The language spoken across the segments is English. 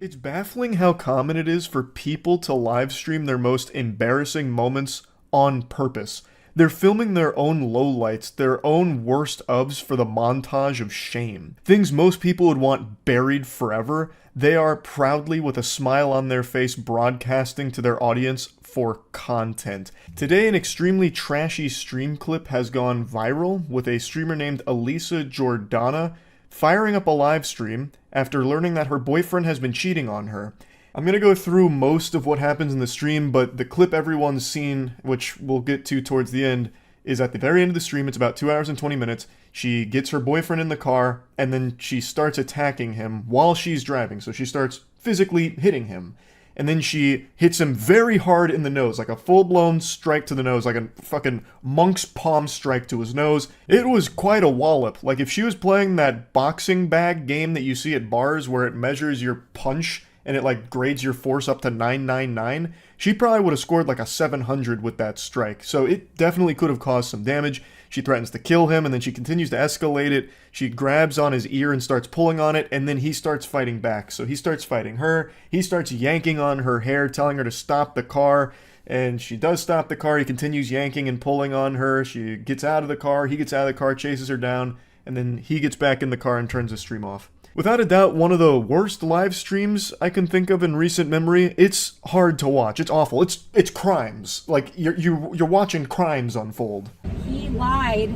It's baffling how common it is for people to live stream their most embarrassing moments on purpose. They're filming their own lowlights, their own worst ofs for the montage of shame. Things most people would want buried forever, they are proudly with a smile on their face broadcasting to their audience for content. Today, an extremely trashy stream clip has gone viral with a streamer named Elisa Jordana firing up a live stream after learning that her boyfriend has been cheating on her. I'm going to go through most of what happens in the stream, but the clip everyone's seen, which we'll get to towards the end, is at the very end of the stream. It's about 2 hours and 20 minutes. She gets her boyfriend in the car, and then she starts attacking him while she's driving. So she starts physically hitting him. And then she hits him very hard in the nose, like a full-blown strike to the nose, like a fucking monk's palm strike to his nose. It was quite a wallop. Like, if she was playing that boxing bag game that you see at bars where it measures your punch and it, like, grades your force up to 999, she probably would have scored, like, a 700 with that strike. So it definitely could have caused some damage. She threatens to kill him, and then she continues to escalate it. She grabs on his ear and starts pulling on it, and then he starts fighting back. So he starts fighting her. He starts yanking on her hair, telling her to stop the car, and she does stop the car. He continues yanking and pulling on her. She gets out of the car. He gets out of the car, chases her down, and then he gets back in the car and turns the stream off. Without a doubt, one of the worst live streams I can think of in recent memory. It's hard to watch. It's awful. It's crimes. Like, you're watching crimes unfold. He lied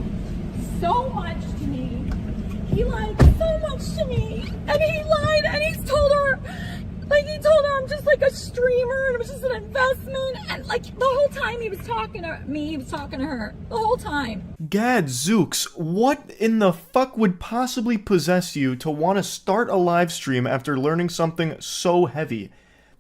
so much to me. He lied so much to me. And he lied and he told her I'm just like a streamer and it was just an investment. And like the whole time he was talking to me, he was talking to her. The whole time. Gadzooks, what in the fuck would possibly possess you to want to start a live stream after learning something so heavy?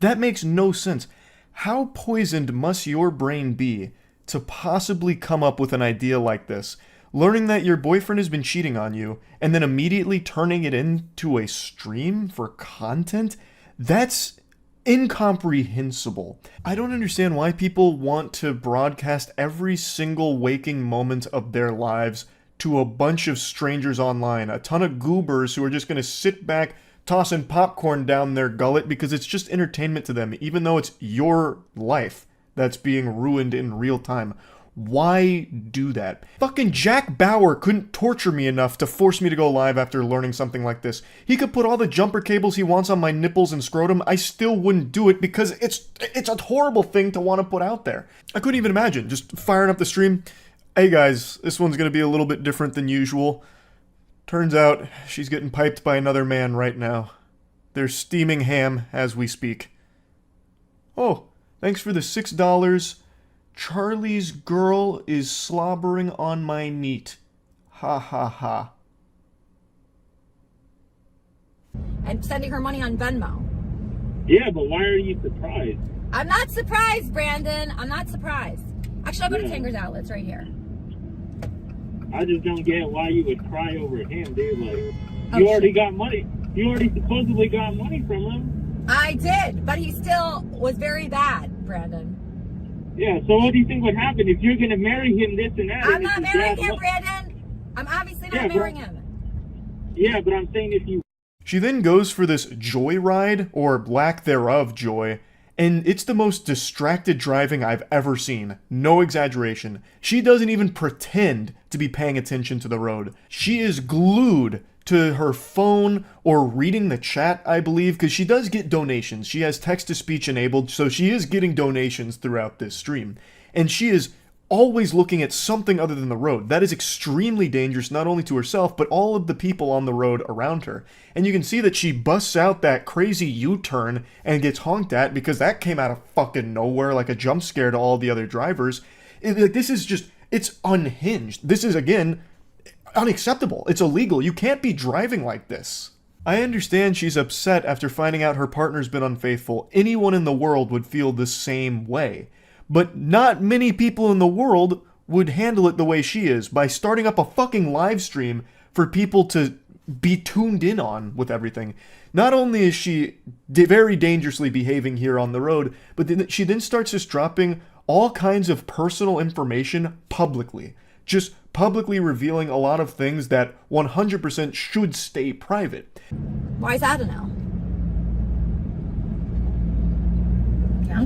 That makes no sense. How poisoned must your brain be to possibly come up with an idea like this? Learning that your boyfriend has been cheating on you, and then immediately turning it into a stream for content? That's incomprehensible. I don't understand why people want to broadcast every single waking moment of their lives to a bunch of strangers online, a ton of goobers who are just going to sit back, tossing popcorn down their gullet because it's just entertainment to them, even though it's your life that's being ruined in real time. Why do that? Fucking Jack Bauer couldn't torture me enough to force me to go live after learning something like this. He could put all the jumper cables he wants on my nipples and scrotum. I still wouldn't do it because it's a horrible thing to want to put out there. I couldn't even imagine just firing up the stream. Hey guys, this one's going to be a little bit different than usual. Turns out she's getting piped by another man right now. They're steaming ham as we speak. Oh, thanks for the $6. Charlie's girl is slobbering on my meat. Ha ha ha. And sending her money on Venmo. Yeah, but why are you surprised? I'm not surprised, Brandon. I'm not surprised. Actually, I'll go to Penguinz0. It's right here. I just don't get why you would cry over him, dude. Like, you already got money. You already supposedly got money from him. I did, but he still was very bad, Brandon. Yeah, so what do you think would happen if you're going to marry him, this and that? I'm not marrying him, Brandon. I'm obviously not marrying him. Yeah, but I'm saying if you... She then goes for this joyride, or lack thereof joy, and it's the most distracted driving I've ever seen. No exaggeration. She doesn't even pretend to be paying attention to the road. She is glued to her phone or reading the chat, I believe, because she does get donations. She has text-to-speech enabled, so she is getting donations throughout this stream. And she is always looking at something other than the road. That is extremely dangerous, not only to herself, but all of the people on the road around her. And you can see that she busts out that crazy U-turn and gets honked at because that came out of fucking nowhere like a jump scare to all the other drivers. This is just, it's unhinged. This is, again, unacceptable. It's illegal. You can't be driving like this. I understand she's upset after finding out her partner's been unfaithful. Anyone in the world would feel the same way. But not many people in the world would handle it the way she is, by starting up a fucking live stream for people to be tuned in on with everything. Not only is she very dangerously behaving here on the road, but then she then starts just dropping all kinds of personal information publicly. Just publicly revealing a lot of things that 100% should stay private. Why is that a no?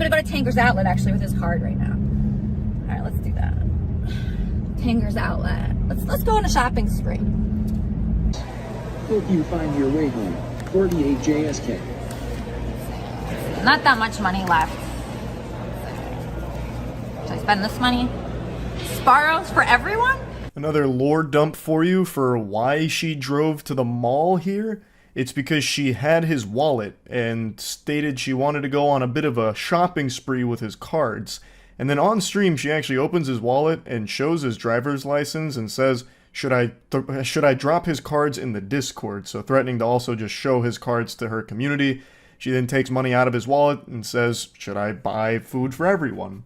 gonna go to Tanker's Outlet actually with his card right now. All right, let's do that. Tanker's Outlet. Let's go on a shopping spree. Hope you find your way home. 48 JSK. Not that much money left. Should I spend this money? Sparrows for everyone? Another lore dump for you for why she drove to the mall here. It's because she had his wallet and stated she wanted to go on a bit of a shopping spree with his cards. And then on stream, she actually opens his wallet and shows his driver's license and says, should I drop his cards in the Discord? So threatening to also just show his cards to her community. She then takes money out of his wallet and says, should I buy food for everyone?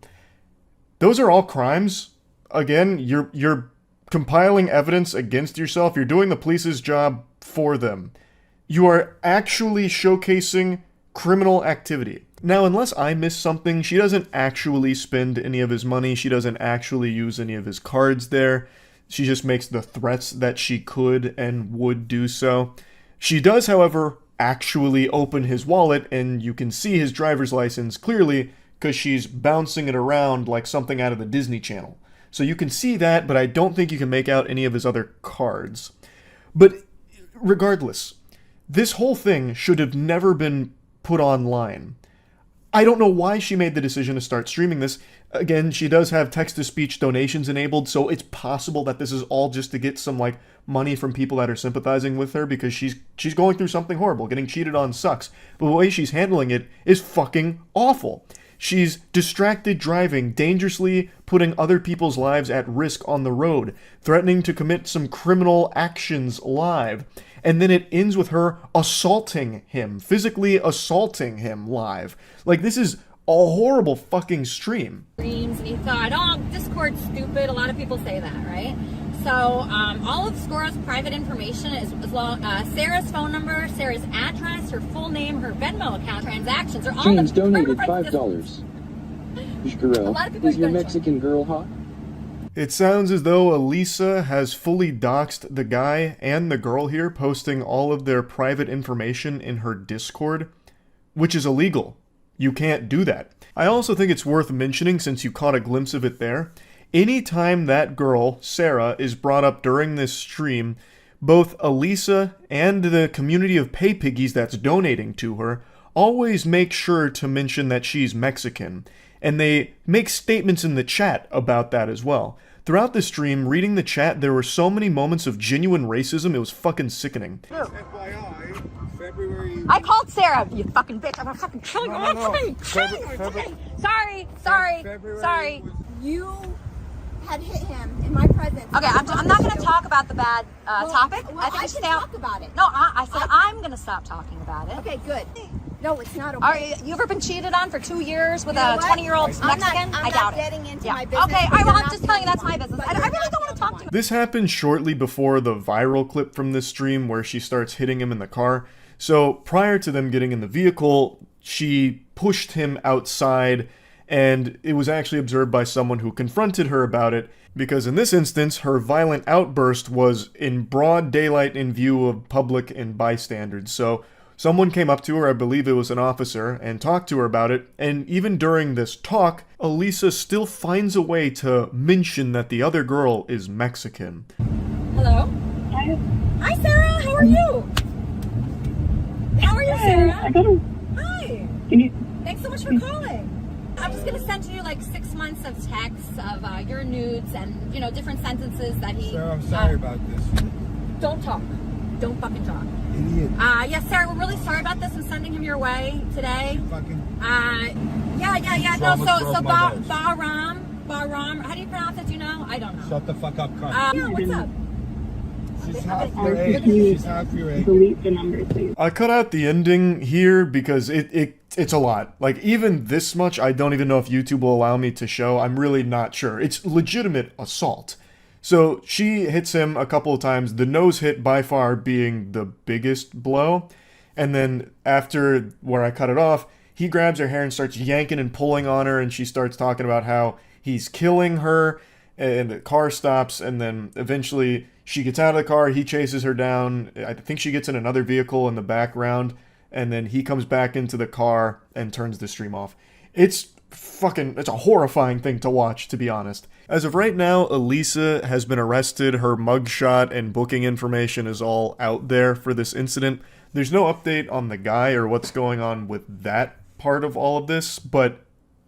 Those are all crimes. Again, you're compiling evidence against yourself. You're doing the police's job for them. You are actually showcasing criminal activity. Now, unless I miss something, she doesn't actually spend any of his money. She doesn't actually use any of his cards there. She just makes the threats that she could and would do so. She does, however, actually open his wallet, and you can see his driver's license clearly because she's bouncing it around like something out of the Disney Channel. So you can see that, but I don't think you can make out any of his other cards. But regardless, this whole thing should have never been put online. I don't know why she made the decision to start streaming this. Again, she does have text-to-speech donations enabled, so it's possible that this is all just to get some, like, money from people that are sympathizing with her because she's going through something horrible. Getting cheated on sucks. But the way she's handling it is fucking awful. She's distracted driving, dangerously putting other people's lives at risk on the road, threatening to commit some criminal actions live. And then it ends with her assaulting him, physically assaulting him live. Like, this is a horrible fucking stream. And he thought, oh, Discord's stupid. A lot of people say that, right? So all of Scora's private information is Sarah's phone number, Sarah's address, her full name, her Venmo account, transactions are all James the donated $5. Girl, is your Mexican girl hot? It sounds as though Elisa has fully doxed the guy and the girl here, posting all of their private information in her Discord, which is illegal. You can't do that. I also think it's worth mentioning, since you caught a glimpse of it there, anytime that girl, Sarah, is brought up during this stream, both Elisa and the community of pay piggies that's donating to her always make sure to mention that she's Mexican. And they make statements in the chat about that as well. Throughout the stream, reading the chat, there were so many moments of genuine racism, it was fucking sickening. FYI, February... I called Sarah, you fucking bitch. I'm gonna fucking kill you. I'm fucking kill you. February... Sorry. You had hit him in my presence. Okay, I'm not going to talk about the bad topic. Well, I think can talk about it. No, I said I'm going to stop talking about it. Okay, good. No, it's not okay. Are you ever been cheated on for 2 years with a 20-year-old Mexican? I'm I doubt not getting into it. my business. Okay, all right, well, I'm just telling you that's my business. I really don't want to talk to you. This happened shortly before the viral clip from this stream where she starts hitting him in the car. So prior to them getting in the vehicle, she pushed him outside, and it was actually observed by someone who confronted her about it, because in this instance, her violent outburst was in broad daylight in view of public and bystanders. So someone came up to her, I believe it was an officer, and talked to her about it, and even during this talk, Elisa still finds a way to mention that the other girl is Mexican. Hello? Hi, Sarah. How are you? How are you, Sarah? Hi. Thanks so much for calling. I'm just going to send you like 6 months of texts of your nudes and, different sentences that he... Sarah, I'm sorry about this. Don't talk. Don't fucking talk. Idiot. Yes, Sarah, we're really sorry about this. I'm sending him your way today. Fucking... Yeah. No, so Bahram, how do you pronounce it? Do you know? I don't know. Shut the fuck up, cunt. Yeah, what's up? She's half your age. She's half your age. Delete the number, please. I cut out the ending here because it's a lot. Like, even this much, I don't even know if YouTube will allow me to show. I'm really not sure. It's legitimate assault. So she hits him a couple of times, the nose hit by far being the biggest blow. And then after where I cut it off, he grabs her hair and starts yanking and pulling on her, and she starts talking about how he's killing her, and the car stops, and then eventually she gets out of the car, he chases her down. I think she gets in another vehicle in the background, and then he comes back into the car and turns the stream off. It's a horrifying thing to watch, to be honest. As of right now, Elisa has been arrested. Her mugshot and booking information is all out there for this incident. There's no update on the guy or what's going on with that part of all of this, but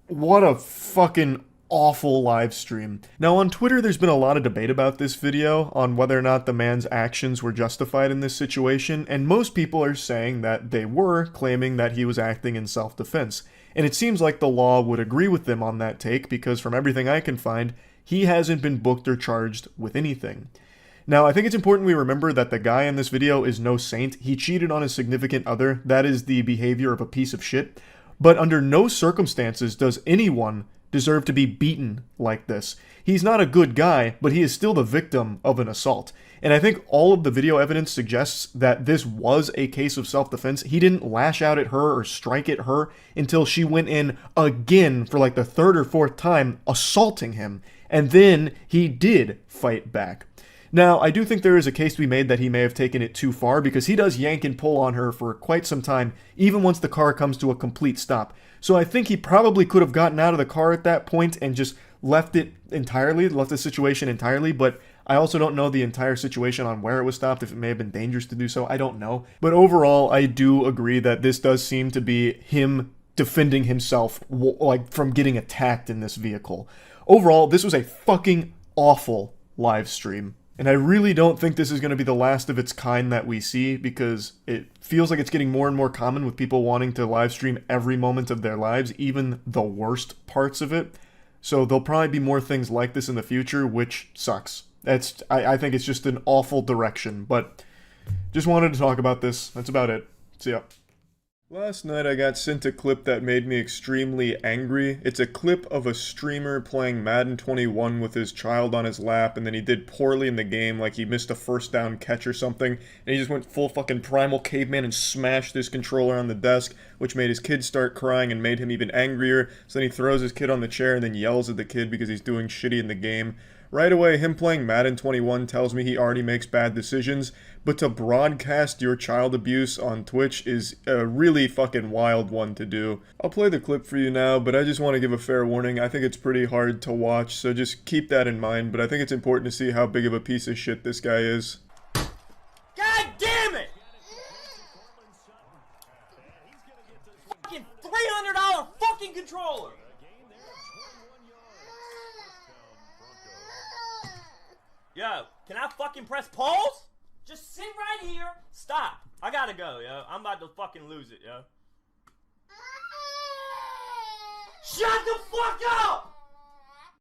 what a fucking awful live stream. Now on Twitter there's been a lot of debate about this video on whether or not the man's actions were justified in this situation, and most people are saying that they were, claiming that he was acting in self-defense. And it seems like the law would agree with them on that take, because from everything I can find, he hasn't been booked or charged with anything. Now, I think it's important we remember that the guy in this video is no saint. He cheated on his significant other. That is the behavior of a piece of shit. But under no circumstances does anyone deserve to be beaten like this. He's not a good guy, but he is still the victim of an assault. And I think all of the video evidence suggests that this was a case of self-defense. He didn't lash out at her or strike at her until she went in again for like the third or fourth time, assaulting him. And then he did fight back. Now, I do think there is a case to be made that he may have taken it too far, because he does yank and pull on her for quite some time, even once the car comes to a complete stop. So I think he probably could have gotten out of the car at that point and just left the situation entirely, but I also don't know the entire situation on where it was stopped, if it may have been dangerous to do so, I don't know. But overall, I do agree that this does seem to be him defending himself, like, from getting attacked in this vehicle. Overall, this was a fucking awful live stream. And I really don't think this is going to be the last of its kind that we see, because it feels like it's getting more and more common with people wanting to live stream every moment of their lives, even the worst parts of it. So there'll probably be more things like this in the future, which sucks. I think it's just an awful direction, but just wanted to talk about this. That's about it. See ya. Last night I got sent a clip that made me extremely angry. It's a clip of a streamer playing Madden 21 with his child on his lap, and then he did poorly in the game, like he missed a first down catch or something, and he just went full fucking primal caveman and smashed his controller on the desk, which made his kid start crying and made him even angrier. So then he throws his kid on the chair and then yells at the kid because he's doing shitty in the game. Right away, him playing Madden 21 tells me he already makes bad decisions, but to broadcast your child abuse on Twitch is a really fucking wild one to do. I'll play the clip for you now, but I just want to give a fair warning. I think it's pretty hard to watch, so just keep that in mind, but I think it's important to see how big of a piece of shit this guy is. God damn it! Fucking $300 fucking controller! Yo, can I fucking press pause? Just sit right here. Stop. I gotta go, yo. I'm about to fucking lose it, yo. Shut the fuck up!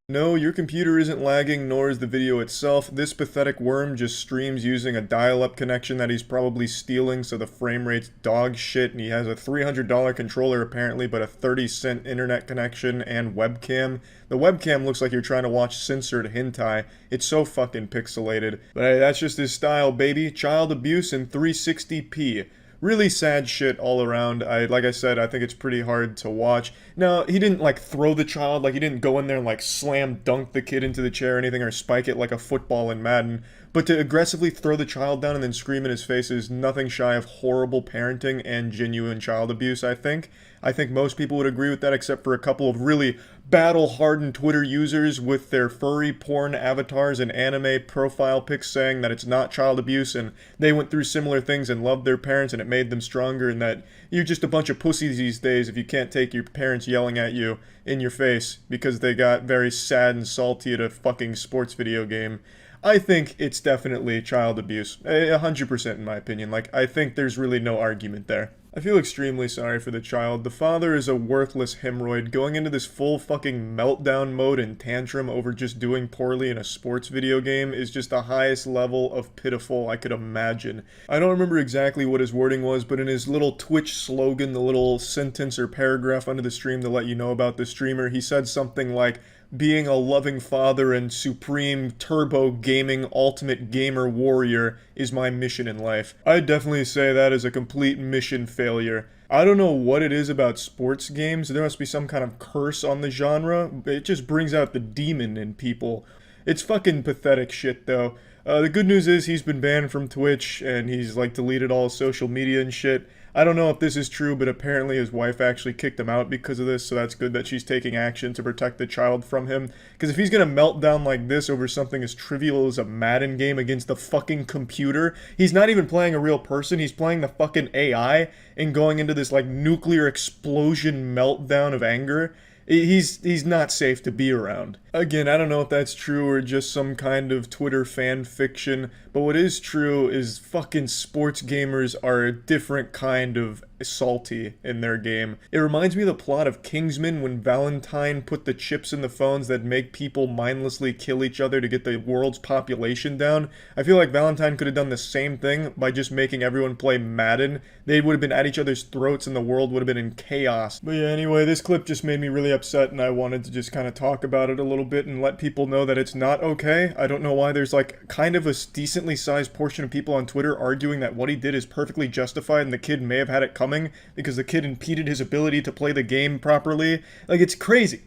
No, your computer isn't lagging, nor is the video itself. This pathetic worm just streams using a dial-up connection that he's probably stealing, so the frame rate's dog shit, and he has a $300 controller apparently, but a 30-cent internet connection and webcam. The webcam looks like you're trying to watch censored hentai. It's so fucking pixelated. But hey, that's just his style, baby. Child abuse in 360p. Really sad shit all around. Like I said, I think it's pretty hard to watch. Now, he didn't, like, throw the child, like, he didn't go in there and, like, slam dunk the kid into the chair or anything, or spike it like a football in Madden. But to aggressively throw the child down and then scream in his face is nothing shy of horrible parenting and genuine child abuse, I think. I think most people would agree with that, except for a couple of really battle-hardened Twitter users with their furry porn avatars and anime profile pics saying that it's not child abuse and they went through similar things and loved their parents and it made them stronger, and that you're just a bunch of pussies these days if you can't take your parents yelling at you in your face because they got very sad and salty at a fucking sports video game. I think it's definitely child abuse. 100% in my opinion. Like, I think there's really no argument there. I feel extremely sorry for the child. The father is a worthless hemorrhoid going into this full fucking meltdown mode and tantrum over just doing poorly in a sports video game is just the highest level of pitiful I could imagine. I don't remember exactly what his wording was, but in his little Twitch slogan, the little sentence or paragraph under the stream to let you know about the streamer, he said something like, "Being a loving father and supreme turbo gaming ultimate gamer warrior is my mission in life." I'd definitely say that is a complete mission failure. I don't know what it is about sports games. There must be some kind of curse on the genre. It just brings out the demon in people. It's fucking pathetic shit though. The good news is he's been banned from Twitch and he's like deleted all his social media and shit. I don't know if this is true, but apparently his wife actually kicked him out because of this, so that's good that she's taking action to protect the child from him. Because if he's gonna melt down like this over something as trivial as a Madden game against the fucking computer, he's not even playing a real person, he's playing the fucking AI and going into this like nuclear explosion meltdown of anger. He's not safe to be around. Again, I don't know if that's true or just some kind of Twitter fan fiction, but what is true is fucking sports gamers are a different kind of salty in their game. It reminds me of the plot of Kingsman when Valentine put the chips in the phones that make people mindlessly kill each other to get the world's population down. I feel like Valentine could have done the same thing by just making everyone play Madden. They would have been at each other's throats and the world would have been in chaos. But yeah, anyway, this clip just made me really upset and I wanted to just kind of talk about it a little bit and let people know that it's not okay. I don't know why there's like kind of a decently sized portion of people on Twitter arguing that what he did is perfectly justified and the kid may have had it coming because the kid impeded his ability to play the game properly. Like, it's crazy.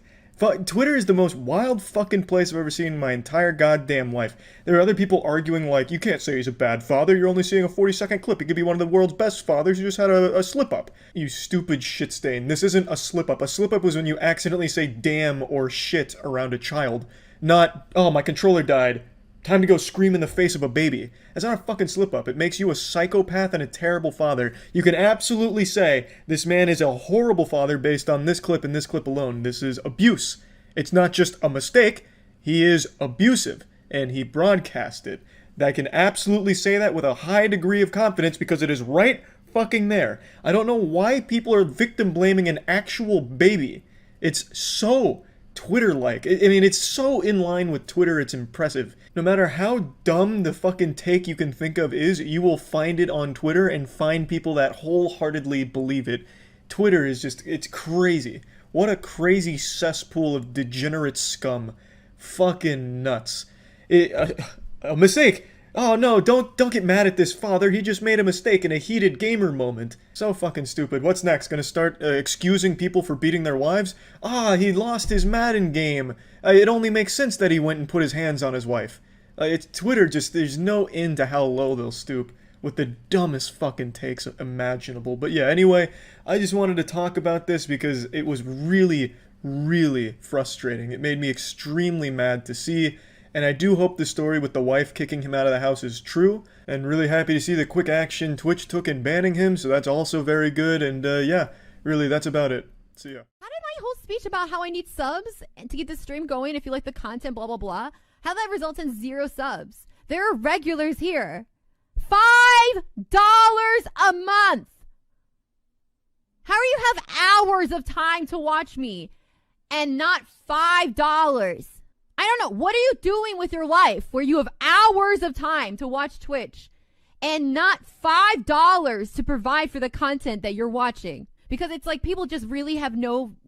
Twitter is the most wild fucking place I've ever seen in my entire goddamn life. There are other people arguing like, you can't say he's a bad father, you're only seeing a 40-second clip, he could be one of the world's best fathers who just had a slip-up. You stupid shit stain. This isn't a slip-up. A slip-up was when you accidentally say damn or shit around a child. Not, oh, my controller died. Time to go scream in the face of a baby. That's not a fucking slip-up. It makes you a psychopath and a terrible father. You can absolutely say, this man is a horrible father based on this clip and this clip alone. This is abuse. It's not just a mistake. He is abusive. And he broadcast it. I can absolutely say that with a high degree of confidence because it is right fucking there. I don't know why people are victim blaming an actual baby. It's so Twitter-like. I mean, it's so in line with Twitter, it's impressive. No matter how dumb the fucking take you can think of is, you will find it on Twitter and find people that wholeheartedly believe it. Twitter is just, it's crazy. What a crazy cesspool of degenerate scum. Fucking nuts. A mistake! Oh no, don't get mad at this father, he just made a mistake in a heated gamer moment. So fucking stupid. What's next? Gonna start excusing people for beating their wives? Ah, he lost his Madden game. It only makes sense that he went and put his hands on his wife. It's Twitter, just, there's no end to how low they'll stoop with the dumbest fucking takes imaginable. But yeah, anyway, I just wanted to talk about this because it was really, really frustrating. It made me extremely mad to see. And I do hope the story with the wife kicking him out of the house is true. And really happy to see the quick action Twitch took in banning him, so that's also very good. And yeah, really, that's about it. See ya. How did my whole speech about how I need subs and to get the stream going if you like the content, blah, blah, blah, how that results in 0 subs? There are regulars here. $5 a month. How do you have hours of time to watch me and not $5? I don't know. What are you doing with your life where you have hours of time to watch Twitch and not $5 to provide for the content that you're watching? Because it's like people just really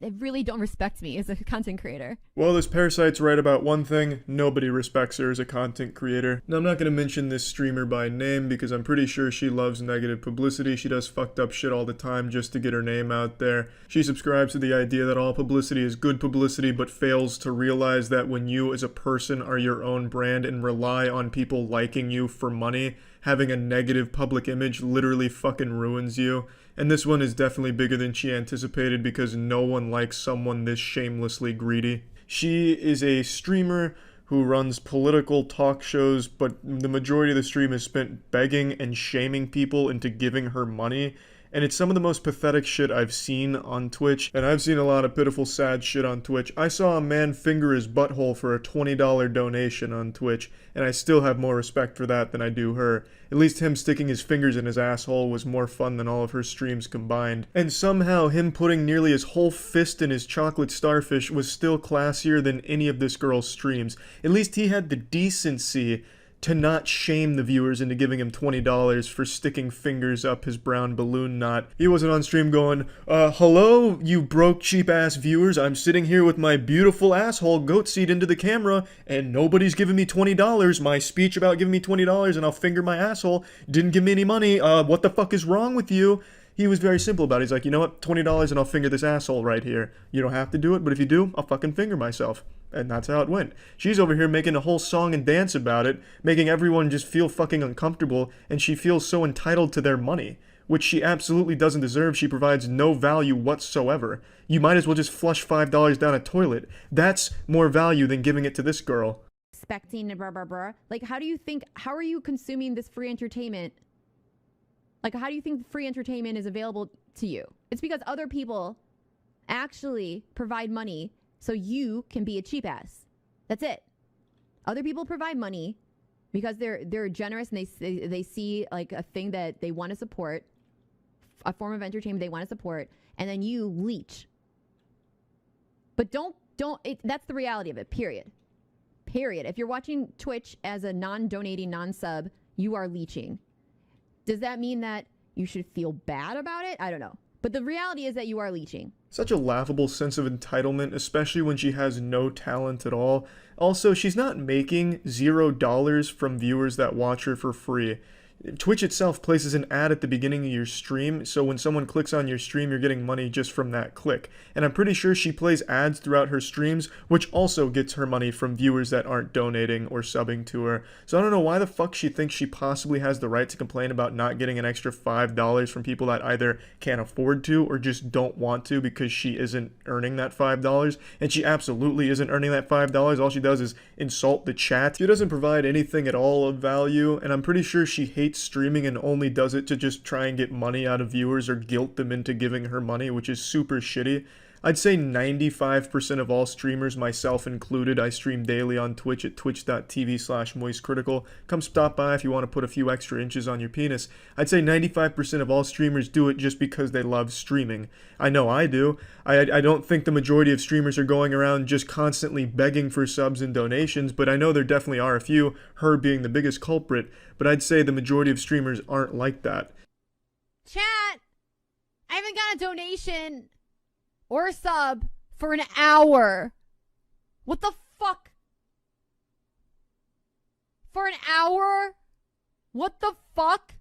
really don't respect me as a content creator. Well, this Parasite's right about one thing. Nobody respects her as a content creator. Now, I'm not going to mention this streamer by name because I'm pretty sure she loves negative publicity. She does fucked up shit all the time just to get her name out there. She subscribes to the idea that all publicity is good publicity, but fails to realize that when you as a person are your own brand and rely on people liking you for money, having a negative public image literally fucking ruins you. And this one is definitely bigger than she anticipated because no one likes someone this shamelessly greedy. She is a streamer who runs political talk shows, but the majority of the stream is spent begging and shaming people into giving her money. And it's some of the most pathetic shit I've seen on Twitch, and I've seen a lot of pitiful, sad shit on Twitch. I saw a man finger his butthole for a $20 donation on Twitch, and I still have more respect for that than I do her. At least him sticking his fingers in his asshole was more fun than all of her streams combined. And somehow him putting nearly his whole fist in his chocolate starfish was still classier than any of this girl's streams. At least he had the decency to not shame the viewers into giving him $20 for sticking fingers up his brown balloon knot. He wasn't on stream going, hello, you broke cheap-ass viewers, I'm sitting here with my beautiful asshole goat seed into the camera, and nobody's giving me $20. My speech about giving me $20 and I'll finger my asshole didn't give me any money. What the fuck is wrong with you? He was very simple about it. He's like, you know what, $20 and I'll finger this asshole right here. You don't have to do it, but if you do, I'll fucking finger myself. And that's how it went. She's over here making a whole song and dance about it, making everyone just feel fucking uncomfortable, and she feels so entitled to their money. which she absolutely doesn't deserve. She provides no value whatsoever. You might as well just flush $5 down a toilet. That's more value than giving it to this girl. Expecting blah, blah, blah. Like, how are you consuming this free entertainment? Like, how do you think free entertainment is available to you? It's because other people actually provide money so you can be a cheap ass. That's it. Other people provide money because they're generous and they see like a thing that they want to support, a form of entertainment they want to support, and then you leech. But that's the reality of it, period. Period. If you're watching Twitch as a non-donating, non-sub, you are leeching. Does that mean that you should feel bad about it? I don't know. But the reality is that you are leeching. Such a laughable sense of entitlement, especially when she has no talent at all. Also, she's not making $0 from viewers that watch her for free. Twitch itself places an ad at the beginning of your stream, so when someone clicks on your stream, you're getting money just from that click. And I'm pretty sure she plays ads throughout her streams, which also gets her money from viewers that aren't donating or subbing to her. So I don't know why the fuck she thinks she possibly has the right to complain about not getting an extra $5 from people that either can't afford to or just don't want to because she isn't earning that $5. And she absolutely isn't earning that $5. All she does is insult the chat. She doesn't provide anything at all of value, and I'm pretty sure she hates streaming and only does it to just try and get money out of viewers or guilt them into giving her money, which is super shitty. I'd say 95% of all streamers, myself included, I stream daily on Twitch at twitch.tv/moistcritical. Come stop by if you want to put a few extra inches on your penis. I'd say 95% of all streamers do it just because they love streaming. I know I do. I don't think the majority of streamers are going around just constantly begging for subs and donations, but I know there definitely are a few, her being the biggest culprit, but I'd say the majority of streamers aren't like that. Chat, I haven't got a donation or a sub for an hour. What the fuck? For an hour? What the fuck?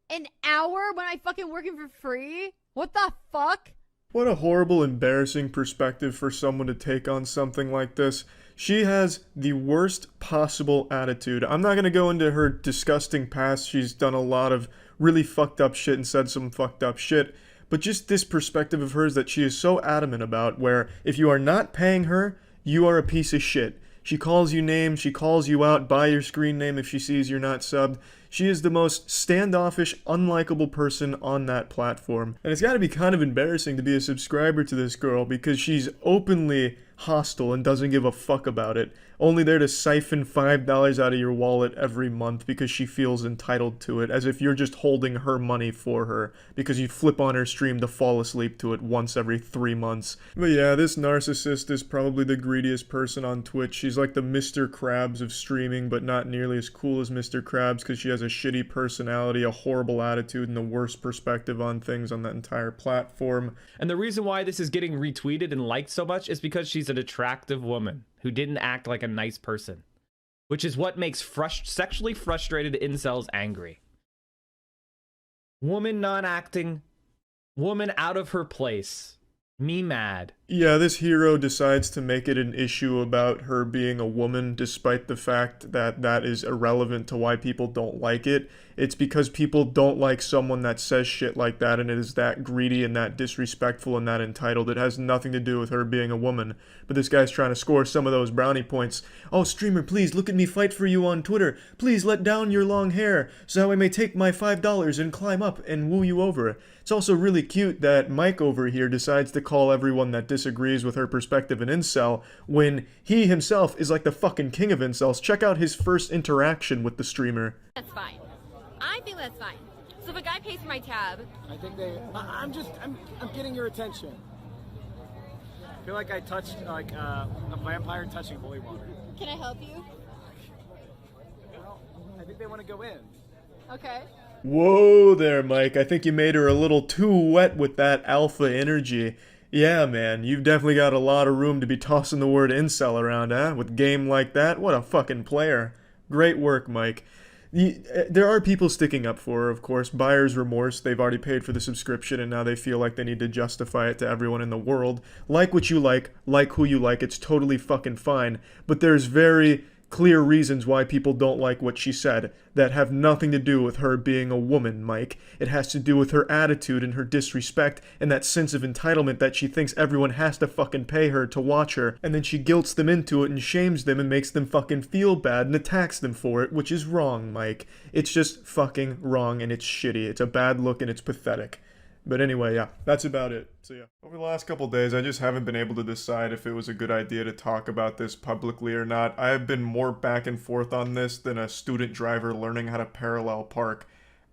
An hour when I fucking working for free? What the fuck? What a horrible, embarrassing perspective for someone to take on something like this. She has the worst possible attitude. I'm not going to go into her disgusting past. She's done a lot of really fucked up shit and said some fucked up shit. But just this perspective of hers that she is so adamant about, where if you are not paying her, you are a piece of shit. She calls you names, she calls you out by your screen name if she sees you're not subbed. She is the most standoffish, unlikable person on that platform. And it's gotta be kind of embarrassing to be a subscriber to this girl because she's openly hostile and doesn't give a fuck about it. Only there to siphon $5 out of your wallet every month because she feels entitled to it, as if you're just holding her money for her because you flip on her stream to fall asleep to it once every 3 months. But yeah, this narcissist is probably the greediest person on Twitch. She's like the Mr. Krabs of streaming, but not nearly as cool as Mr. Krabs because she has a shitty personality, a horrible attitude, and the worst perspective on things on that entire platform. And the reason why this is getting retweeted and liked so much is because she's an attractive woman who didn't act like a nice person, which is what makes sexually frustrated incels angry. Woman not acting, woman out of her place, me mad. Yeah, this hero decides to make it an issue about her being a woman, despite the fact that that is irrelevant to why people don't like it. It's because people don't like someone that says shit like that, and it is that greedy and that disrespectful and that entitled. It has nothing to do with her being a woman. But this guy's trying to score some of those brownie points. Oh, streamer, please look at me fight for you on Twitter. Please let down your long hair so I may take my $5 and climb up and woo you over. It's also really cute that Mike over here decides to call everyone that disagrees with her perspective an incel when he himself is like the fucking king of incels. Check out his first interaction with the streamer. That's fine. I think that's fine. So if a guy pays for my tab, I think I'm getting your attention. I feel like I touched like a vampire touching holy water. can I help you? I think they want to go in. Okay. Whoa there, Mike. I think you made her a little too wet with that alpha energy. Yeah, man, you've definitely got a lot of room to be tossing the word incel around, huh? With game like that? What a fucking player. Great work, Mike. There are people sticking up for her, of course. Buyer's remorse. They've already paid for the subscription, and now they feel like they need to justify it to everyone in the world. Like what you like who you like. It's totally fucking fine. But there's very clear reasons why people don't like what she said that have nothing to do with her being a woman, Mike. It has to do with her attitude and her disrespect and that sense of entitlement that she thinks everyone has to fucking pay her to watch her, and then she guilts them into it and shames them and makes them fucking feel bad and attacks them for it, which is wrong, Mike. It's just fucking wrong, and it's shitty. It's a bad look and it's pathetic. But anyway, yeah, that's about it. So yeah, over the last couple days, I just haven't been able to decide if it was a good idea to talk about this publicly or not. I have been more back and forth on this than a student driver learning how to parallel park.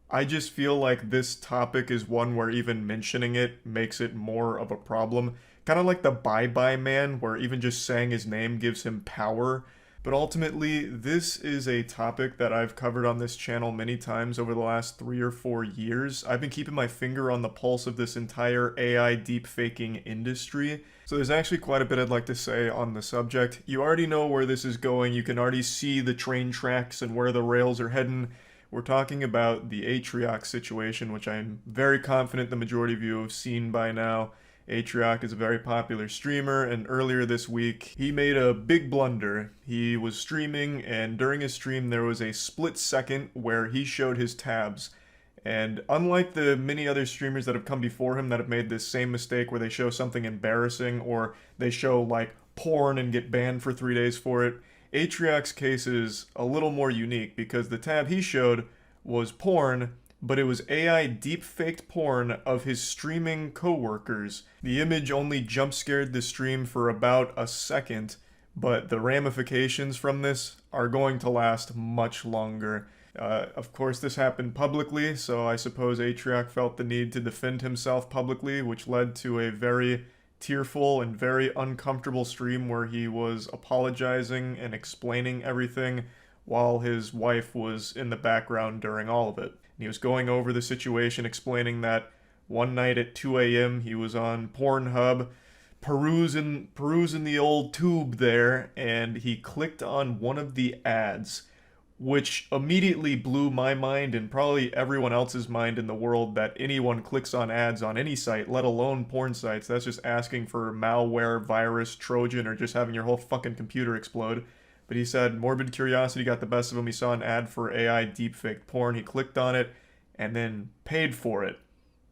I just feel like this topic is one where even mentioning it makes it more of a problem. Kind of like the bye-bye man, where even just saying his name gives him power. But ultimately, this is a topic that I've covered on this channel many times over the last 3 or 4 years. I've been keeping my finger on the pulse of this entire AI deepfaking industry. So there's actually quite a bit I'd like to say on the subject. You already know where this is going. You can already see the train tracks and where the rails are heading. We're talking about the Atrioc situation, which I'm very confident the majority of you have seen by now. Atrioc is a very popular streamer, and earlier this week, he made a big blunder. He was streaming, and during his stream, there was a split second where he showed his tabs. And unlike the many other streamers that have come before him that have made this same mistake where they show something embarrassing, or they show, like, porn and get banned for 3 days for it, Atrioc's case is a little more unique, because the tab he showed was porn, but it was AI deepfaked porn of his streaming coworkers. The image only jump scared the stream for about a second, but the ramifications from this are going to last much longer. Of course, this happened publicly, so I suppose Atrioc felt the need to defend himself publicly, which led to a very tearful and very uncomfortable stream where he was apologizing and explaining everything while his wife was in the background during all of it. He was going over the situation, explaining that one night at 2 a.m. he was on Pornhub, perusing the old tube there, and he clicked on one of the ads, which immediately blew my mind and probably everyone else's mind in the world, that anyone clicks on ads on any site, let alone porn sites. That's just asking for malware, virus, Trojan, or just having your whole fucking computer explode. But he said morbid curiosity got the best of him. He saw an ad for AI deepfake porn. He clicked on it and then paid for it.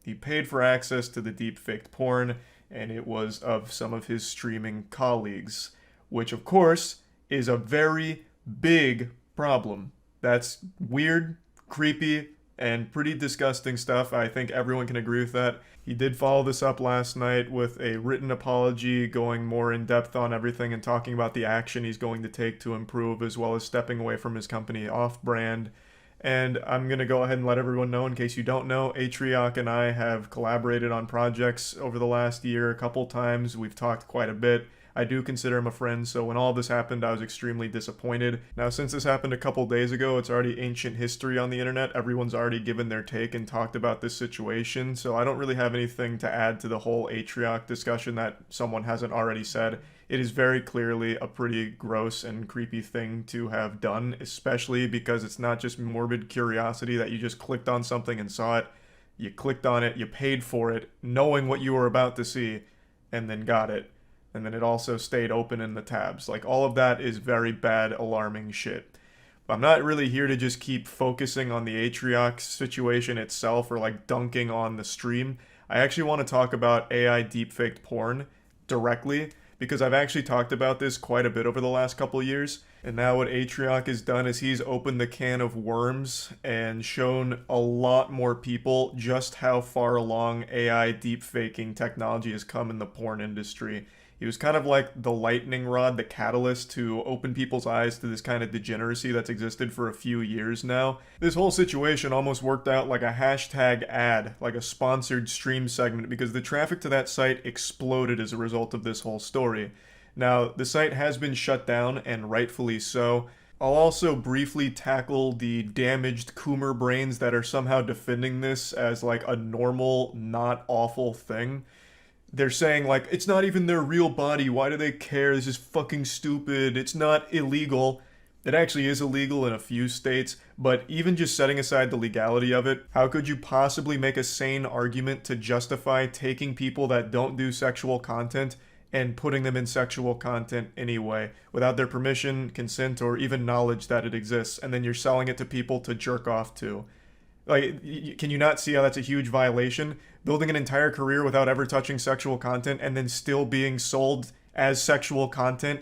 He paid for access to the deepfaked porn, and it was of some of his streaming colleagues, which of course is a very big problem. That's weird, creepy, and pretty disgusting stuff. I think everyone can agree with that. He did follow this up last night with a written apology, going more in depth on everything and talking about the action he's going to take to improve, as well as stepping away from his company off-brand. And I'm going to go ahead and let everyone know, in case you don't know, Atrioc and I have collaborated on projects over the last year a couple times. We've talked quite a bit. I do consider him a friend, so when all this happened, I was extremely disappointed. Now, since this happened a couple days ago, it's already ancient history on the internet. Everyone's already given their take and talked about this situation, so I don't really have anything to add to the whole Atrioc discussion that someone hasn't already said. It is very clearly a pretty gross and creepy thing to have done, especially because it's not just morbid curiosity that you just clicked on something and saw it. You clicked on it, you paid for it, knowing what you were about to see, and then got it. And then it also stayed open in the tabs. Like, all of that is very bad, alarming shit. But I'm not really here to just keep focusing on the Atrioc situation itself or like dunking on the stream. I actually want to talk about AI deepfaked porn directly, because I've actually talked about this quite a bit over the last couple years. And now what Atrioc has done is he's opened the can of worms and shown a lot more people just how far along AI deepfaking technology has come in the porn industry. He was kind of like the lightning rod, the catalyst to open people's eyes to this kind of degeneracy that's existed for a few years now. This whole situation almost worked out like a hashtag ad, like a sponsored stream segment, because the traffic to that site exploded as a result of this whole story. Now, the site has been shut down, and rightfully so. I'll also briefly tackle the damaged Coomer brains that are somehow defending this as like a normal, not awful thing. They're saying, like, it's not even their real body, why do they care, this is fucking stupid, it's not illegal. It actually is illegal in a few states, but even just setting aside the legality of it, how could you possibly make a sane argument to justify taking people that don't do sexual content and putting them in sexual content anyway, without their permission, consent, or even knowledge that it exists, and then you're selling it to people to jerk off to? Like, can you not see how that's a huge violation? Building an entire career without ever touching sexual content and then still being sold as sexual content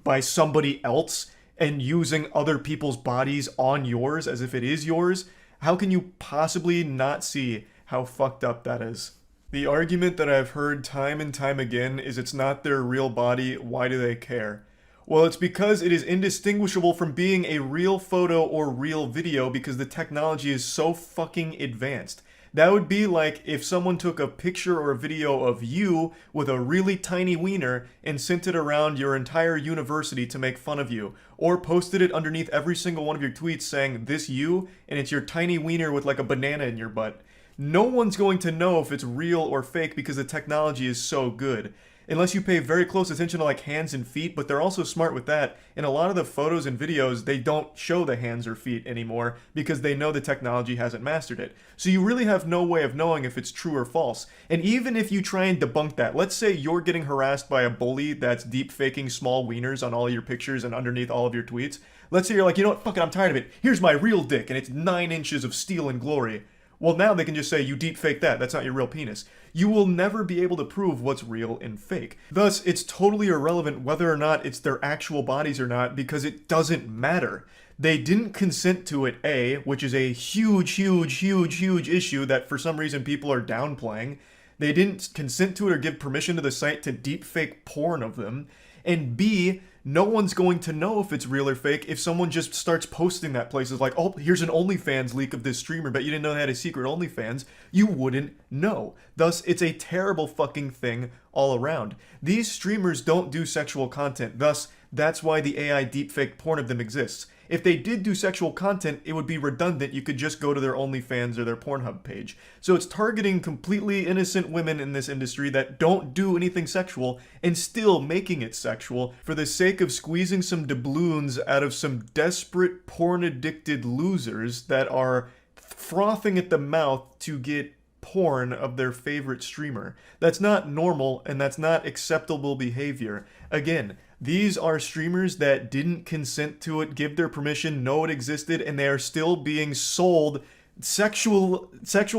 by somebody else and using other people's bodies on yours as if it is yours? How can you possibly not see how fucked up that is? The argument that I've heard time and time again is it's not their real body, why do they care? Well, it's because it is indistinguishable from being a real photo or real video because the technology is so fucking advanced. That would be like if someone took a picture or a video of you with a really tiny wiener and sent it around your entire university to make fun of you, or posted it underneath every single one of your tweets saying, "This you," and it's your tiny wiener with like a banana in your butt. No one's going to know if it's real or fake because the technology is so good. Unless you pay very close attention to like hands and feet, but they're also smart with that. In a lot of the photos and videos, they don't show the hands or feet anymore because they know the technology hasn't mastered it. So you really have no way of knowing if it's true or false. And even if you try and debunk that, let's say you're getting harassed by a bully that's deep faking small wieners on all your pictures and underneath all of your tweets. Let's say you're like, you know what, fuck it, I'm tired of it. Here's my real dick and it's 9 inches of steel and glory. Well, now they can just say, you deep fake that, that's not your real penis. You will never be able to prove what's real and fake. Thus, it's totally irrelevant whether or not it's their actual bodies or not because it doesn't matter. They didn't consent to it, A, which is a huge issue that for some reason people are downplaying. They didn't consent to it or give permission to the site to deepfake porn of them. And B, no one's going to know if it's real or fake if someone just starts posting that places like, oh, here's an OnlyFans leak of this streamer, but you didn't know they had a secret OnlyFans. You wouldn't know. Thus, it's a terrible fucking thing all around. These streamers don't do sexual content. Thus, that's why the AI deepfake porn of them exists. If they did do sexual content, it would be redundant. You could just go to their OnlyFans or their Pornhub page. So it's targeting completely innocent women in this industry that don't do anything sexual and still making it sexual for the sake of squeezing some doubloons out of some desperate porn-addicted losers that are frothing at the mouth to get porn of their favorite streamer. That's not normal and that's not acceptable behavior. Again, these are streamers that didn't consent to it, give their permission, know it existed, and they are still being sold sexual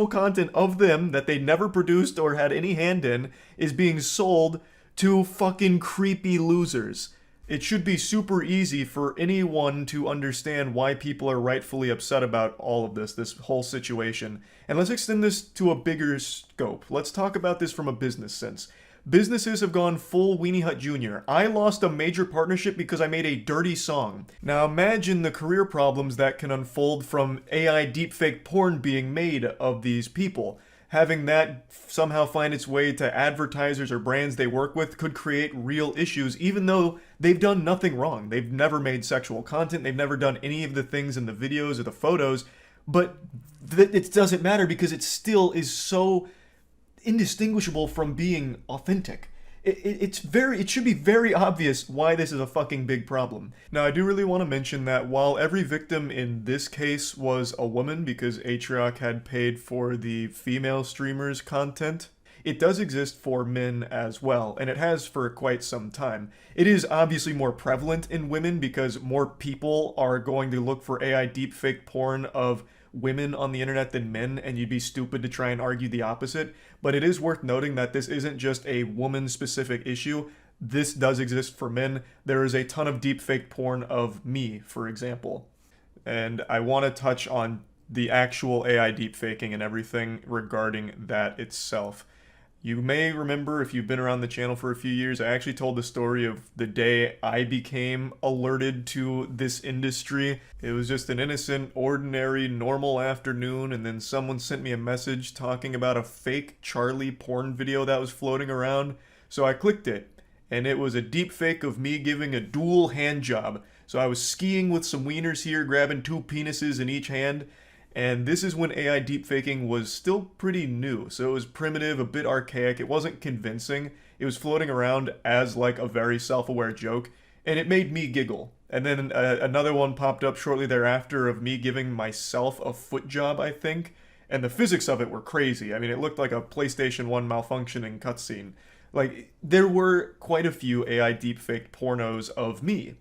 content of them that they never produced or had any hand in is being sold to fucking creepy losers. It should be super easy for anyone to understand why people are rightfully upset about all of this whole situation. And let's extend this to a bigger scope. Let's talk about this from a business sense. Businesses have gone full Weenie Hut Jr. I lost a major partnership because I made a dirty song. Now imagine the career problems that can unfold from AI deepfake porn being made of these people. Having that somehow find its way to advertisers or brands they work with could create real issues, even though they've done nothing wrong. They've never made sexual content, they've never done any of the things in the videos or the photos, but it doesn't matter because it still is so indistinguishable from being authentic. It should be very obvious why this is a fucking big problem. Now, I do really want to mention that while every victim in this case was a woman because Atrioc had paid for the female streamer's content, it does exist for men as well, and it has for quite some time. It is obviously more prevalent in women because more people are going to look for AI deepfake porn of women on the internet than men, and you'd be stupid to try and argue the opposite. But it is worth noting that this isn't just a woman-specific issue. This does exist for men. There is a ton of deepfake porn of me, for example. And I want to touch on the actual AI deepfaking and everything regarding that itself. You may remember, if you've been around the channel for a few years, I actually told the story of the day I became alerted to this industry. It was just an innocent, ordinary, normal afternoon, and then someone sent me a message talking about a fake Charlie porn video that was floating around. So I clicked it, and it was a deep fake of me giving a dual hand job. So I was skiing with some wieners here, grabbing 2 penises in each hand. And this is when AI deepfaking was still pretty new, so it was primitive, a bit archaic, it wasn't convincing, it was floating around as like a very self-aware joke, and it made me giggle. And then another one popped up shortly thereafter of me giving myself a foot job, I think. And the physics of it were crazy. I mean, it looked like a PlayStation 1 malfunctioning cutscene. Like, there were quite a few AI deepfake pornos of me.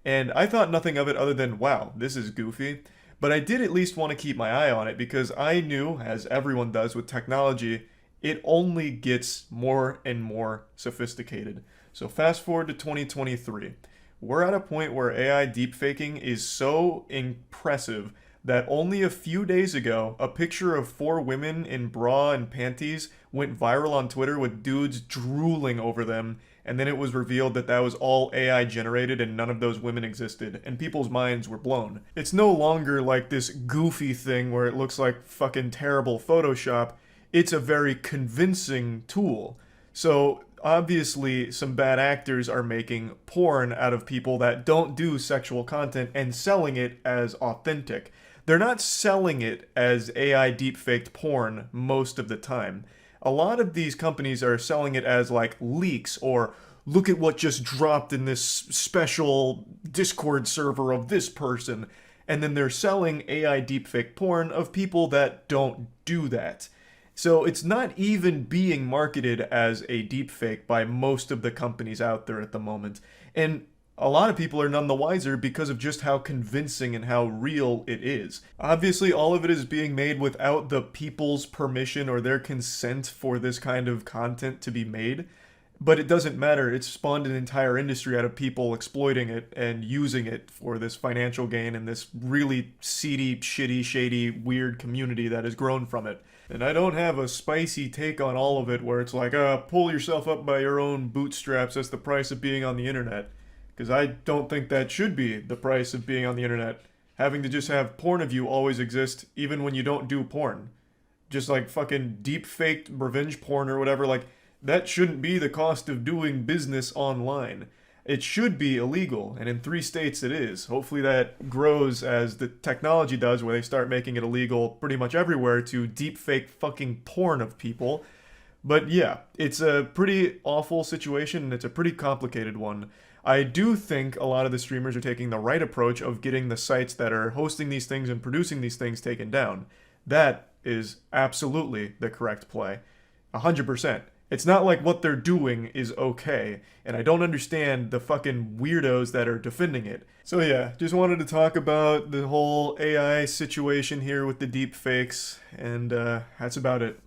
And I thought nothing of it other than, wow, this is goofy. But I did at least want to keep my eye on it because I knew, as everyone does with technology, it only gets more and more sophisticated. So fast forward to 2023. We're at a point where AI deepfaking is so impressive that only a few days ago, a picture of 4 women in bra and panties went viral on Twitter with dudes drooling over them, and then it was revealed that that was all AI generated and none of those women existed, and people's minds were blown. It's no longer like this goofy thing where it looks like fucking terrible Photoshop. It's a very convincing tool. So obviously some bad actors are making porn out of people that don't do sexual content and selling it as authentic. They're not selling it as AI deepfaked porn most of the time. A lot of these companies are selling it as like leaks or look at what just dropped in this special Discord server of this person. And then they're selling AI deepfake porn of people that don't do that. So it's not even being marketed as a deepfake by most of the companies out there at the moment. And a lot of people are none the wiser because of just how convincing and how real it is. Obviously, all of it is being made without the people's permission or their consent for this kind of content to be made. But it doesn't matter. It's spawned an entire industry out of people exploiting it and using it for this financial gain and this really seedy, shitty, shady, weird community that has grown from it. And I don't have a spicy take on all of it where it's like, pull yourself up by your own bootstraps, that's the price of being on the internet. Because I don't think that should be the price of being on the internet. Having to just have porn of you always exist, even when you don't do porn. Just like fucking deep-faked revenge porn or whatever, like, that shouldn't be the cost of doing business online. It should be illegal, and in 3 states it is. Hopefully that grows as the technology does, where they start making it illegal pretty much everywhere to deepfake fucking porn of people. But yeah, it's a pretty awful situation, and it's a pretty complicated one. I do think a lot of the streamers are taking the right approach of getting the sites that are hosting these things and producing these things taken down. That is absolutely the correct play. 100%. It's not like what they're doing is okay, and I don't understand the fucking weirdos that are defending it. So yeah, just wanted to talk about the whole AI situation here with the deepfakes, and that's about it.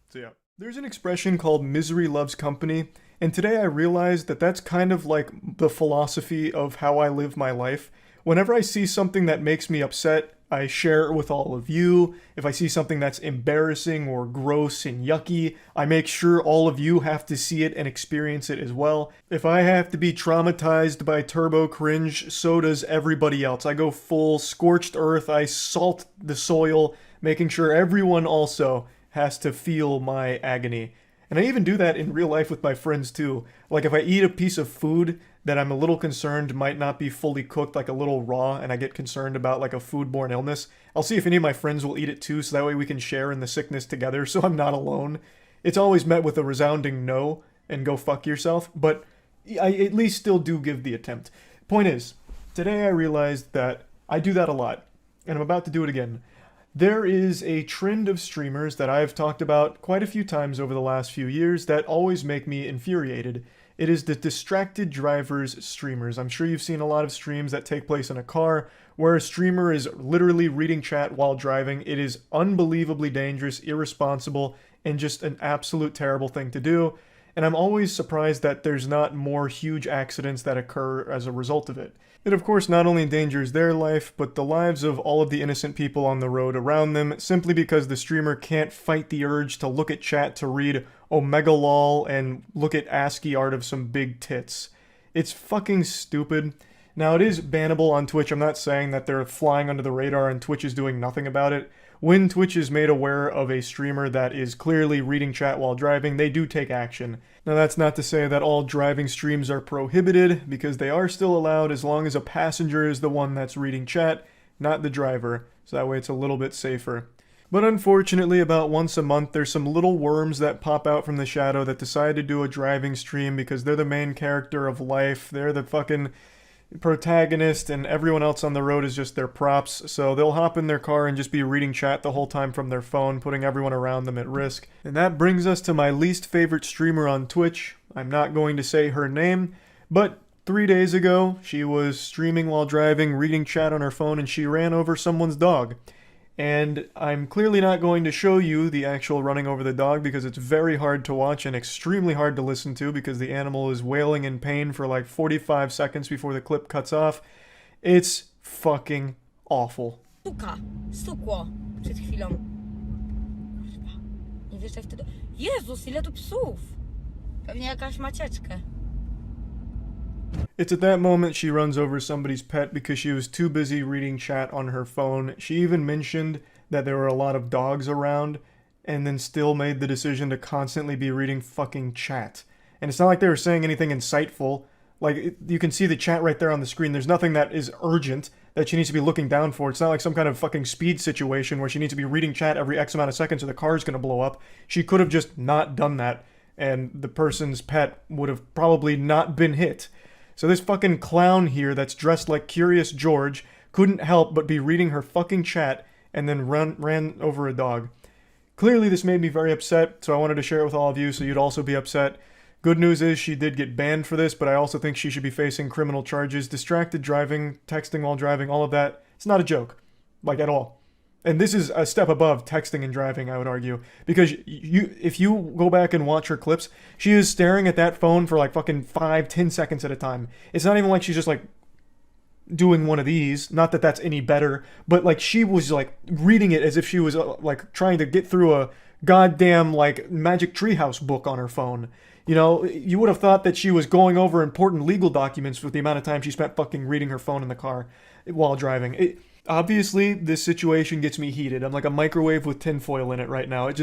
So yeah. There's an expression called misery loves company, and today I realized that that's kind of like the philosophy of how I live my life. Whenever I see something that makes me upset, I share it with all of you. If I see something that's embarrassing or gross and yucky, I make sure all of you have to see it and experience it as well. If I have to be traumatized by turbo cringe, so does everybody else. I go full scorched earth, I salt the soil, making sure everyone also has to feel my agony. And I even do that in real life with my friends too. Like if I eat a piece of food that I'm a little concerned might not be fully cooked, like a little raw, and I get concerned about like a foodborne illness, I'll see if any of my friends will eat it too, so that way we can share in the sickness together, so I'm not alone. It's always met with a resounding no, and go fuck yourself, but I at least still do give the attempt. Point is, today I realized that I do that a lot, and I'm about to do it again. There is a trend of streamers that I've talked about quite a few times over the last few years that always make me infuriated. It is the distracted drivers streamers. I'm sure you've seen a lot of streams that take place in a car where a streamer is literally reading chat while driving. It is unbelievably dangerous, irresponsible, and just an absolute terrible thing to do. And I'm always surprised that there's not more huge accidents that occur as a result of it. It of course not only endangers their life, but the lives of all of the innocent people on the road around them, simply because the streamer can't fight the urge to look at chat to read Omega lol and look at ASCII art of some big tits. It's fucking stupid. Now it is bannable on Twitch. I'm not saying that they're flying under the radar and Twitch is doing nothing about it. When Twitch is made aware of a streamer that is clearly reading chat while driving, they do take action. Now that's not to say that all driving streams are prohibited, because they are still allowed as long as a passenger is the one that's reading chat, not the driver, so that way it's a little bit safer. But unfortunately, about once a month, there's some little worms that pop out from the shadow that decide to do a driving stream because they're the main character of life. They're the fucking protagonist and everyone else on the road is just their props, so they'll hop in their car and just be reading chat the whole time from their phone, putting everyone around them at risk. And that brings us to my least favorite streamer on Twitch. I'm not going to say her name, but 3 days ago, she was streaming while driving, reading chat on her phone, and she ran over someone's dog. And I'm clearly not going to show you the actual running over the dog because it's very hard to watch and extremely hard to listen to because the animal is wailing in pain for like 45 seconds before the clip cuts off. It's fucking awful. Stukło przed chwilą. Kurwa. Nie wierzę wtedy. Jezus, ile tu psów! Pewnie jakaś macieczkę. It's at that moment she runs over somebody's pet because she was too busy reading chat on her phone. She even mentioned that there were a lot of dogs around and then still made the decision to constantly be reading fucking chat. And it's not like they were saying anything insightful. Like, you can see the chat right there on the screen. There's nothing that is urgent that she needs to be looking down for. It's not like some kind of fucking speed situation where she needs to be reading chat every X amount of seconds or the car's gonna blow up. She could have just not done that, and the person's pet would have probably not been hit. So this fucking clown here that's dressed like Curious George couldn't help but be reading her fucking chat and then ran over a dog. Clearly this made me very upset, so I wanted to share it with all of you so you'd also be upset. Good news is she did get banned for this, but I also think she should be facing criminal charges. Distracted driving, texting while driving, all of that. It's not a joke. Like, at all. And this is a step above texting and driving, I would argue. Because if you go back and watch her clips, she is staring at that phone for like fucking 5-10 seconds at a time. It's not even like she's just like doing one of these. Not that that's any better. But like she was like reading it as if she was like trying to get through a goddamn like Magic Treehouse book on her phone. You know, you would have thought that she was going over important legal documents with the amount of time she spent fucking reading her phone in the car while driving. Obviously, this situation gets me heated. I'm like a microwave with tinfoil in it right now. It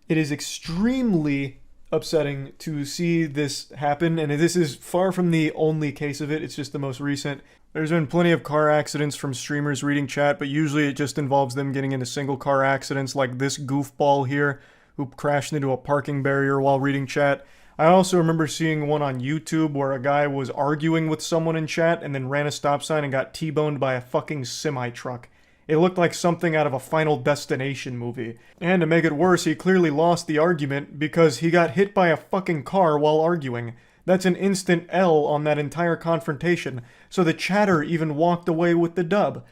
is extremely upsetting to see this happen, and this is far from the only case of it. It's just the most recent. There's been plenty of car accidents from streamers reading chat, but usually it just involves them getting into single car accidents like this goofball here who crashed into a parking barrier while reading chat. I also remember seeing one on YouTube where a guy was arguing with someone in chat and then ran a stop sign and got T-boned by a fucking semi-truck. It looked like something out of a Final Destination movie. And to make it worse, he clearly lost the argument because he got hit by a fucking car while arguing. That's an instant L on that entire confrontation, so the chatter even walked away with the dub.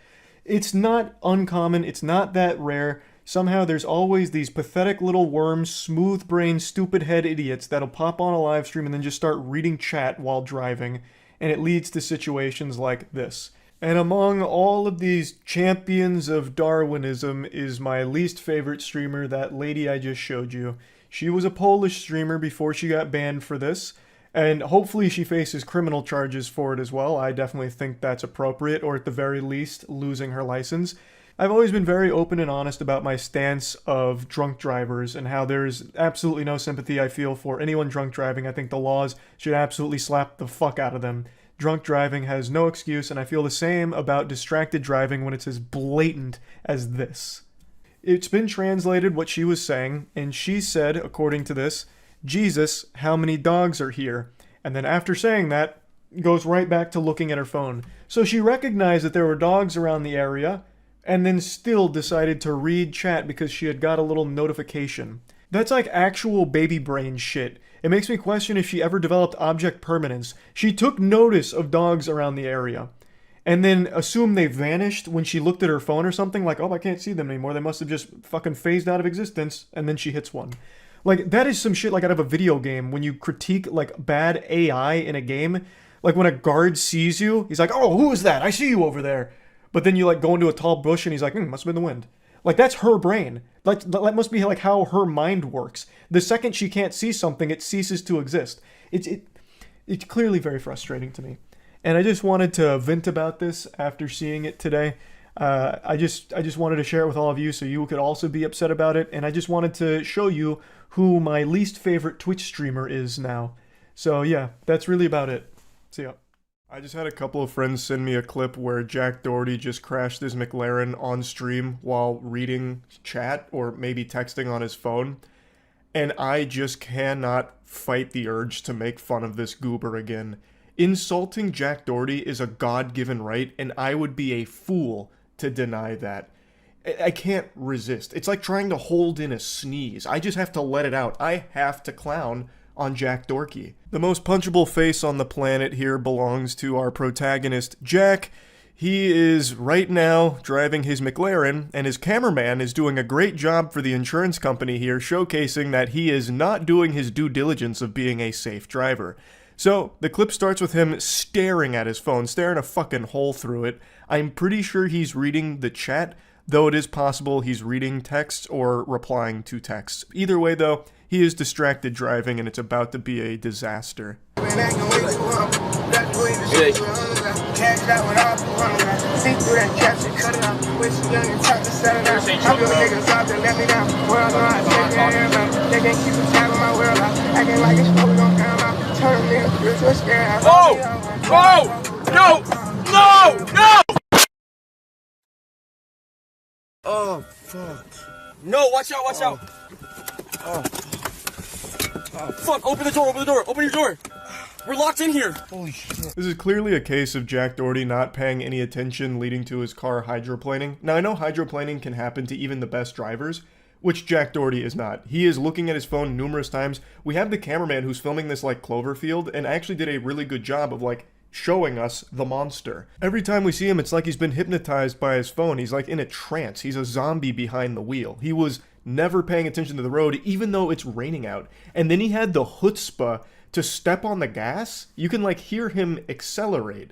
It's not uncommon, it's not that rare. Somehow there's always these pathetic little worms, smooth-brained, stupid-head idiots that'll pop on a live stream and then just start reading chat while driving, and it leads to situations like this. And among all of these champions of Darwinism is my least favorite streamer, that lady I just showed you. She was a Polish streamer before she got banned for this, and hopefully she faces criminal charges for it as well. I definitely think that's appropriate, or at the very least, losing her license. I've always been very open and honest about my stance of drunk drivers and how there's absolutely no sympathy I feel for anyone drunk driving. I think the laws should absolutely slap the fuck out of them. Drunk driving has no excuse, and I feel the same about distracted driving when it's as blatant as this. It's been translated what she was saying, and she said, according to this, "Jesus, how many dogs are here?" And then after saying that, goes right back to looking at her phone. So she recognized that there were dogs around the area, and then still decided to read chat because she had got a little notification. That's like actual baby brain shit. It makes me question if she ever developed object permanence. She took notice of dogs around the area, and then assumed they vanished when she looked at her phone or something, like, oh, I can't see them anymore, they must have just fucking phased out of existence, and then she hits one. Like, that is some shit like out of a video game, when you critique, like, bad AI in a game. Like, when a guard sees you, he's like, oh, who is that? I see you over there. But then you like go into a tall bush and he's like, must have been the wind. Like, that's her brain. That must be like how her mind works. The second she can't see something, it ceases to exist. It's clearly very frustrating to me. And I just wanted to vent about this after seeing it today. I just wanted to share it with all of you so you could also be upset about it. And I just wanted to show you who my least favorite Twitch streamer is now. So yeah, that's really about it. See ya. I just had a couple of friends send me a clip where Jack Doherty just crashed his McLaren on stream while reading chat or maybe texting on his phone. And I just cannot fight the urge to make fun of this goober again. Insulting Jack Doherty is a God-given right, and I would be a fool to deny that. I can't resist. It's like trying to hold in a sneeze. I just have to let it out. I have to clown on Jack Doherty. The most punchable face on the planet here belongs to our protagonist, Jack. He is right now driving his McLaren, and his cameraman is doing a great job for the insurance company here, showcasing that he is not doing his due diligence of being a safe driver. So, the clip starts with him staring at his phone, staring a fucking hole through it. I'm pretty sure he's reading the chat, though it is possible he's reading texts or replying to texts. Either way, though, he is distracted driving, and it's about to be a disaster. Oh, fuck. No, watch out, watch out. Oh, fuck, open the door, open your door. We're locked in here. Holy shit. This is clearly a case of Jack Doherty not paying any attention, leading to his car hydroplaning. Now, I know hydroplaning can happen to even the best drivers, which Jack Doherty is not. He is looking at his phone numerous times. We have the cameraman who's filming this like Cloverfield, and actually did a really good job of like showing us the monster. Every time we see him, it's like he's been hypnotized by his phone. He's like in a trance. He's a zombie behind the wheel. He was never paying attention to the road, even though it's raining out. And then he had the chutzpah to step on the gas. You can like hear him accelerate.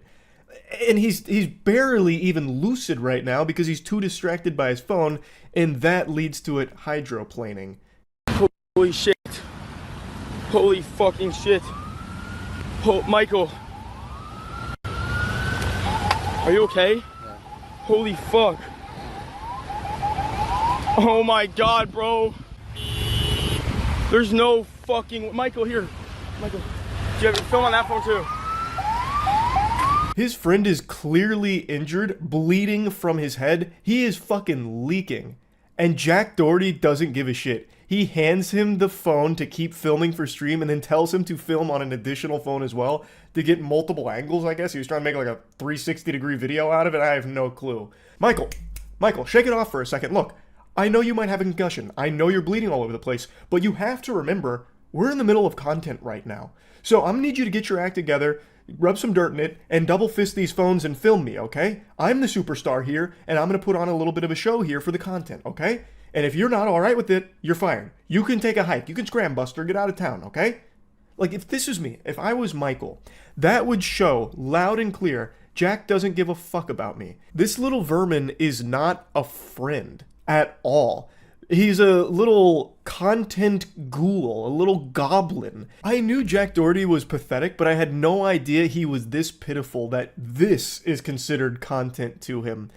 And he's barely even lucid right now because he's too distracted by his phone, and that leads to it hydroplaning. Holy shit. Holy fucking shit. Oh, Michael. Are you okay? Yeah. Holy fuck. Oh my god, bro. There's no fucking... Michael, here. Michael, do you have your film on that phone too? His friend is clearly injured, bleeding from his head. He is fucking leaking. And Jack Doherty doesn't give a shit. He hands him the phone to keep filming for stream and then tells him to film on an additional phone as well to get multiple angles, I guess. He was trying to make like a 360-degree video out of it. I have no clue. Michael, shake it off for a second. Look, I know you might have a concussion. I know you're bleeding all over the place. But you have to remember, we're in the middle of content right now. So I'm going to need you to get your act together, rub some dirt in it, and double fist these phones and film me, okay? I'm the superstar here, and I'm going to put on a little bit of a show here for the content, okay? And if you're not alright with it, you're fired. You can take a hike. You can scram, Buster. Get out of town, okay? Like, if this is me, if I was Michael, that would show loud and clear, Jack doesn't give a fuck about me. This little vermin is not a friend at all. He's a little content ghoul, a little goblin. I knew Jack Doherty was pathetic, but I had no idea he was this pitiful that this is considered content to him.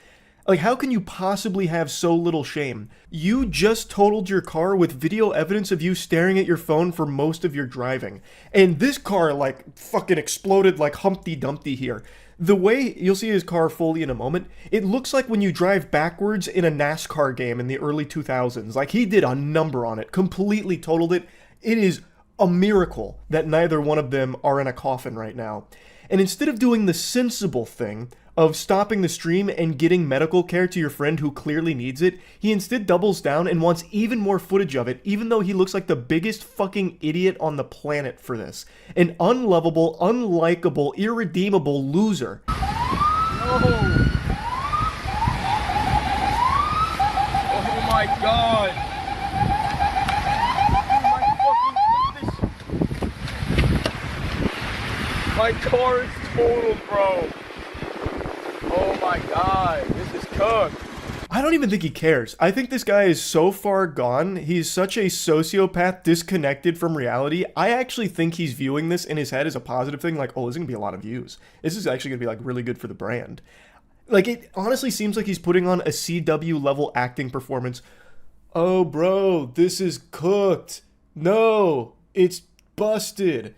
Like, how can you possibly have so little shame? You just totaled your car with video evidence of you staring at your phone for most of your driving. And this car, like, fucking exploded like Humpty Dumpty here. The way, you'll see his car fully in a moment, it looks like when you drive backwards in a NASCAR game in the early 2000s. Like, he did a number on it, completely totaled it. It is a miracle that neither one of them are in a coffin right now. And instead of doing the sensible thing of stopping the stream and getting medical care to your friend who clearly needs it, he instead doubles down and wants even more footage of it, even though he looks like the biggest fucking idiot on the planet for this. An unlovable, unlikable, irredeemable loser. Oh my god. My car is totaled, bro. Oh my god, this is cooked. I don't even think he cares. I think this guy is so far gone. He's such a sociopath disconnected from reality. I actually think he's viewing this in his head as a positive thing. Like, oh, this is going to be a lot of views. This is actually going to be like really good for the brand. Like, it honestly seems like he's putting on a CW level acting performance. Oh, bro, this is cooked. No, it's busted.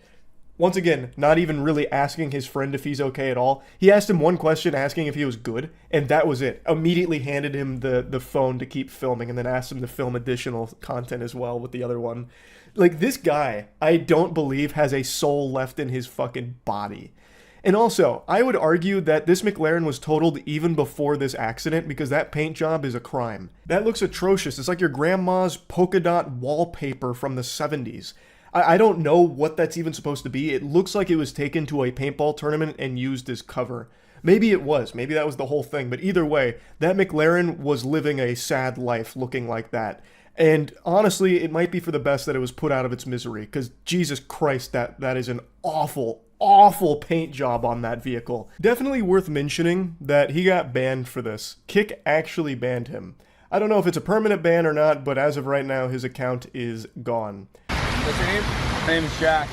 Once again, not even really asking his friend if he's okay at all. He asked him one question, asking if he was good, and that was it. Immediately handed him the phone to keep filming, and then asked him to film additional content as well with the other one. Like, this guy, I don't believe, has a soul left in his fucking body. And also, I would argue that this McLaren was totaled even before this accident because that paint job is a crime. That looks atrocious. It's like your grandma's polka dot wallpaper from the 70s. I don't know what that's even supposed to be. It looks like it was taken to a paintball tournament and used as cover. Maybe it was. Maybe that was the whole thing. But either way, that McLaren was living a sad life looking like that. And honestly, it might be for the best that it was put out of its misery, because Jesus Christ, that is an awful paint job on that vehicle. Definitely worth mentioning that he got banned for this. Kick actually banned him. I don't know if it's a permanent ban or not, but as of right now, his account is gone. What's your name? My name is Jack.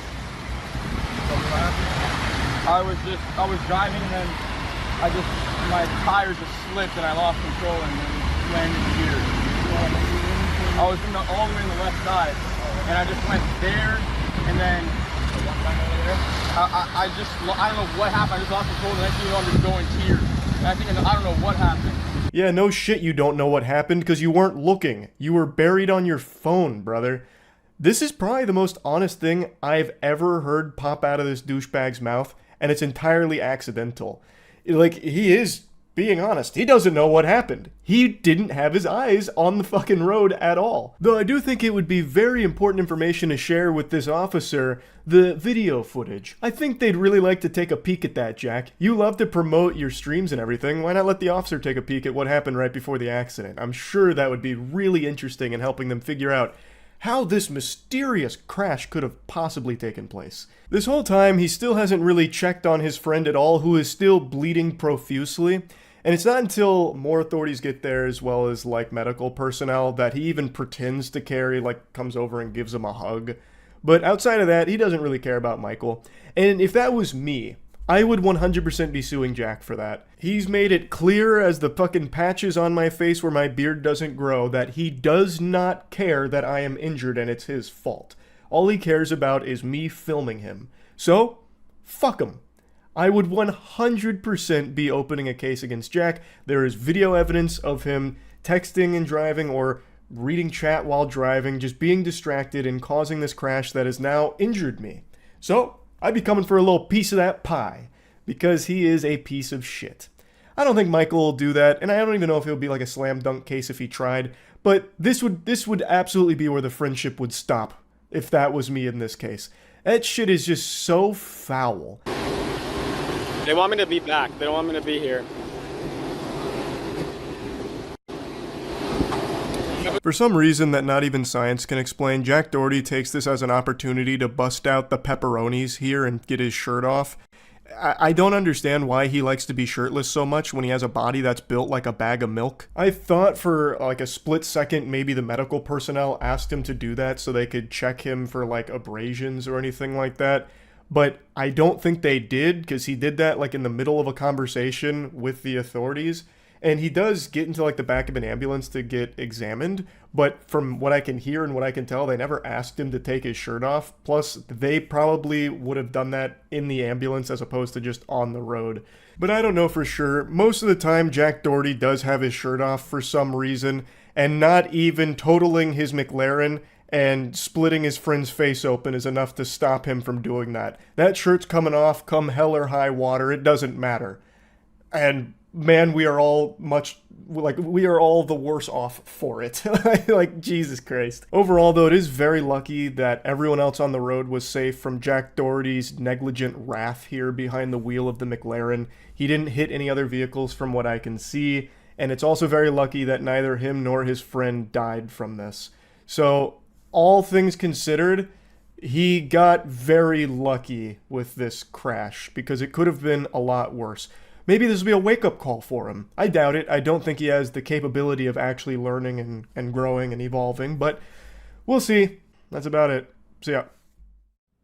I was driving and then my tires just slipped and I lost control and then landed here. I was all the way on the left side, and I just went there, and then I don't know what happened. I just lost control, and the next thing you know, I'm just going tears. And I don't know what happened. Yeah, no shit you don't know what happened, because you weren't looking. You were buried on your phone, brother. This is probably the most honest thing I've ever heard pop out of this douchebag's mouth, and it's entirely accidental. Like, he is being honest. He doesn't know what happened. He didn't have his eyes on the fucking road at all. Though I do think it would be very important information to share with this officer, the video footage. I think they'd really like to take a peek at that, Jack. You love to promote your streams and everything. Why not let the officer take a peek at what happened right before the accident? I'm sure that would be really interesting in helping them figure out how this mysterious crash could have possibly taken place. This whole time, he still hasn't really checked on his friend at all, who is still bleeding profusely. And it's not until more authorities get there, as well as like medical personnel, that he even pretends to care, like comes over and gives him a hug. But outside of that, he doesn't really care about Michael. And if that was me, I would 100% be suing Jack for that. He's made it clear as the fucking patches on my face where my beard doesn't grow that he does not care that I am injured and it's his fault. All he cares about is me filming him. So, fuck him. I would 100% be opening a case against Jack. There is video evidence of him texting and driving or reading chat while driving, just being distracted and causing this crash that has now injured me. So, I'd be coming for a little piece of that pie, because he is a piece of shit. I don't think Michael will do that, and I don't even know if it would be like a slam dunk case if he tried, but this would absolutely be where the friendship would stop if that was me in this case. That shit is just so foul. They want me to be back. They don't want me to be here. For some reason that not even science can explain, Jack Doherty takes this as an opportunity to bust out the pepperonis here and get his shirt off. I don't understand why he likes to be shirtless so much when he has a body that's built like a bag of milk. I thought for like a split second maybe the medical personnel asked him to do that so they could check him for like abrasions or anything like that. But I don't think they did, because he did that like in the middle of a conversation with the authorities. And he does get into like the back of an ambulance to get examined. But from what I can hear and what I can tell, they never asked him to take his shirt off. Plus, they probably would have done that in the ambulance as opposed to just on the road. But I don't know for sure. Most of the time, Jack Doherty does have his shirt off for some reason. And not even totaling his McLaren and splitting his friend's face open is enough to stop him from doing that. That shirt's coming off, come hell or high water, it doesn't matter. And man, we are all the worse off for it. Like, Jesus Christ. Overall, though, it is very lucky that everyone else on the road was safe from Jack Doherty's negligent wrath here behind the wheel of the McLaren. He didn't hit any other vehicles from what I can see, and it's also very lucky that neither him nor his friend died from this. So, all things considered, he got very lucky with this crash, because it could have been a lot worse. Maybe this will be a wake-up call for him. I doubt it. I don't think he has the capability of actually learning and growing and evolving, but we'll see. That's about it. See ya.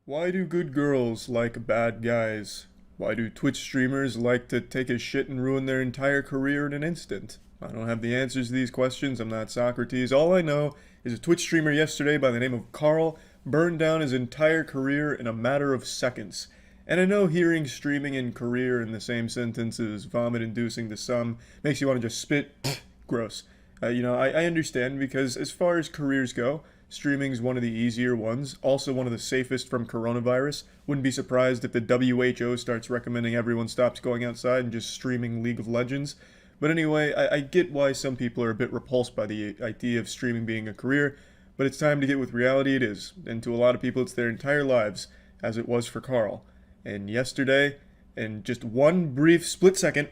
Why do good girls like bad guys? Why do Twitch streamers like to take a shit and ruin their entire career in an instant? I don't have the answers to these questions. I'm not Socrates. All I know is a Twitch streamer yesterday by the name of Carl burned down his entire career in a matter of seconds. And I know hearing streaming and career in the same sentence is vomit-inducing to some, makes you want to just spit. Gross. I understand because as far as careers go, streaming's one of the easier ones, also one of the safest from coronavirus. Wouldn't be surprised if the WHO starts recommending everyone stops going outside and just streaming League of Legends. But anyway, I get why some people are a bit repulsed by the idea of streaming being a career, but it's time to get with reality it is. And to a lot of people, it's their entire lives, as it was for Carl. And yesterday, in just one brief split second,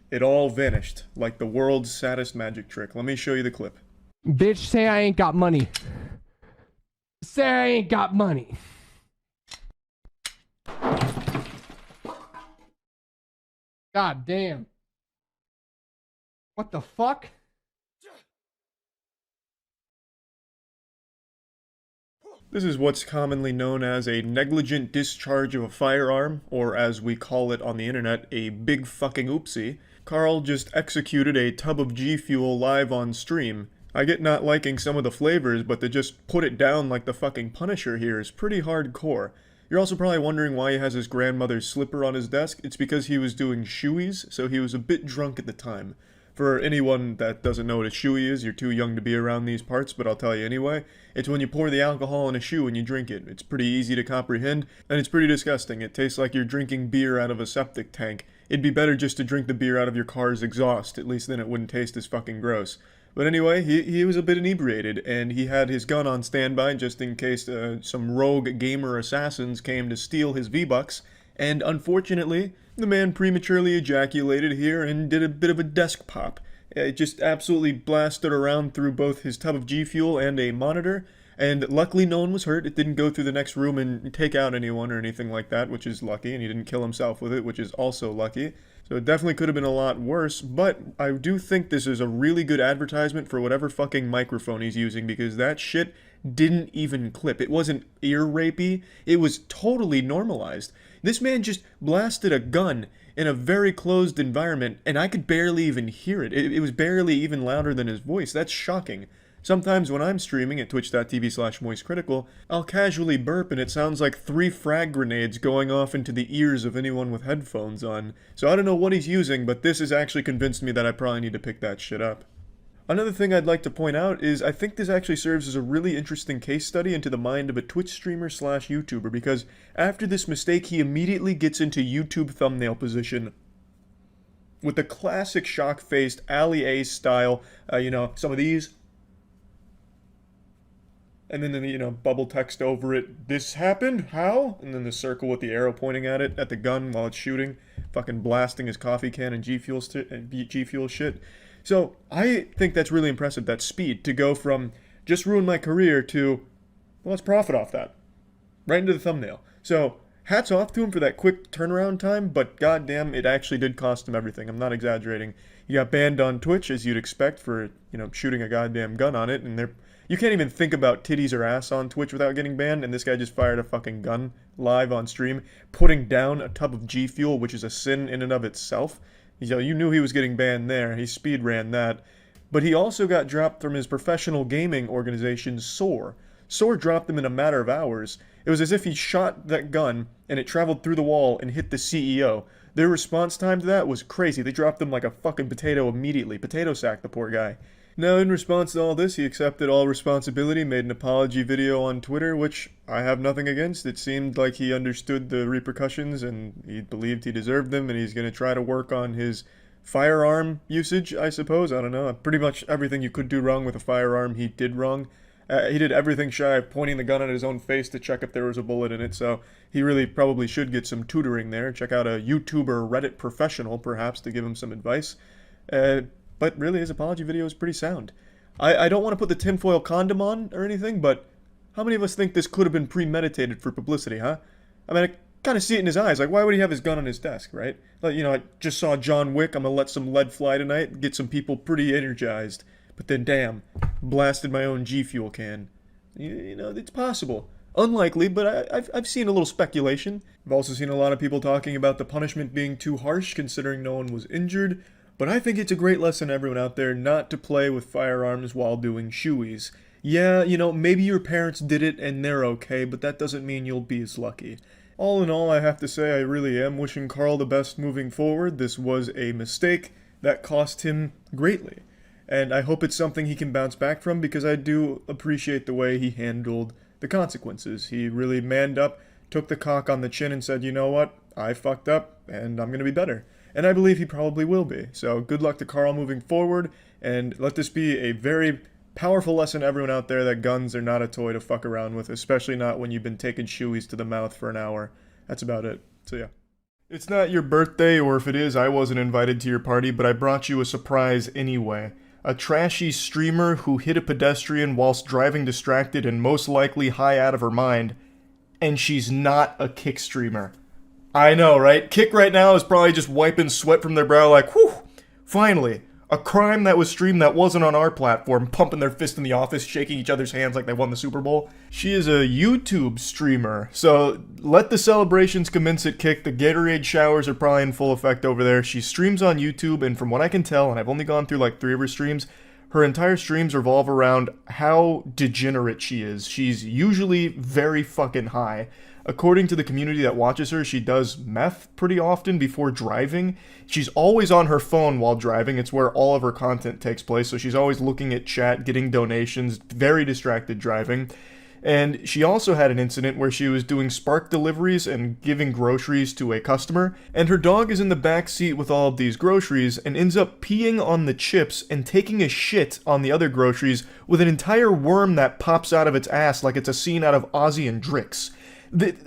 it all vanished, like the world's saddest magic trick. Let me show you the clip. Bitch, say I ain't got money. Say I ain't got money. God damn. What the fuck? This is what's commonly known as a negligent discharge of a firearm, or as we call it on the internet, a big fucking oopsie. Carl just executed a tub of G Fuel live on stream. I get not liking some of the flavors, but to just put it down like the fucking Punisher here is pretty hardcore. You're also probably wondering why he has his grandmother's slipper on his desk. It's because he was doing shoeies, so he was a bit drunk at the time. For anyone that doesn't know what a shoey is, you're too young to be around these parts, but I'll tell you anyway. It's when you pour the alcohol in a shoe and you drink it. It's pretty easy to comprehend, and it's pretty disgusting. It tastes like you're drinking beer out of a septic tank. It'd be better just to drink the beer out of your car's exhaust, at least then it wouldn't taste as fucking gross. But anyway, he was a bit inebriated, and he had his gun on standby just in case some rogue gamer assassins came to steal his V-Bucks, and unfortunately, the man prematurely ejaculated here and did a bit of a desk pop. It just absolutely blasted around through both his tub of G Fuel and a monitor, and luckily no one was hurt. It didn't go through the next room and take out anyone or anything like that, which is lucky, and he didn't kill himself with it, which is also lucky. So it definitely could have been a lot worse, but I do think this is a really good advertisement for whatever fucking microphone he's using, because that shit didn't even clip. It wasn't ear rapey, it was totally normalized. This man just blasted a gun in a very closed environment, and I could barely even hear it. It was barely even louder than his voice. That's shocking. Sometimes when I'm streaming at twitch.tv/moistcritical, I'll casually burp and it sounds like 3 frag grenades going off into the ears of anyone with headphones on. So I don't know what he's using, but this has actually convinced me that I probably need to pick that shit up. Another thing I'd like to point out is I think this actually serves as a really interesting case study into the mind of a Twitch streamer/YouTuber, because after this mistake he immediately gets into YouTube thumbnail position with the classic shock-faced Ali A style, some of these, and then bubble text over it, "This happened? How?" And then the circle with the arrow pointing at it, at the gun while it's shooting, fucking blasting his coffee can and G Fuel shit. So I think that's really impressive, that speed, to go from just ruin my career to, well, let's profit off that. Right into the thumbnail. So hats off to him for that quick turnaround time, but goddamn, it actually did cost him everything. I'm not exaggerating. He got banned on Twitch, as you'd expect, for, shooting a goddamn gun on it, and you can't even think about titties or ass on Twitch without getting banned, and this guy just fired a fucking gun live on stream, putting down a tub of G Fuel, which is a sin in and of itself. You knew he was getting banned there. He speed ran that. But he also got dropped from his professional gaming organization, SOAR. SOAR dropped him in a matter of hours. It was as if he shot that gun and it traveled through the wall and hit the CEO. Their response time to that was crazy. They dropped him like a fucking potato immediately. Potato sacked the poor guy. Now, in response to all this, he accepted all responsibility, made an apology video on Twitter, which I have nothing against. It seemed like he understood the repercussions and he believed he deserved them, and he's going to try to work on his firearm usage, I suppose. I don't know. Pretty much everything you could do wrong with a firearm, he did wrong. He did everything shy of pointing the gun at his own face to check if there was a bullet in it, so he really probably should get some tutoring there. Check out a YouTuber Reddit professional, perhaps, to give him some advice. But really, his apology video is pretty sound. I don't want to put the tinfoil condom on or anything, but how many of us think this could have been premeditated for publicity, huh? I mean, I kind of see it in his eyes. Like, why would he have his gun on his desk, right? Like, I just saw John Wick. I'm going to let some lead fly tonight, get some people pretty energized. But then, damn, blasted my own G Fuel can. It's possible. Unlikely, but I've seen a little speculation. I've also seen a lot of people talking about the punishment being too harsh, considering no one was injured. But I think it's a great lesson to everyone out there not to play with firearms while doing shoeies. Yeah, maybe your parents did it and they're okay, but that doesn't mean you'll be as lucky. All in all, I have to say I really am wishing Carl the best moving forward. This was a mistake that cost him greatly. and I hope it's something he can bounce back from, because I do appreciate the way he handled the consequences. He really manned up, took the cock on the chin, and said, you know what, I fucked up, and I'm gonna be better. And I believe he probably will be. So good luck to Carl moving forward, and let this be a very powerful lesson to everyone out there that guns are not a toy to fuck around with, especially not when you've been taking shoeies to the mouth for an hour. That's about it. So yeah. It's not your birthday, or if it is, I wasn't invited to your party, but I brought you a surprise anyway. A trashy streamer who hit a pedestrian whilst driving distracted and most likely high out of her mind, and she's not a Kick streamer. I know, right? Kick right now is probably just wiping sweat from their brow like, whew, finally. A crime that was streamed that wasn't on our platform, pumping their fist in the office, shaking each other's hands like they won the Super Bowl. She is a YouTube streamer, so let the celebrations commence at Kick. The Gatorade showers are probably in full effect over there. She streams on YouTube, and from what I can tell, and I've only gone through like 3 of her streams, her entire streams revolve around how degenerate she is. She's usually very fucking high. According to the community that watches her, she does meth pretty often before driving. She's always on her phone while driving. It's where all of her content takes place, so she's always looking at chat, getting donations, very distracted driving. And she also had an incident where she was doing Spark deliveries and giving groceries to a customer, and her dog is in the back seat with all of these groceries and ends up peeing on the chips and taking a shit on the other groceries with an entire worm that pops out of its ass like it's a scene out of Ozzy and Drix.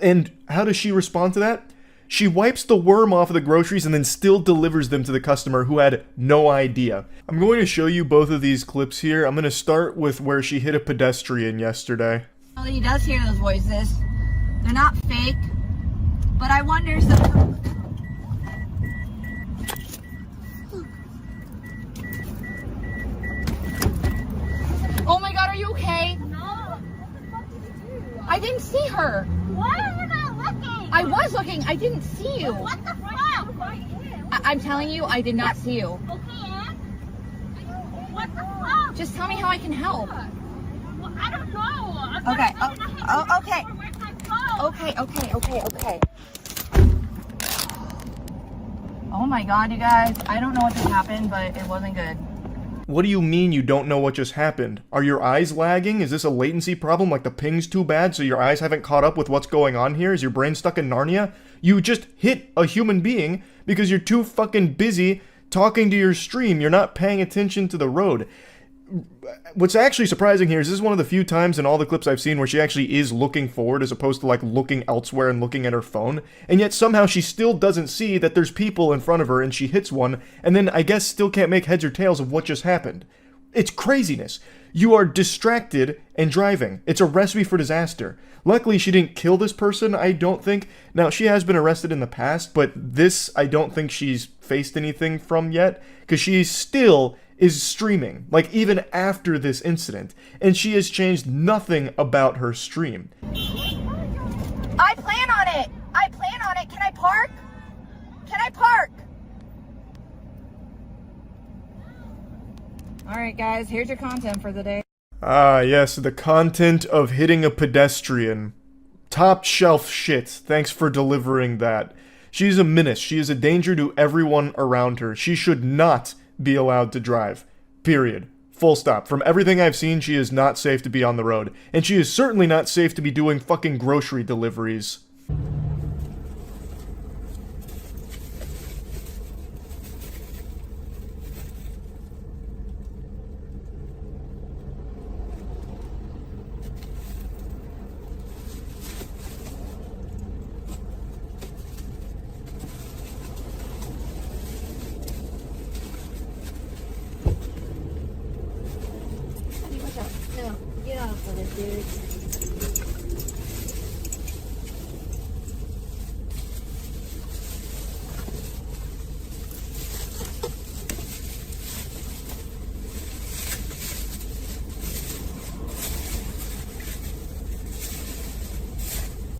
And how does she respond to that? She wipes the worm off of the groceries and then still delivers them to the customer who had no idea. I'm going to show you both of these clips here. I'm going to start with where she hit a pedestrian yesterday. Well, he does hear those voices. They're not fake, but I wonder sometimes. Oh my god, are you okay? No. I didn't see her. Why are you not looking? I was looking. I didn't see you. What the fuck? I'm telling you, I did not see you. Okay, Ann? What the fuck? Just tell me how I can help. Well, I don't know. Okay. Okay. Oh my god, you guys. I don't know what just happened, but it wasn't good. What do you mean you don't know what just happened? Are your eyes lagging? Is this a latency problem, like the ping's too bad so your eyes haven't caught up with what's going on here? Is your brain stuck in Narnia? You just hit a human being because you're too fucking busy talking to your stream. You're not paying attention to the road. What's actually surprising here is this is one of the few times in all the clips I've seen where she actually is looking forward as opposed to like looking elsewhere and looking at her phone, and yet somehow she still doesn't see that there's people in front of her and she hits one, and then I guess still can't make heads or tails of what just happened. It's craziness. You are distracted and driving. It's a recipe for disaster. Luckily, she didn't kill this person, I don't think. Now, she has been arrested in the past, but this I don't think she's faced anything from yet, because she still is streaming, like even after this incident, and she has changed nothing about her stream. I plan on it. Can I park? Alright guys, here's your content for the day. Ah, yes, the content of hitting a pedestrian. Top shelf shit. Thanks for delivering that. She's a menace. She is a danger to everyone around her. She should not be allowed to drive. Period. Full stop. From everything I've seen, she is not safe to be on the road. And she is certainly not safe to be doing fucking grocery deliveries. No, get off of it, dude.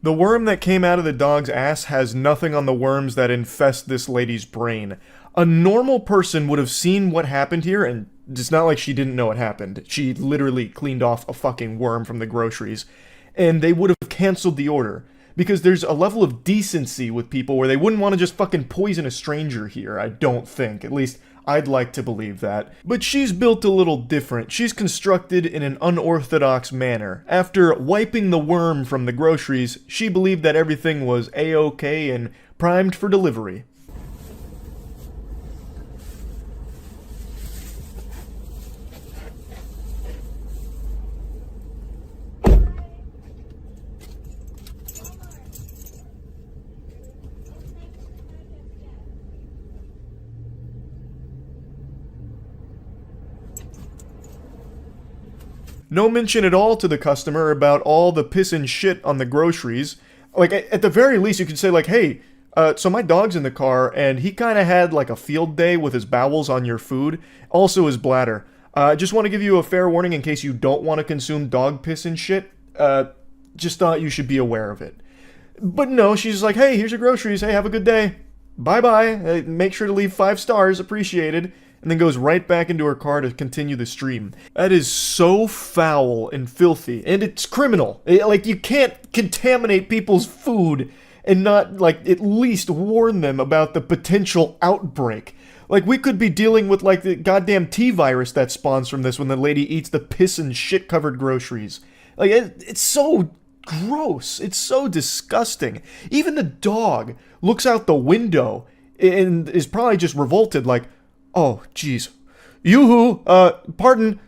The worm that came out of the dog's ass has nothing on the worms that infest this lady's brain. A normal person would have seen what happened here, and it's not like she didn't know what happened. She literally cleaned off a fucking worm from the groceries, and they would have canceled the order. Because there's a level of decency with people where they wouldn't want to just fucking poison a stranger here, I don't think. At least, I'd like to believe that. But she's built a little different. She's constructed in an unorthodox manner. After wiping the worm from the groceries, she believed that everything was A-OK and primed for delivery. No mention at all to the customer about all the piss and shit on the groceries. Like, at the very least, you could say, like, hey, so my dog's in the car, and he kind of had, like, a field day with his bowels on your food. Also his bladder. Just want to give you a fair warning in case you don't want to consume dog piss and shit. Just thought you should be aware of it. But no, she's like, hey, here's your groceries. Hey, have a good day. Bye-bye. Make sure to leave 5 stars. Appreciated. And then goes right back into her car to continue the stream. That is so foul and filthy, and it's criminal. Like, you can't contaminate people's food and not, like, at least warn them about the potential outbreak. Like, we could be dealing with, like, the goddamn T-virus that spawns from this when the lady eats the piss and shit-covered groceries. Like, it's so gross. It's so disgusting. Even the dog looks out the window and is probably just revolted, like, oh, jeez. Yoo-hoo, pardon.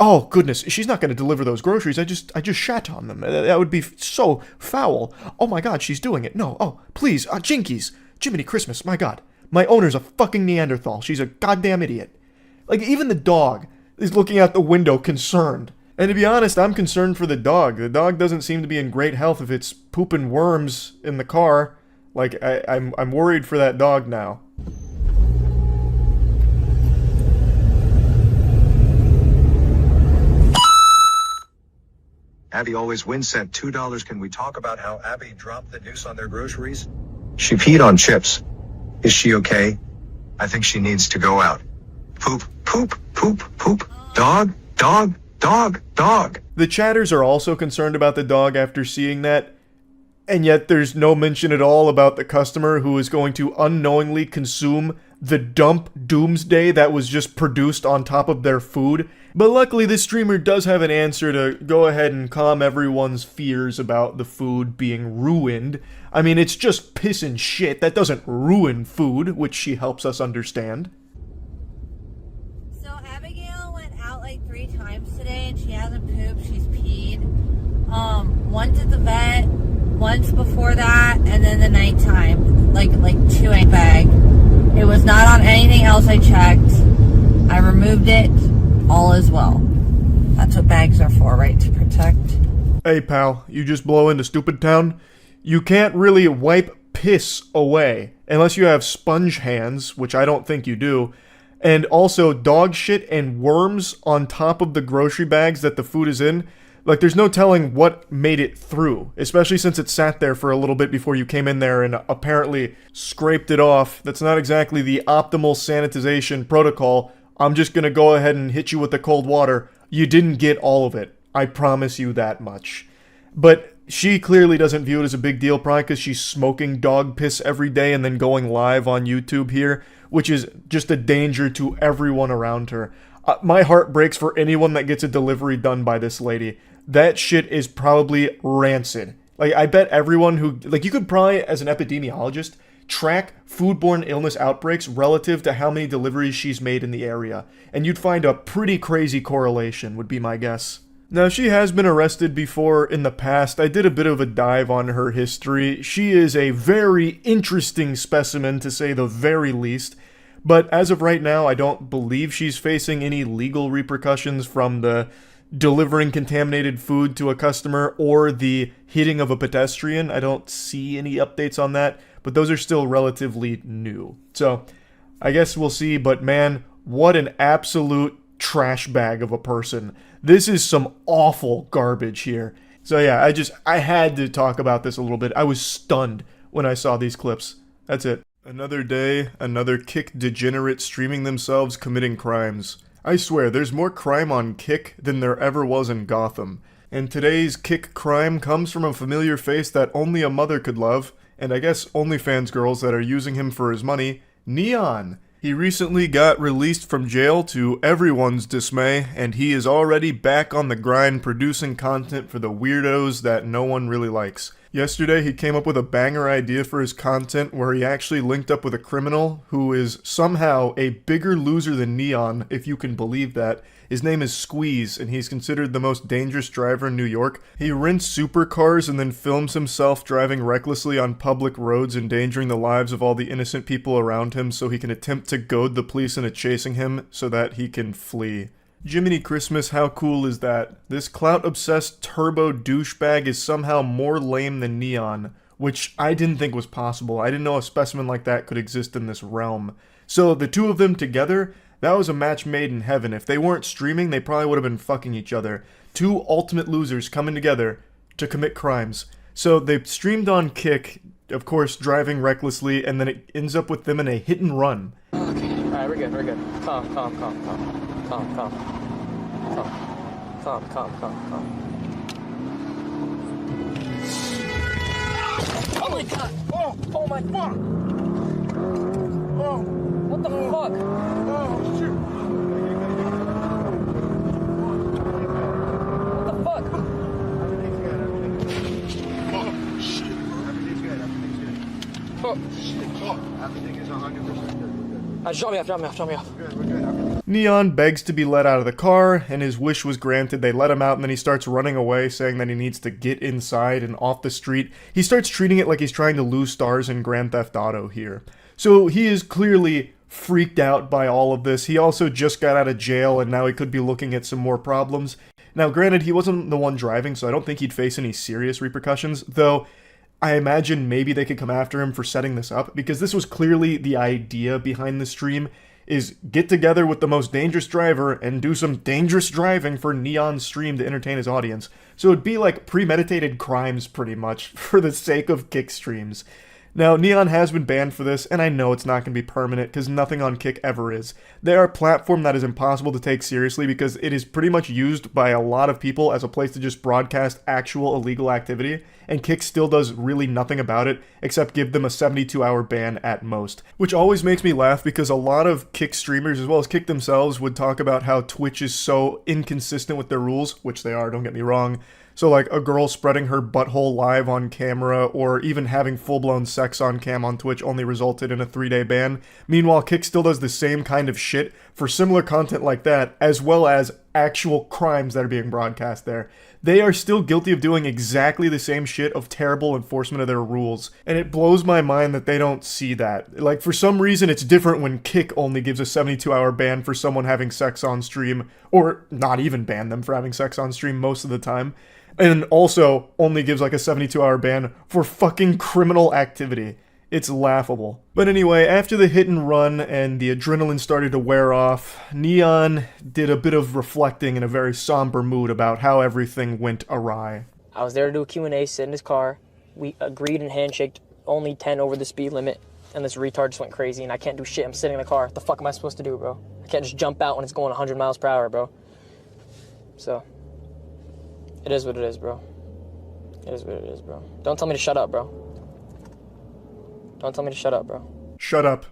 Oh, goodness, she's not going to deliver those groceries. I just shat on them. That would be so foul. Oh my god, she's doing it. No, oh, please, Jinkies. Jiminy Christmas, my god. My owner's a fucking Neanderthal. She's a goddamn idiot. Like, even the dog is looking out the window concerned. And to be honest, I'm concerned for the dog. The dog doesn't seem to be in great health if it's pooping worms in the car. Like, I'm worried for that dog now. Abby always wins, sent $2. Can we talk about how Abby dropped the deuce on their groceries? She peed on chips. Is she okay? I think she needs to go out. Poop, poop, poop, poop. Dog, dog, dog, dog. The chatters are also concerned about the dog after seeing that, and yet there's no mention at all about the customer who is going to unknowingly consume the dump doomsday that was just produced on top of their food. But luckily this streamer does have an answer to go ahead and calm everyone's fears about the food being ruined. I mean, it's just piss and shit. That doesn't ruin food, which she helps us understand. So Abigail went out like 3 times today and she hasn't pooped, she's peed. Once at the vet, once before that, and then the nighttime, like 2 a bag. It was not on anything else I checked. I removed it. All is well. That's what bags are for, right? To protect. Hey pal, you just blow into Stupid Town? You can't really wipe piss away unless you have sponge hands, which I don't think you do. And also dog shit and worms on top of the grocery bags that the food is in. Like, there's no telling what made it through, especially since it sat there for a little bit before you came in there and apparently scraped it off. That's not exactly the optimal sanitization protocol. I'm just gonna go ahead and hit you with the cold water. You didn't get all of it. I promise you that much. But she clearly doesn't view it as a big deal, probably because she's smoking dog piss every day and then going live on YouTube here, which is just a danger to everyone around her. My heart breaks for anyone that gets a delivery done by this lady. That shit is probably rancid. Like, I bet everyone who... Like, you could probably, as an epidemiologist, track foodborne illness outbreaks relative to how many deliveries she's made in the area. And you'd find a pretty crazy correlation, would be my guess. Now, she has been arrested before in the past. I did a bit of a dive on her history. She is a very interesting specimen, to say the very least. But as of right now, I don't believe she's facing any legal repercussions from the delivering contaminated food to a customer or the hitting of a pedestrian. I don't see any updates on that, but those are still relatively new. So, I guess we'll see, but man, what an absolute trash bag of a person. This is some awful garbage here. So yeah, I had to talk about this a little bit. I was stunned when I saw these clips. That's it. Another day, another Kick degenerate streaming themselves committing crimes. I swear, there's more crime on Kick than there ever was in Gotham. And today's Kick crime comes from a familiar face that only a mother could love, and I guess OnlyFans girls that are using him for his money, Neon. He recently got released from jail to everyone's dismay, and he is already back on the grind producing content for the weirdos that no one really likes. Yesterday, he came up with a banger idea for his content where he actually linked up with a criminal who is somehow a bigger loser than Neon, if you can believe that. His name is Squeeze, and he's considered the most dangerous driver in New York. He rents supercars and then films himself driving recklessly on public roads, endangering the lives of all the innocent people around him so he can attempt to goad the police into chasing him so that he can flee. Jiminy Christmas, how cool is that? This clout-obsessed turbo douchebag is somehow more lame than Neon, which I didn't think was possible. I didn't know a specimen like that could exist in this realm. So the two of them together, that was a match made in heaven. If they weren't streaming, they probably would have been fucking each other. Two ultimate losers coming together to commit crimes. So they streamed on Kick, of course driving recklessly, and then it ends up with them in a hit and run. Okay, alright, we're good. Calm. Oh my god! Oh my fuck! What the fuck? Oh shit! What the fuck? Oh shit! Everything's good. Oh shit! Everything is 100% good. Drop me off. We're good. Neon begs to be let out of the car, and his wish was granted. They let him out, and then he starts running away, saying that he needs to get inside and off the street. He starts treating it like he's trying to lose stars in Grand Theft Auto here. So he is clearly freaked out by all of this. He also just got out of jail, and now he could be looking at some more problems. Now, granted, he wasn't the one driving, so I don't think he'd face any serious repercussions, though I imagine maybe they could come after him for setting this up, because this was clearly the idea behind the stream, is get together with the most dangerous driver and do some dangerous driving for Neon's stream to entertain his audience. So it'd be like premeditated crimes pretty much for the sake of Kick streams. Now, Neon has been banned for this, and I know it's not going to be permanent, because nothing on Kick ever is. They are a platform that is impossible to take seriously, because it is pretty much used by a lot of people as a place to just broadcast actual illegal activity, and Kick still does really nothing about it, except give them a 72-hour ban at most. Which always makes me laugh, because a lot of Kick streamers, as well as Kick themselves, would talk about how Twitch is so inconsistent with their rules, which they are, don't get me wrong. So like a girl spreading her butthole live on camera, or even having full-blown sex on cam on Twitch only resulted in a 3-day ban. Meanwhile, Kick still does the same kind of shit for similar content like that, as well as actual crimes that are being broadcast there. They are still guilty of doing exactly the same shit of terrible enforcement of their rules. And it blows my mind that they don't see that. Like, for some reason, it's different when Kick only gives a 72-hour ban for someone having sex on stream, or not even ban them for having sex on stream most of the time. And also only gives like a 72-hour ban for fucking criminal activity. It's laughable. But anyway, after the hit and run and the adrenaline started to wear off, Neon did a bit of reflecting in a very somber mood about how everything went awry. I was there to do a Q&A, sit in his car. We agreed and handshaked only 10 over the speed limit. And this retard just went crazy and I can't do shit. I'm sitting in the car. What the fuck am I supposed to do, bro? I can't just jump out when it's going 100 miles per hour, bro. So it is what it is, bro. It is what it is, bro. Don't tell me to shut up, bro. Don't tell me to shut up, bro. Shut up.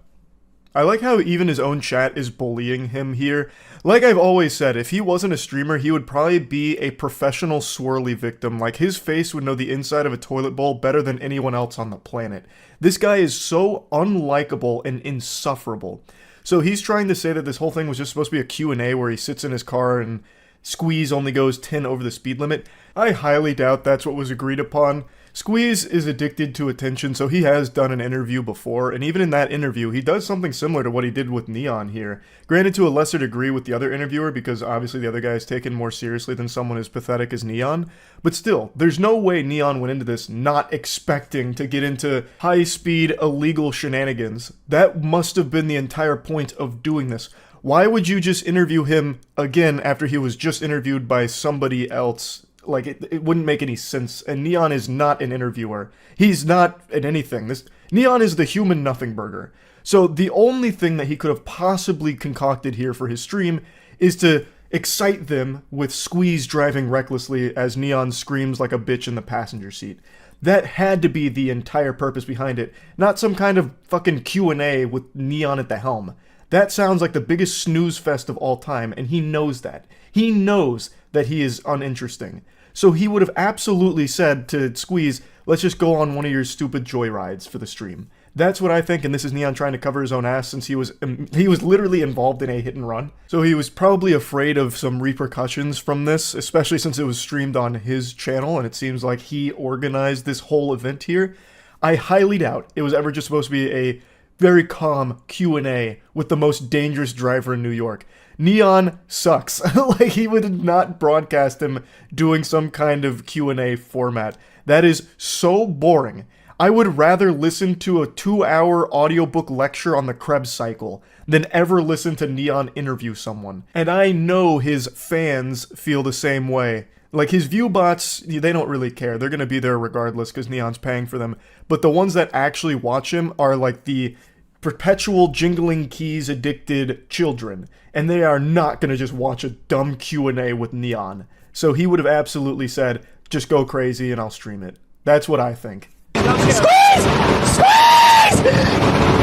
I like how even his own chat is bullying him here. Like I've always said, if he wasn't a streamer, he would probably be a professional swirly victim. Like, his face would know the inside of a toilet bowl better than anyone else on the planet. This guy is so unlikable and insufferable. So he's trying to say that this whole thing was just supposed to be a Q&A where he sits in his car and Squeeze only goes 10 over the speed limit. I highly doubt that's what was agreed upon. Squeeze is addicted to attention, so he has done an interview before, and even in that interview, he does something similar to what he did with Neon here. Granted, to a lesser degree with the other interviewer, because obviously the other guy is taken more seriously than someone as pathetic as Neon, but still, there's no way Neon went into this not expecting to get into high-speed, illegal shenanigans. That must have been the entire point of doing this. Why would you just interview him again after he was just interviewed by somebody else? Like, it wouldn't make any sense, and Neon is not an interviewer. He's not at anything. Neon is the human nothing burger. So the only thing that he could have possibly concocted here for his stream is to excite them with Squeeze driving recklessly as Neon screams like a bitch in the passenger seat. That had to be the entire purpose behind it, not some kind of fucking Q&A with Neon at the helm. That sounds like the biggest snooze fest of all time, and he knows that. He knows that he is uninteresting. So he would have absolutely said to Squeeze, let's just go on one of your stupid joyrides for the stream. That's what I think, and this is Neon trying to cover his own ass since he was literally involved in a hit and run. So he was probably afraid of some repercussions from this, especially since it was streamed on his channel, and it seems like he organized this whole event here. I highly doubt it was ever just supposed to be a very calm Q&A with the most dangerous driver in New York. Neon sucks. Like, he would not broadcast him doing some kind of Q&A format. That is so boring. I would rather listen to a 2-hour audiobook lecture on the Krebs cycle than ever listen to Neon interview someone. And I know his fans feel the same way. Like, his view bots, they don't really care. They're gonna be there regardless because Neon's paying for them. But the ones that actually watch him are like the perpetual jingling keys addicted children. And they are not gonna just watch a dumb Q&A with Neon. So he would have absolutely said, just go crazy and I'll stream it. That's what I think. Squeeze! Squeeze!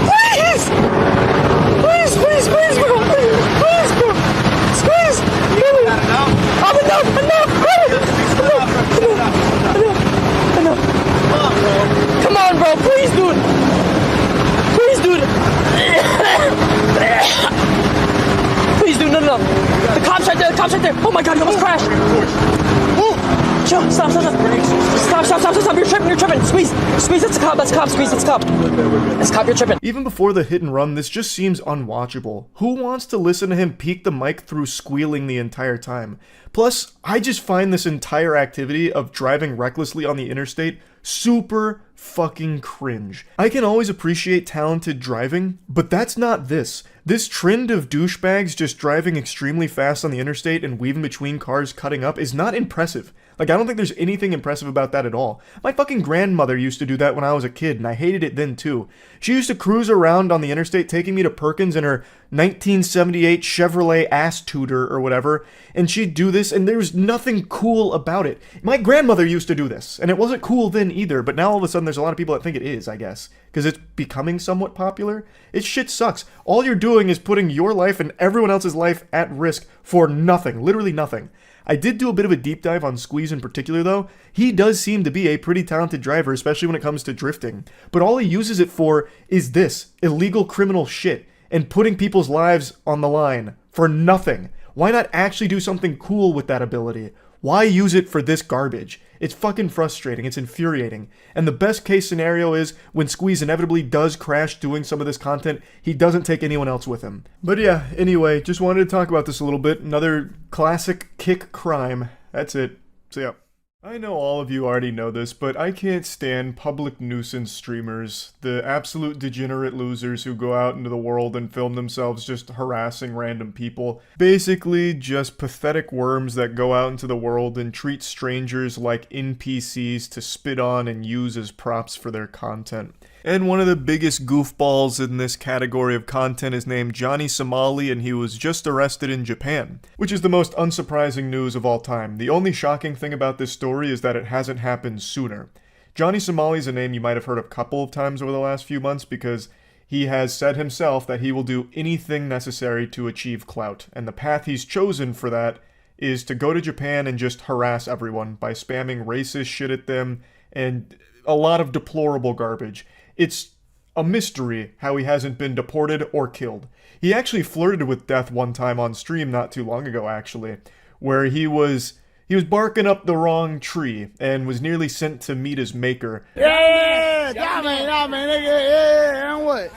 Please! Please, please, please, bro! Please, bro! Squeeze! Enough! Come on, bro! Please, dude! Please, dude! Please, dude, no. The cop's right there, Oh my god, you almost crashed! Chill, stop. Stop, you're tripping. Squeeze, that's a cop, squeeze, that's a cop. That's a cop, you're tripping. Even before the hit and run, this just seems unwatchable. Who wants to listen to him peek the mic through squealing the entire time? Plus, I just find this entire activity of driving recklessly on the interstate super fucking cringe. I can always appreciate talented driving, but that's not this. This trend of douchebags just driving extremely fast on the interstate and weaving between cars cutting up is not impressive. Like, I don't think there's anything impressive about that at all. My fucking grandmother used to do that when I was a kid, and I hated it then too. She used to cruise around on the interstate taking me to Perkins in her 1978 Chevrolet ass tutor or whatever, and she'd do this, and there was nothing cool about it. My grandmother used to do this, and it wasn't cool then either, but now all of a sudden there's a lot of people that think it is, I guess, because it's becoming somewhat popular. It shit sucks. All you're doing is putting your life and everyone else's life at risk for nothing, literally nothing. I did do a bit of a deep dive on Squeeze in particular though. He does seem to be a pretty talented driver, especially when it comes to drifting. But all he uses it for is this, illegal criminal shit, and putting people's lives on the line for nothing. Why not actually do something cool with that ability? Why use it for this garbage? It's fucking frustrating, it's infuriating. And the best case scenario is when Squeeze inevitably does crash doing some of this content, he doesn't take anyone else with him. But yeah, anyway, just wanted to talk about this a little bit. Another classic kick crime. That's it. So yeah. I know all of you already know this, but I can't stand public nuisance streamers, the absolute degenerate losers who go out into the world and film themselves just harassing random people. Basically, just pathetic worms that go out into the world and treat strangers like NPCs to spit on and use as props for their content. And one of the biggest goofballs in this category of content is named Johnny Somali, and he was just arrested in Japan, which is the most unsurprising news of all time. The only shocking thing about this story is that it hasn't happened sooner. Johnny Somali is a name you might have heard a couple of times over the last few months because he has said himself that he will do anything necessary to achieve clout, and the path he's chosen for that is to go to Japan and just harass everyone by spamming racist shit at them and a lot of deplorable garbage. It's a mystery how he hasn't been deported or killed. He actually flirted with death one time on stream not too long ago, actually, where he was barking up the wrong tree and was nearly sent to meet his maker. Yeah, man, yeah, and what?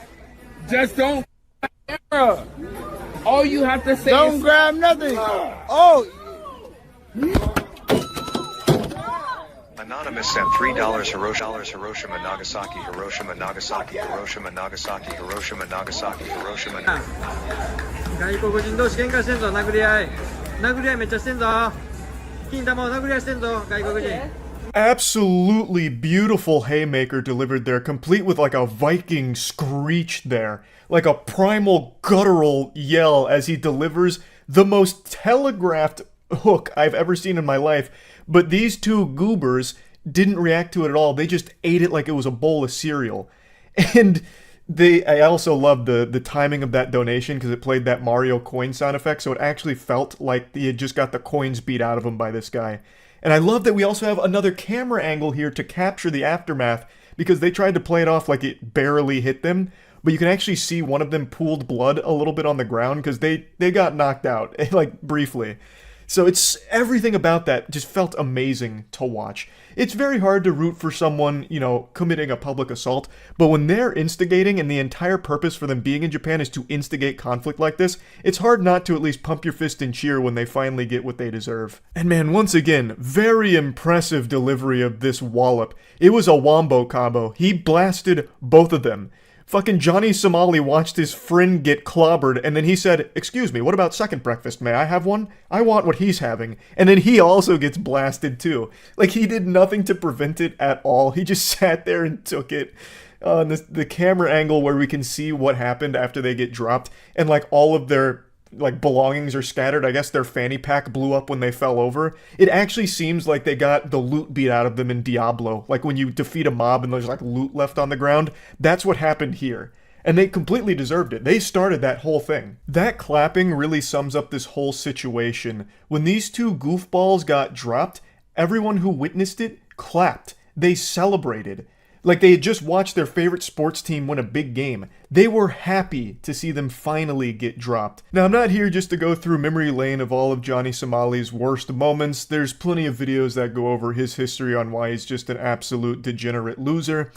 Just don't camera. All you have to say don't is grab nothing. Oh. Anonymous sent $3 Hiroshima, Nagasaki, Hiroshima, Nagasaki, Hiroshima, Nagasaki, Hiroshima, Nagasaki, Hiroshima. 外国人同士喧嘩してんぞ、殴り合いめっちゃしてんぞ。金玉を殴り合いしてんぞ、外国人。Absolutely beautiful haymaker delivered there, complete with like a Viking screech there, like a primal guttural yell as he delivers the most telegraphed hook I've ever seen in my life. But these two goobers didn't react to it at all. They just ate it like it was a bowl of cereal. And I also loved the timing of that donation because it played that Mario coin sound effect, so it actually felt like he had just got the coins beat out of him by this guy. And I love that we also have another camera angle here to capture the aftermath because they tried to play it off like it barely hit them, but you can actually see one of them pooled blood a little bit on the ground because they got knocked out, like briefly. So it's everything about that just felt amazing to watch. It's very hard to root for someone, you know, committing a public assault, but when they're instigating and the entire purpose for them being in Japan is to instigate conflict like this, it's hard not to at least pump your fist and cheer when they finally get what they deserve. And man, once again, very impressive delivery of this wallop. It was a wombo combo. He blasted both of them. Fucking Johnny Somali watched his friend get clobbered, and then he said, "Excuse me, what about second breakfast? May I have one? I want what he's having." And then he also gets blasted too. Like, he did nothing to prevent it at all. He just sat there and took it. The camera angle where we can see what happened after they get dropped, and like all of their like belongings are scattered. I guess their fanny pack blew up when they fell over. It actually seems like they got the loot beat out of them in Diablo. Like when you defeat a mob and there's like loot left on the ground. That's what happened here. And they completely deserved it. They started that whole thing. That clapping really sums up this whole situation. When these two goofballs got dropped, everyone who witnessed it clapped. They celebrated. Like they had just watched their favorite sports team win a big game. They were happy to see them finally get dropped. Now, I'm not here just to go through memory lane of all of Johnny Somali's worst moments. There's plenty of videos that go over his history on why he's just an absolute degenerate loser.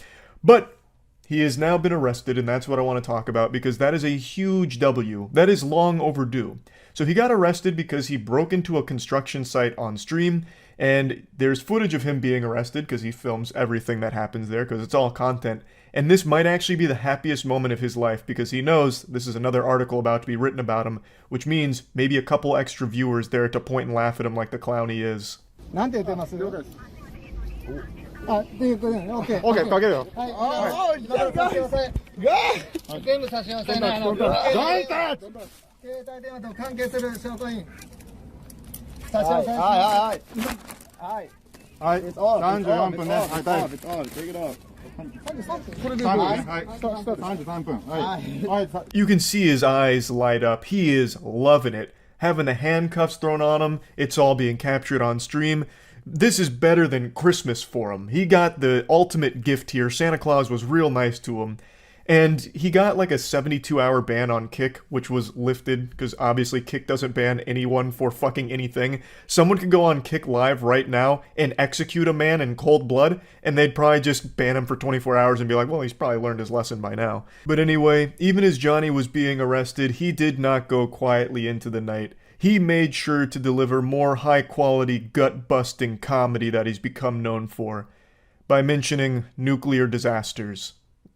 But he has now been arrested, and that's what I want to talk about because that is a huge W. That is long overdue. So he got arrested because he broke into a construction site on stream, and there's footage of him being arrested because he films everything that happens there because it's all content. And this might actually be the happiest moment of his life because he knows this is another article about to be written about him, which means maybe a couple extra viewers there to point and laugh at him like the clown he is. You can see his eyes light up. He is loving it. Having the handcuffs thrown on him, it's all being captured on stream. This is better than Christmas for him. He got the ultimate gift here. Santa Claus was real nice to him. And he got like a 72-hour ban on Kick, which was lifted, because obviously Kick doesn't ban anyone for fucking anything. Someone could go on Kick Live right now and execute a man in cold blood, and they'd probably just ban him for 24 hours and be like, well, he's probably learned his lesson by now. But anyway, even as Johnny was being arrested, he did not go quietly into the night. He made sure to deliver more high-quality, gut-busting comedy that he's become known for, by mentioning nuclear disasters.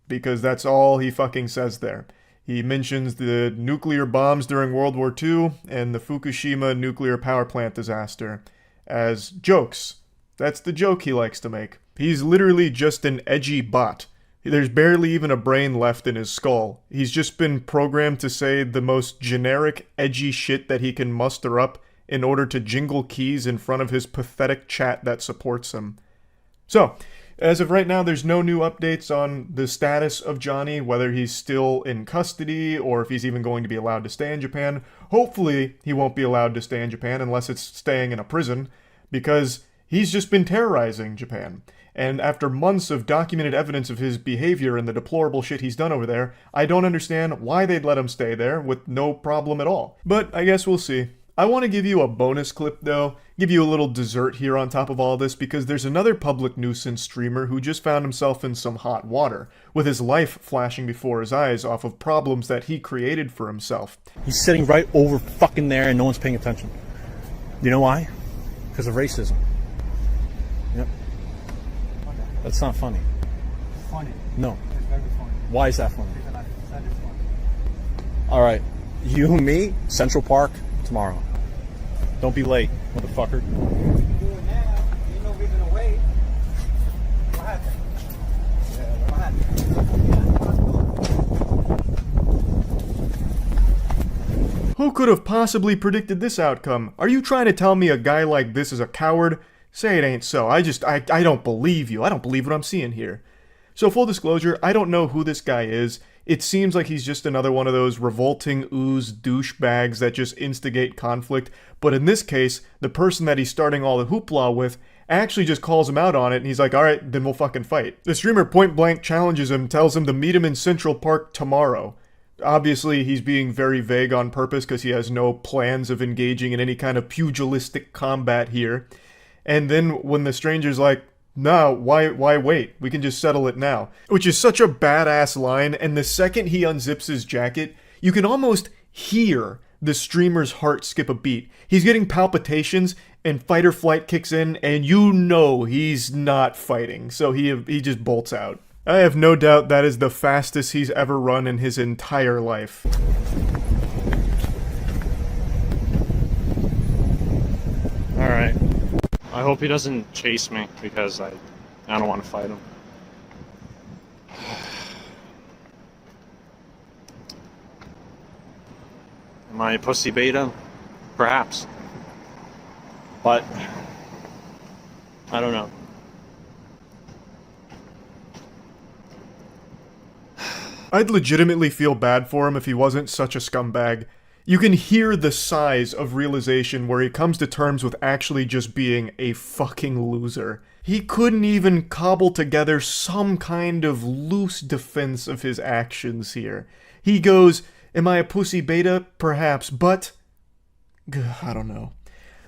Because that's all he fucking says there. He mentions the nuclear bombs during World War II and the Fukushima nuclear power plant disaster as jokes. That's the joke he likes to make. He's literally just an edgy bot. There's barely even a brain left in his skull. He's just been programmed to say the most generic, edgy shit that he can muster up in order to jingle keys in front of his pathetic chat that supports him. So, as of right now, there's no new updates on the status of Johnny, whether he's still in custody or if he's even going to be allowed to stay in Japan. Hopefully, he won't be allowed to stay in Japan unless it's staying in a prison, because he's just been terrorizing Japan. And after months of documented evidence of his behavior and the deplorable shit he's done over there, I don't understand why they'd let him stay there with no problem at all. But I guess we'll see. I want to give you a bonus clip though, give you a little dessert here on top of all this, because there's another public nuisance streamer who just found himself in some hot water, with his life flashing before his eyes off of problems that he created for himself. He's sitting right over fucking there and no one's paying attention. You know why? Because of racism. Yep. That's not funny. Funny. No. It's very funny. Why is that funny? Because that is funny. Alright, you and me, Central Park, tomorrow. Don't be late, motherfucker. Do it now. Ain't no reason to wait. What happened? Yeah, what happened? Who could have possibly predicted this outcome? Are you trying to tell me a guy like this is a coward? Say it ain't so. I don't believe you. I don't believe what I'm seeing here. So full disclosure, I don't know who this guy is. it seems like he's just another one of those revolting ooze douchebags that just instigate conflict. But in this case, the person that he's starting all the hoopla with actually just calls him out on it, and he's like, alright, then we'll fucking fight. The streamer point blank challenges him, tells him to meet him in Central Park tomorrow. Obviously, he's being very vague on purpose because he has no plans of engaging in any kind of pugilistic combat here. And then when the stranger's like, no, why wait? We can just settle it now. Which is such a badass line, and the second he unzips his jacket, you can almost hear the streamer's heart skip a beat. He's getting palpitations, and fight or flight kicks in, and you know he's not fighting, so he just bolts out. I have no doubt that is the fastest he's ever run in his entire life. Alright. I hope he doesn't chase me, because I don't want to fight him. Am I a pussy beta? Perhaps. But I don't know. I'd legitimately feel bad for him if he wasn't such a scumbag. You can hear the size of realization where he comes to terms with actually just being a fucking loser. He couldn't even cobble together some kind of loose defense of his actions here. He goes, am I a pussy beta? Perhaps, but I don't know.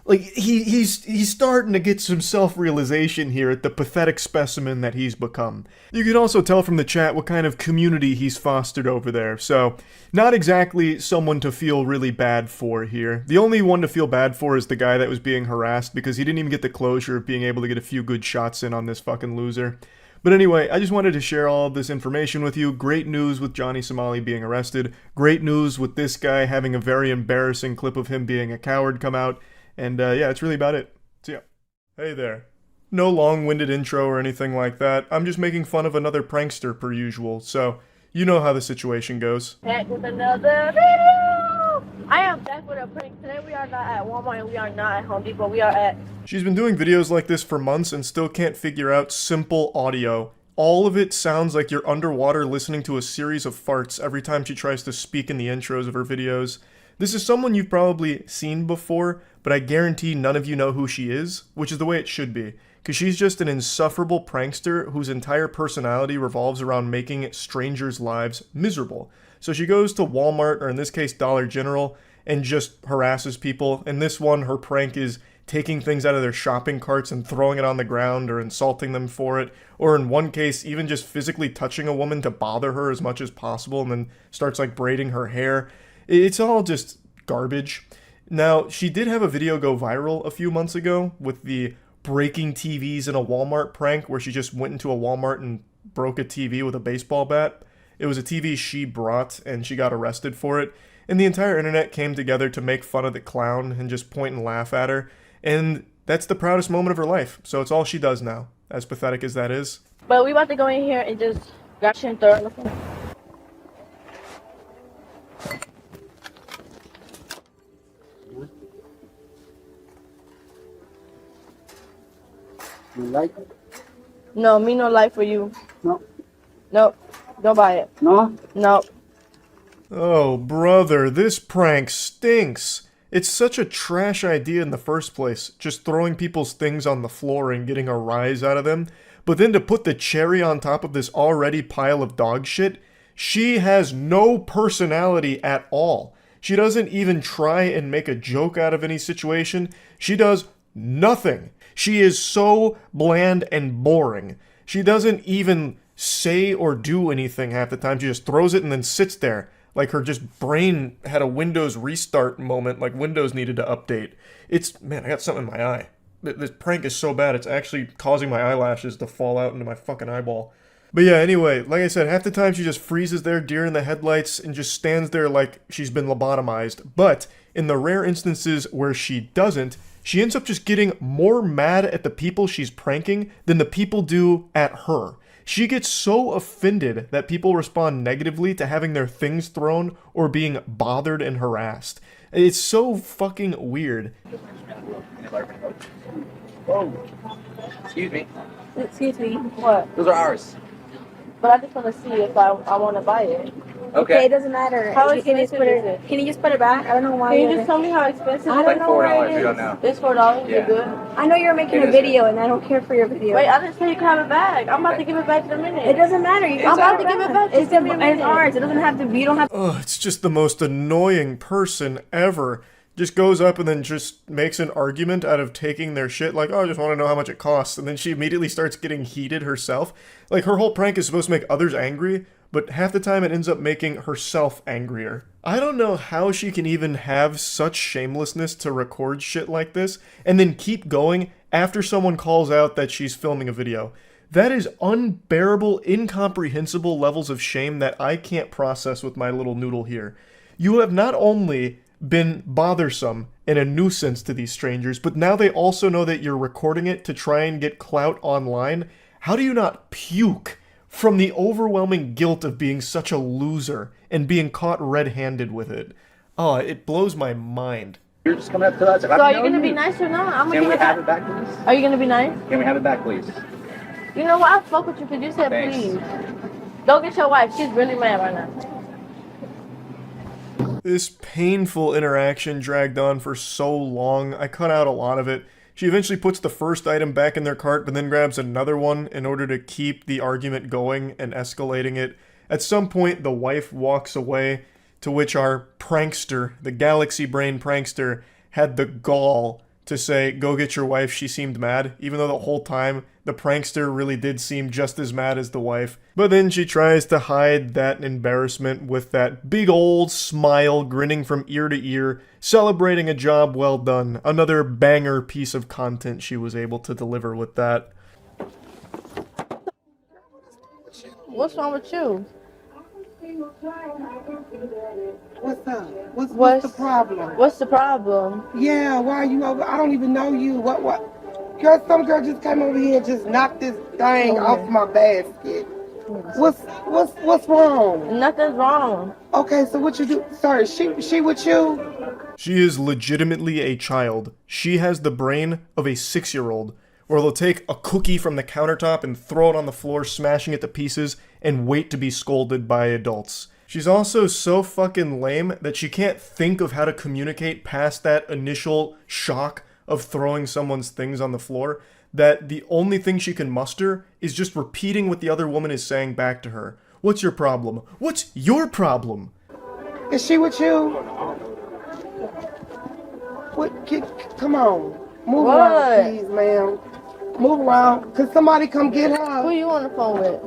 Like, he's starting to get some self-realization here at the pathetic specimen that he's become. You can also tell from the chat what kind of community he's fostered over there, so not exactly someone to feel really bad for here. The only one to feel bad for is the guy that was being harassed, because he didn't even get the closure of being able to get a few good shots in on this fucking loser. But anyway, I just wanted to share all of this information with you. Great news with Johnny Somali being arrested. Great news with this guy having a very embarrassing clip of him being a coward come out. And yeah, that's really about it. So yeah. Hey there. No long-winded intro or anything like that. I'm just making fun of another prankster per usual, so you know how the situation goes. Back with another video! I am back with a prank. Today we are not at Walmart and we are not at Home Depot. We are at... She's been doing videos like this for months and still can't figure out simple audio. All of it sounds like you're underwater listening to a series of farts every time she tries to speak in the intros of her videos. This is someone you've probably seen before, but I guarantee none of you know who she is, which is the way it should be, because she's just an insufferable prankster whose entire personality revolves around making strangers' lives miserable. So she goes to Walmart, or in this case Dollar General, and just harasses people. In this one, her prank is taking things out of their shopping carts and throwing it on the ground or insulting them for it, or in one case, even just physically touching a woman to bother her as much as possible and then starts like braiding her hair. It's all just garbage. Now, she did have a video go viral a few months ago with the breaking TVs in a Walmart prank where she just went into a Walmart and broke a TV with a baseball bat. It was a TV she brought and she got arrested for it. And the entire internet came together to make fun of the clown and just point and laugh at her. And that's the proudest moment of her life. So it's all she does now, as pathetic as that is. But we about to go in here and just grab shit and throw it. You like it? No, me no like for you. No. Nope. Don't buy it. No? No. Oh, brother, this prank stinks. It's such a trash idea in the first place, just throwing people's things on the floor and getting a rise out of them. But then to put the cherry on top of this already pile of dog shit, she has no personality at all. She doesn't even try and make a joke out of any situation. She does nothing. She is so bland and boring. She doesn't even say or do anything half the time. She just throws it and then sits there. Like her just brain had a Windows restart moment, like Windows needed to update. Man, I got something in my eye. This prank is so bad, it's actually causing my eyelashes to fall out into my fucking eyeball. But yeah, anyway, like I said, half the time she just freezes there, deer in the headlights, and just stands there like she's been lobotomized. But in the rare instances where she doesn't, she ends up just getting more mad at the people she's pranking than the people do at her. She gets so offended that people respond negatively to having their things thrown or being bothered and harassed. It's so fucking weird. Oh, excuse me. Excuse me. What? Those are ours. But I just want to see if I want to buy it. Okay, it doesn't matter. How Can you just put expensive is it? Can you just put it back? I don't know why. Can you just tell me how expensive? I don't know why it is. It's $4. Yeah. You're good. I know you're making a video, and I don't care for your video. Wait, I didn't say you can have it back. I'm about to give it back in a minute. It doesn't matter. You I'm about to give it back. Just It's, give me a minute. it's ours. It doesn't have to be. You don't have. Ugh, it's just the most annoying person ever. Just goes up and then just makes an argument out of taking their shit, like, oh, I just want to know how much it costs. And then she immediately starts getting heated herself. Like, her whole prank is supposed to make others angry, but half the time it ends up making herself angrier. I don't know how she can even have such shamelessness to record shit like this, and then keep going after someone calls out that she's filming a video. That is unbearable, incomprehensible levels of shame that I can't process with my little noodle here. You have not only been bothersome and a nuisance to these strangers, but now they also know that you're recording it to try and get clout online. How do you not puke from the overwhelming guilt of being such a loser and being caught red-handed with it? Oh, it blows my mind. You're just coming up to us. So are you going to be nice or not? I'm Can gonna we give have it it back, please? Are you going to be nice? Can we have it back, please? You know what? I spoke with you because you said Thanks. please. Go get your wife. She's really mad right now. This painful interaction dragged on for so long, I cut out a lot of it. She eventually puts the first item back in their cart, but then grabs another one in order to keep the argument going and escalating it. At some point, the wife walks away, to which our prankster, the galaxy brain prankster, had the gall to say, go get your wife, she seemed mad, even though the whole time the prankster really did seem just as mad as the wife. But then she tries to hide that embarrassment with that big old smile grinning from ear to ear, celebrating a job well done. Another banger piece of content she was able to deliver with that. What's wrong with you? What's up? What's the problem? What's the problem? Yeah, why are you over? I don't even know you. What? Girl, some girl just came over here and just knocked this thing off my basket. What's wrong? Nothing's wrong. Okay, so what you do? Sorry, she with you? She is legitimately a child. She has the brain of a 6-year-old, where they'll take a cookie from the countertop and throw it on the floor, smashing it to pieces, and wait to be scolded by adults. She's also so fucking lame that she can't think of how to communicate past that initial shock of throwing someone's things on the floor, that the only thing she can muster is just repeating what the other woman is saying back to her. What's your problem? What's your problem? Is she with you? Come on. Move around, please, ma'am. Move around. Could somebody come get her? Who you on the phone with?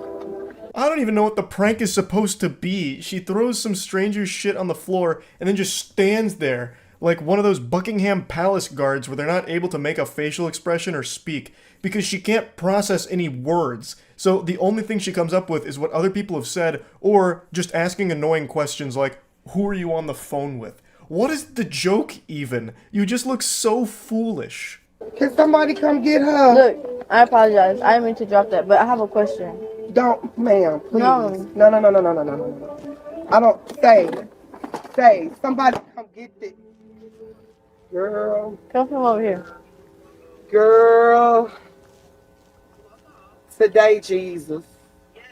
I don't even know what the prank is supposed to be. She throws some stranger's shit on the floor and then just stands there like one of those Buckingham Palace guards where they're not able to make a facial expression or speak because she can't process any words. So the only thing she comes up with is what other people have said, or just asking annoying questions like, who are you on the phone with? What is the joke even? You just look so foolish. Can somebody come get her? Look, I apologize. I didn't mean to drop that, but I have a question. Don't, ma'am, please. No. No. I don't, say, somebody come get this. Girl. Come from over here. Girl. Today, Jesus.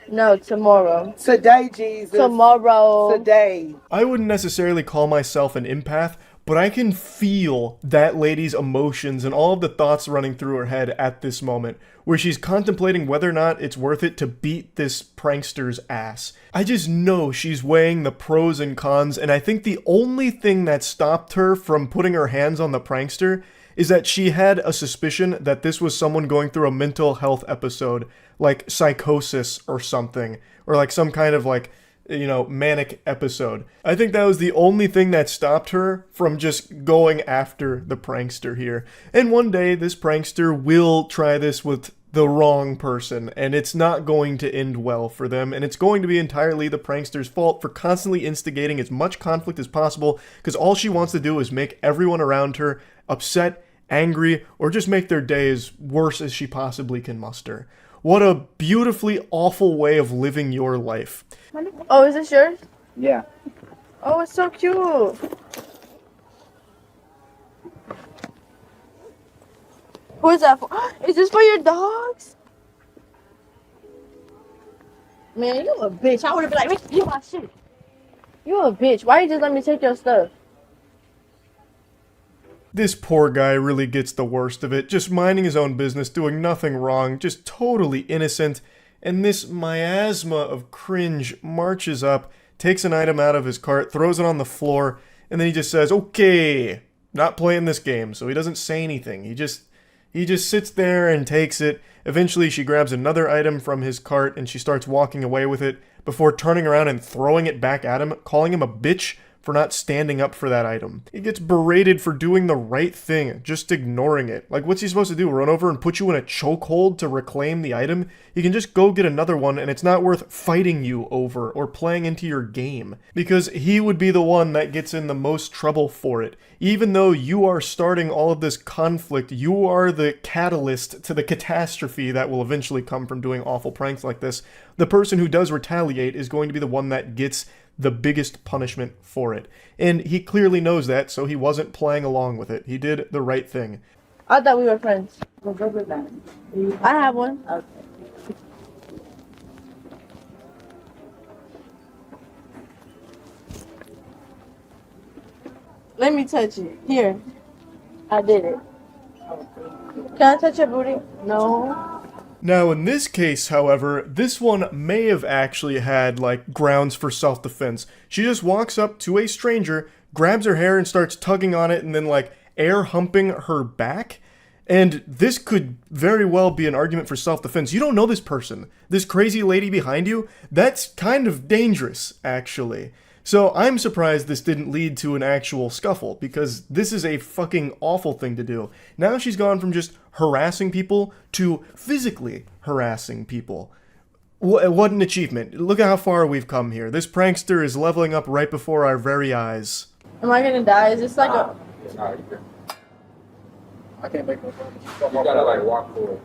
No, tomorrow. Today, Jesus. Tomorrow. Today. I wouldn't necessarily call myself an empath, but I can feel that lady's emotions and all of the thoughts running through her head at this moment, where she's contemplating whether or not it's worth it to beat this prankster's ass. I just know she's weighing the pros and cons, and I think the only thing that stopped her from putting her hands on the prankster is that she had a suspicion that this was someone going through a mental health episode, like psychosis or something, or like some kind of like, you know, manic episode. I think that was the only thing that stopped her from just going after the prankster here. And one day, this prankster will try this with the wrong person, and it's not going to end well for them, and it's going to be entirely the prankster's fault for constantly instigating as much conflict as possible, because all she wants to do is make everyone around her upset, angry, or just make their day as worse as she possibly can muster. What a beautifully awful way of living your life. Oh, is this yours? Yeah. Oh, it's so cute. Who is that for? Is this for your dogs? Man, you a bitch. I would have been like, you my shit. You a bitch. Why you just let me take your stuff? This poor guy really gets the worst of it, just minding his own business, doing nothing wrong, just totally innocent, and this miasma of cringe marches up, takes an item out of his cart, throws it on the floor, and then he just says, okay, not playing this game, so he doesn't say anything. He just sits there and takes it. Eventually she grabs another item from his cart and she starts walking away with it before turning around and throwing it back at him, calling him a bitch for not standing up for that item. He gets berated for doing the right thing, just ignoring it. Like, what's he supposed to do? Run over and put you in a chokehold to reclaim the item? He can just go get another one and it's not worth fighting you over or playing into your game. Because he would be the one that gets in the most trouble for it. Even though you are starting all of this conflict, you are the catalyst to the catastrophe that will eventually come from doing awful pranks like this. The person who does retaliate is going to be the one that gets the biggest punishment for it. And he clearly knows that, so he wasn't playing along with it. He did the right thing. I thought we were friends. I have one. Okay. Let me touch it. Here. I did it. Can I touch your booty? No. Now, in this case, however, this one may have actually had, like, grounds for self-defense. She just walks up to a stranger, grabs her hair and starts tugging on it and then, like, air humping her back. And this could very well be an argument for self-defense. You don't know this person. This crazy lady behind you, that's kind of dangerous, actually. So I'm surprised this didn't lead to an actual scuffle, because this is a fucking awful thing to do. Now she's gone from just harassing people to physically harassing people. What an achievement. Look at how far we've come here. This prankster is leveling up right before our very eyes. Am I gonna die? Is this like a... I can't make no fun. You gotta like walk forward.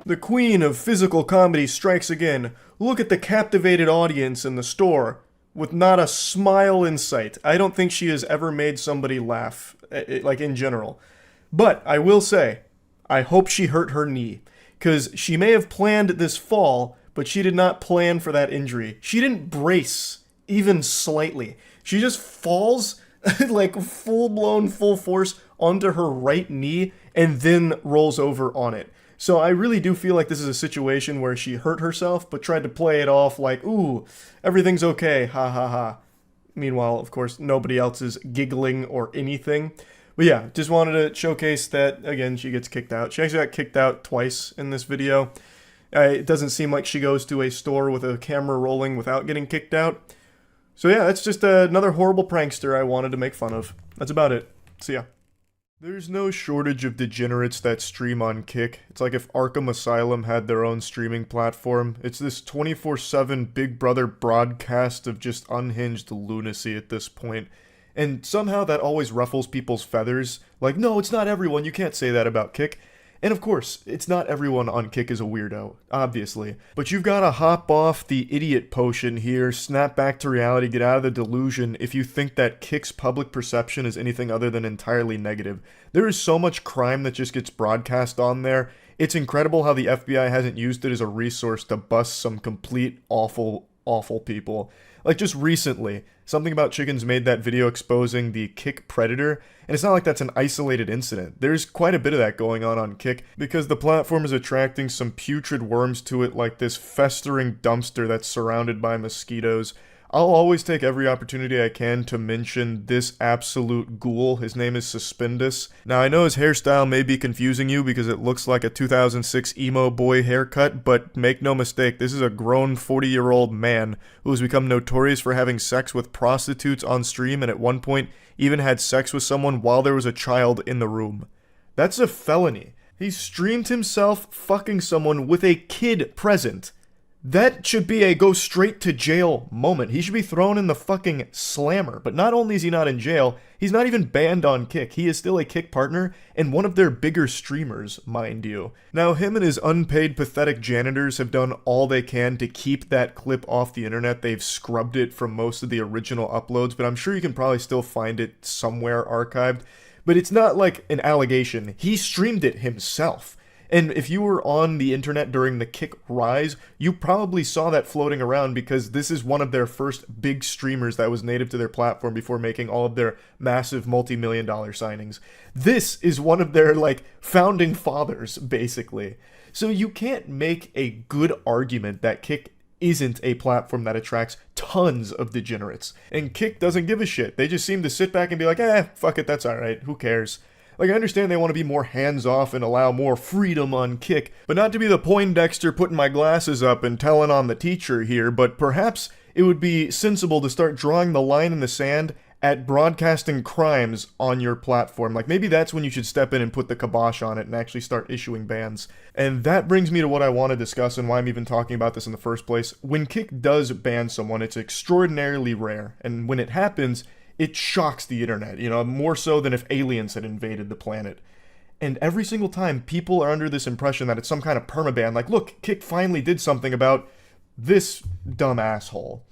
The queen of physical comedy strikes again. Look at the captivated audience in the store, with not a smile in sight. I don't think she has ever made somebody laugh, like in general. But I will say, I hope she hurt her knee, because she may have planned this fall, but she did not plan for that injury. She didn't brace, even slightly. She just falls, like full-blown, full force, onto her right knee, and then rolls over on it. So I really do feel like this is a situation where she hurt herself, but tried to play it off like, ooh, everything's okay, ha ha ha. Meanwhile, of course, nobody else is giggling or anything. But yeah, just wanted to showcase that, again, she gets kicked out. She actually got kicked out twice in this video. It doesn't seem like she goes to a store with a camera rolling without getting kicked out. So yeah, that's just another horrible prankster I wanted to make fun of. That's about it. See ya. There's no shortage of degenerates that stream on Kick. It's like if Arkham Asylum had their own streaming platform. It's this 24/7 Big Brother broadcast of just unhinged lunacy at this point. And somehow that always ruffles people's feathers. Like, no, it's not everyone, you can't say that about Kick. And of course, it's not everyone on Kick is a weirdo, obviously. But you've got to hop off the idiot potion here, snap back to reality, get out of the delusion if you think that Kick's public perception is anything other than entirely negative. There is so much crime that just gets broadcast on there. It's incredible how the FBI hasn't used it as a resource to bust some complete awful people. Like just recently, Something About Chickens made that video exposing the Kick predator, and it's not like that's an isolated incident. There's quite a bit of that going on Kick, because the platform is attracting some putrid worms to it like this festering dumpster that's surrounded by mosquitoes. I'll always take every opportunity I can to mention this absolute ghoul. His name is Suspendus. Now, I know his hairstyle may be confusing you because it looks like a 2006 emo boy haircut, but make no mistake, this is a grown 40-year-old man who has become notorious for having sex with prostitutes on stream and at one point even had sex with someone while there was a child in the room. That's a felony. He streamed himself fucking someone with a kid present. That should be a go straight to jail moment. He should be thrown in the fucking slammer. But not only is he not in jail, he's not even banned on Kick. He is still a Kick partner and one of their bigger streamers, mind you. Now, him and his unpaid pathetic janitors have done all they can to keep that clip off the internet. They've scrubbed it from most of the original uploads, but I'm sure you can probably still find it somewhere archived. But it's not like an allegation. He streamed it himself. And if you were on the internet during the Kick rise, you probably saw that floating around because this is one of their first big streamers that was native to their platform before making all of their massive multi-million-dollar signings. This is one of their, like, founding fathers, basically. So you can't make a good argument that Kick isn't a platform that attracts tons of degenerates. And Kick doesn't give a shit. They just seem to sit back and be like, fuck it, that's alright, who cares? Like, I understand they want to be more hands-off and allow more freedom on Kick, but not to be the Poindexter putting my glasses up and telling on the teacher here, but perhaps it would be sensible to start drawing the line in the sand at broadcasting crimes on your platform. Like, maybe that's when you should step in and put the kibosh on it and actually start issuing bans. And that brings me to what I want to discuss and why I'm even talking about this in the first place. When Kick does ban someone, it's extraordinarily rare, and when it happens, it shocks the internet, you know, more so than if aliens had invaded the planet. And every single time, people are under this impression that it's some kind of permaban, like, look, Kick finally did something about this dumb asshole.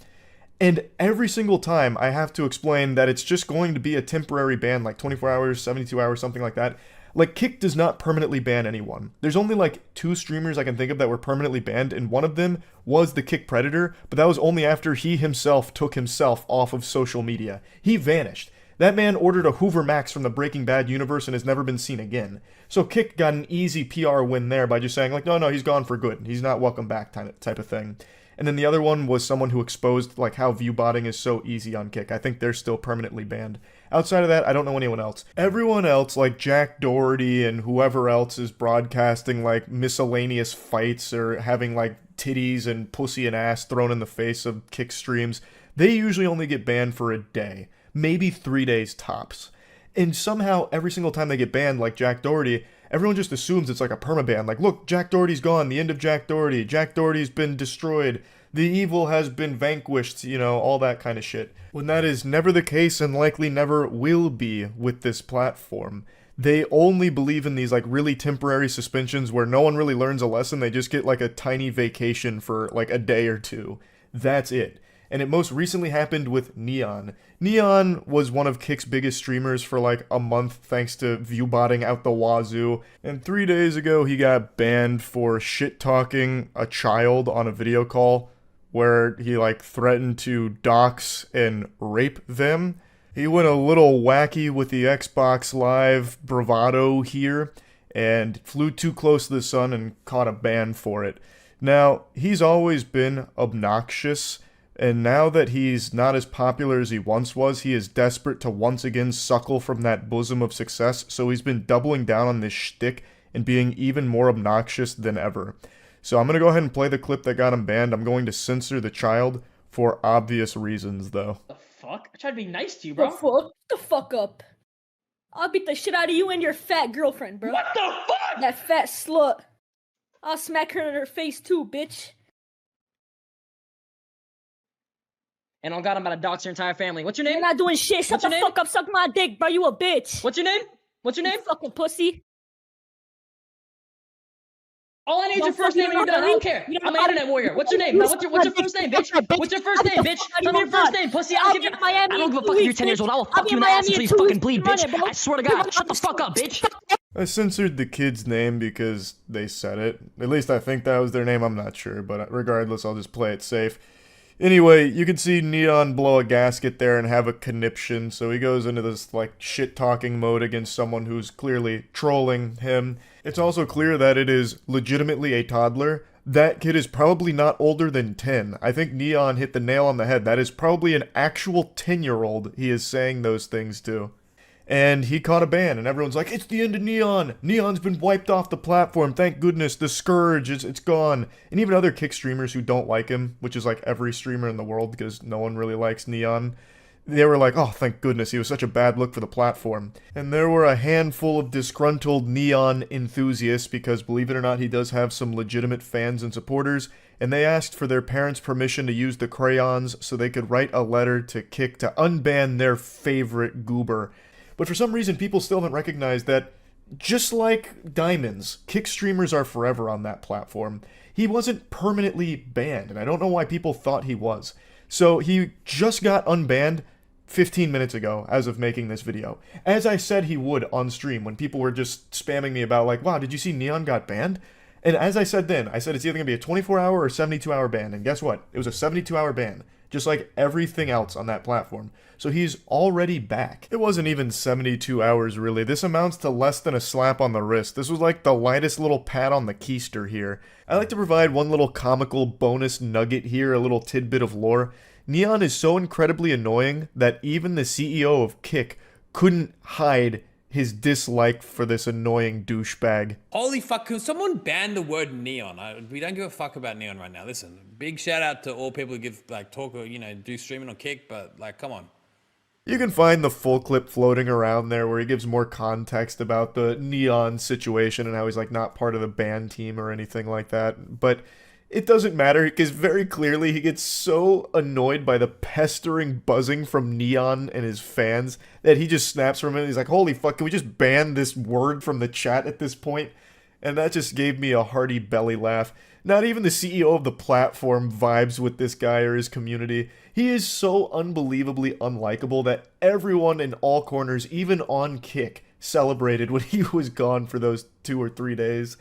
And every single time, I have to explain that it's just going to be a temporary ban, like 24 hours, 72 hours, something like that. Like, Kick does not permanently ban anyone. There's only like 2 streamers I can think of that were permanently banned, and one of them was the Kick Predator, but that was only after he himself took himself off of social media. He vanished. That man ordered a Hoover Max from the Breaking Bad universe and has never been seen again. So Kick got an easy PR win there by just saying, like, no, he's gone for good. He's not welcome back type of thing. And then the other one was someone who exposed, like, how view botting is so easy on Kick. I think they're still permanently banned. Outside of that, I don't know anyone else. Everyone else, like Jack Doherty and whoever else is broadcasting, like, miscellaneous fights or having, like, titties and pussy and ass thrown in the face of Kick streams, they usually only get banned for a day. Maybe 3 days tops. And somehow, every single time they get banned, like Jack Doherty, everyone just assumes it's like a permaban. Like, look, Jack Doherty's gone. The end of Jack Doherty. Jack Doherty's been destroyed. The evil has been vanquished, you know, all that kind of shit. When that is never the case and likely never will be with this platform. They only believe in these, like, really temporary suspensions where no one really learns a lesson. They just get, like, a tiny vacation for, like, a day or two. That's it. And it most recently happened with Neon. Neon was one of Kick's biggest streamers for like a month thanks to viewbotting out the wazoo, and 3 days ago he got banned for shit-talking a child on a video call where he like threatened to dox and rape them. He went a little wacky with the Xbox Live bravado here and flew too close to the sun and caught a ban for it. Now, he's always been obnoxious, and now that he's not as popular as he once was, he is desperate to once again suckle from that bosom of success, so he's been doubling down on this shtick and being even more obnoxious than ever. So I'm going to go ahead and play the clip that got him banned. I'm going to censor the child for obvious reasons, though. The fuck? I tried to be nice to you, bro. The fuck up. I'll beat the shit out of you and your fat girlfriend, bro. What the fuck? That fat slut. I'll smack her in her face too, bitch. And on God, I'm about to dox your entire family. What's your name? You're not doing shit. Shut the fuck up. Suck my dick, bro. You a bitch. What's your name? What's your name? You fucking pussy. All I need is your first name and you're done. I don't care. I'm an internet warrior. What's your name? No, what's your first name, bitch? What's your first name, bitch? Tell me your first name, pussy. I don't give a fuck if you're 10 years old. I will fuck you in the ass until you fucking bleed, bitch. I swear to God. Shut the fuck up, bitch. I censored the kid's name because they said it. At least I think that was their name. I'm not sure, but regardless, I'll just play it safe. Anyway, you can see Neon blow a gasket there and have a conniption, so he goes into this, like, shit-talking mode against someone who's clearly trolling him. It's also clear that it is legitimately a toddler. That kid is probably not older than 10. I think Neon hit the nail on the head. That is probably an actual 10-year-old he is saying those things to. And he caught a ban, and everyone's like, it's the end of Neon! Neon's been wiped off the platform, thank goodness, the scourge, it's gone. And even other Kick streamers who don't like him, which is like every streamer in the world, because no one really likes Neon, they were like, oh, thank goodness, he was such a bad look for the platform. And there were a handful of disgruntled Neon enthusiasts, because believe it or not, he does have some legitimate fans and supporters, and they asked for their parents' permission to use the crayons so they could write a letter to Kick to unban their favorite goober. But for some reason, people still haven't recognized that, just like Diamonds, Kick streamers are forever on that platform. He wasn't permanently banned, and I don't know why people thought he was. So he just got unbanned 15 minutes ago as of making this video. As I said he would on stream when people were just spamming me about like, wow, did you see Neon got banned? And as I said then, I said it's either going to be a 24-hour or 72-hour ban. And guess what? It was a 72-hour ban, just like everything else on that platform. So he's already back. It wasn't even 72 hours really. This amounts to less than a slap on the wrist. This was like the lightest little pat on the keister here. I like to provide one little comical bonus nugget here, a little tidbit of lore. Neon is so incredibly annoying that even the CEO of Kick couldn't hide his dislike for this annoying douchebag. Holy fuck, can someone ban the word neon? We don't give a fuck about neon right now. Listen, big shout out to all people who give, like, talk or, you know, do streaming on Kick, but, like, come on. You can find the full clip floating around there where he gives more context about the Neon situation and how he's, like, not part of the band team or anything like that. But it doesn't matter because very clearly he gets so annoyed by the pestering buzzing from Neon and his fans that he just snaps from it. He's like, holy fuck, can we just ban this word from the chat at this point? And that just gave me a hearty belly laugh. Not even the CEO of the platform vibes with this guy or his community. He is so unbelievably unlikable that everyone in all corners, even on Kick, celebrated when he was gone for those 2 or 3 days.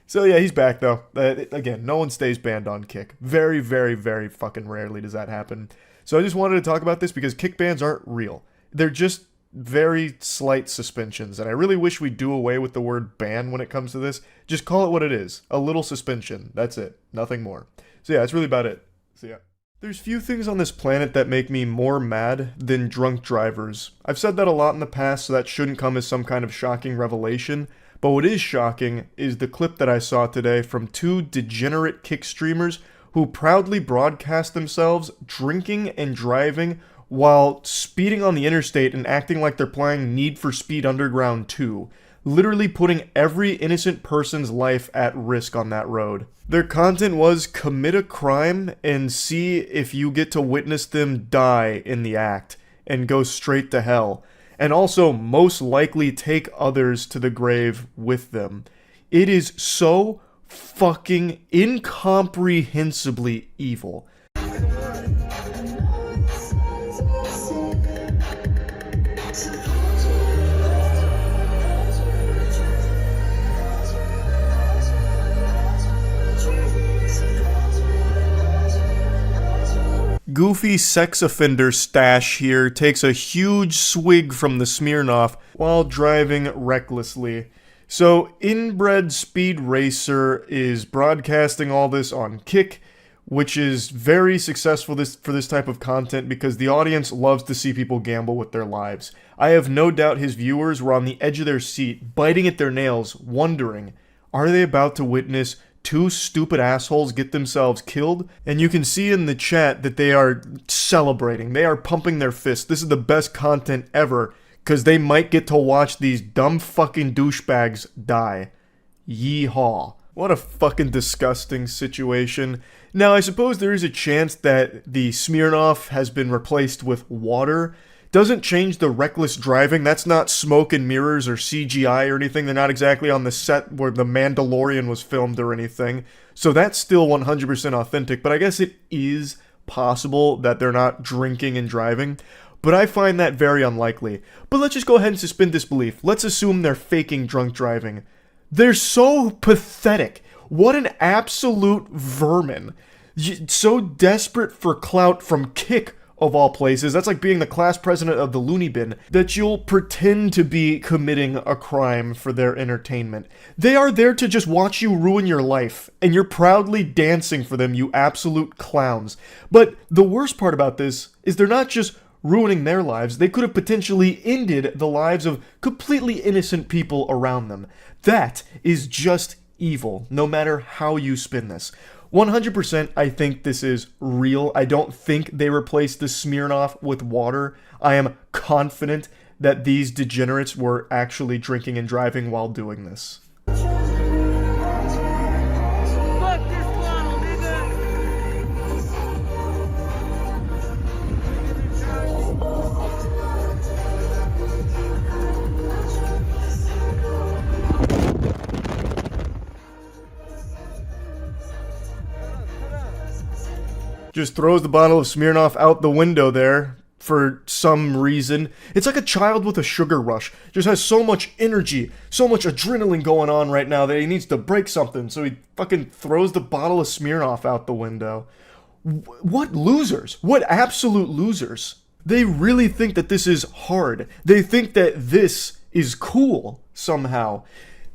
So yeah, he's back though. Again, no one stays banned on Kick. Very, very, very fucking rarely does that happen. So I just wanted to talk about this because Kick bans aren't real. They're just very slight suspensions, and I really wish we'd do away with the word ban when it comes to this. Just call it what it is. A little suspension. That's it. Nothing more. So yeah, that's really about it. So yeah. There's few things on this planet that make me more mad than drunk drivers. I've said that a lot in the past, so that shouldn't come as some kind of shocking revelation. But what is shocking is the clip that I saw today from 2 degenerate Kick streamers who proudly broadcast themselves drinking and driving while speeding on the interstate and acting like they're playing Need for Speed Underground 2, literally putting every innocent person's life at risk on that road. Their content was commit a crime and see if you get to witness them die in the act and go straight to hell, and also most likely take others to the grave with them. It is so fucking incomprehensibly evil. Goofy sex offender stash here takes a huge swig from the Smirnoff while driving recklessly. So Inbred Speed Racer is broadcasting all this on Kick, which is very successful for this type of content because the audience loves to see people gamble with their lives. I have no doubt his viewers were on the edge of their seat, biting at their nails, wondering, are they about to witness 2 stupid assholes get themselves killed? And you can see in the chat that they are celebrating. They are pumping their fists. This is the best content ever, because they might get to watch these dumb fucking douchebags die. Yeehaw. What a fucking disgusting situation. Now, I suppose there is a chance that the Smirnoff has been replaced with water. Doesn't change the reckless driving. That's not smoke and mirrors or CGI or anything. They're not exactly on the set where The Mandalorian was filmed or anything. So that's still 100% authentic, but I guess it is possible that they're not drinking and driving. But I find that very unlikely. But let's just go ahead and suspend disbelief. Let's assume they're faking drunk driving. They're so pathetic. What an absolute vermin. So desperate for clout from Kick, of all places. That's like being the class president of the loony bin, that you'll pretend to be committing a crime for their entertainment. They are there to just watch you ruin your life, and you're proudly dancing for them, you absolute clowns. But the worst part about this is they're not just ruining their lives, they could have potentially ended the lives of completely innocent people around them. That is just evil, no matter how you spin this. 100% I think this is real. I don't think they replaced the Smirnoff with water. I am confident that these degenerates were actually drinking and driving while doing this. Just throws the bottle of Smirnoff out the window there. for some reason. It's like a child with a sugar rush. Just has so much energy, so much adrenaline going on right now that he needs to break something, so he fucking throws the bottle of Smirnoff out the window. What losers? What absolute losers? They really think that this is hard. They think that this is cool somehow.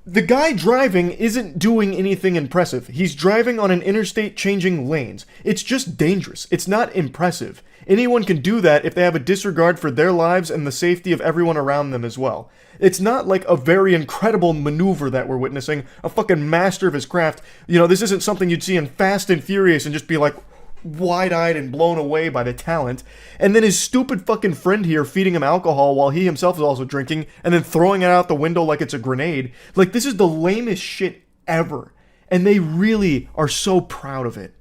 The guy driving isn't doing anything impressive. He's driving on an interstate changing lanes. It's just dangerous. It's not impressive. Anyone can do that if they have a disregard for their lives and the safety of everyone around them as well. It's not like a very incredible maneuver that we're witnessing, a fucking master of his craft. You know, this isn't something you'd see in Fast and Furious and just be like, wide-eyed and blown away by the talent, and then his stupid fucking friend here feeding him alcohol while he himself is also drinking, and then throwing it out the window like it's a grenade. Like, this is the lamest shit ever, and they really are so proud of it.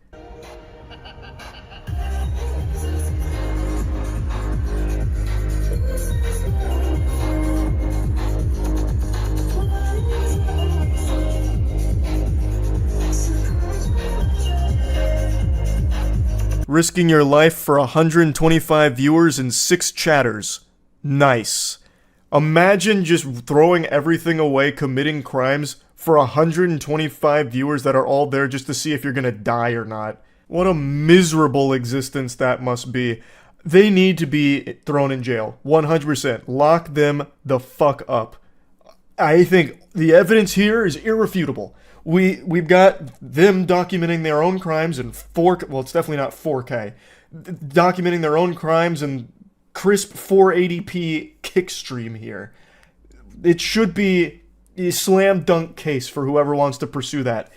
Risking your life for 125 viewers and 6 chatters. Nice. Imagine just throwing everything away, committing crimes for 125 viewers that are all there just to see if you're gonna die or not. What a miserable existence that must be. They need to be thrown in jail. 100%. Lock them the fuck up. I think the evidence here is irrefutable. We've got them documenting their own crimes in 4K, well, it's definitely not 4K, documenting their own crimes in crisp 480p kick stream here. It should be a slam dunk case for whoever wants to pursue that.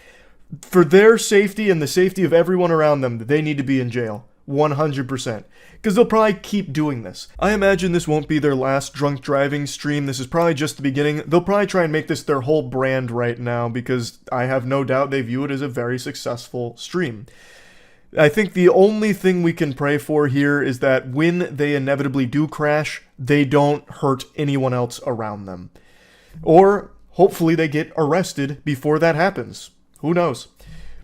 For their safety and the safety of everyone around them, they need to be in jail. 100%. Because they'll probably keep doing this. I imagine this won't be their last drunk driving stream. This is probably just the beginning. They'll probably try and make this their whole brand right now because I have no doubt they view it as a very successful stream. I think the only thing we can pray for here is that when they inevitably do crash, they don't hurt anyone else around them. Or hopefully they get arrested before that happens. Who knows?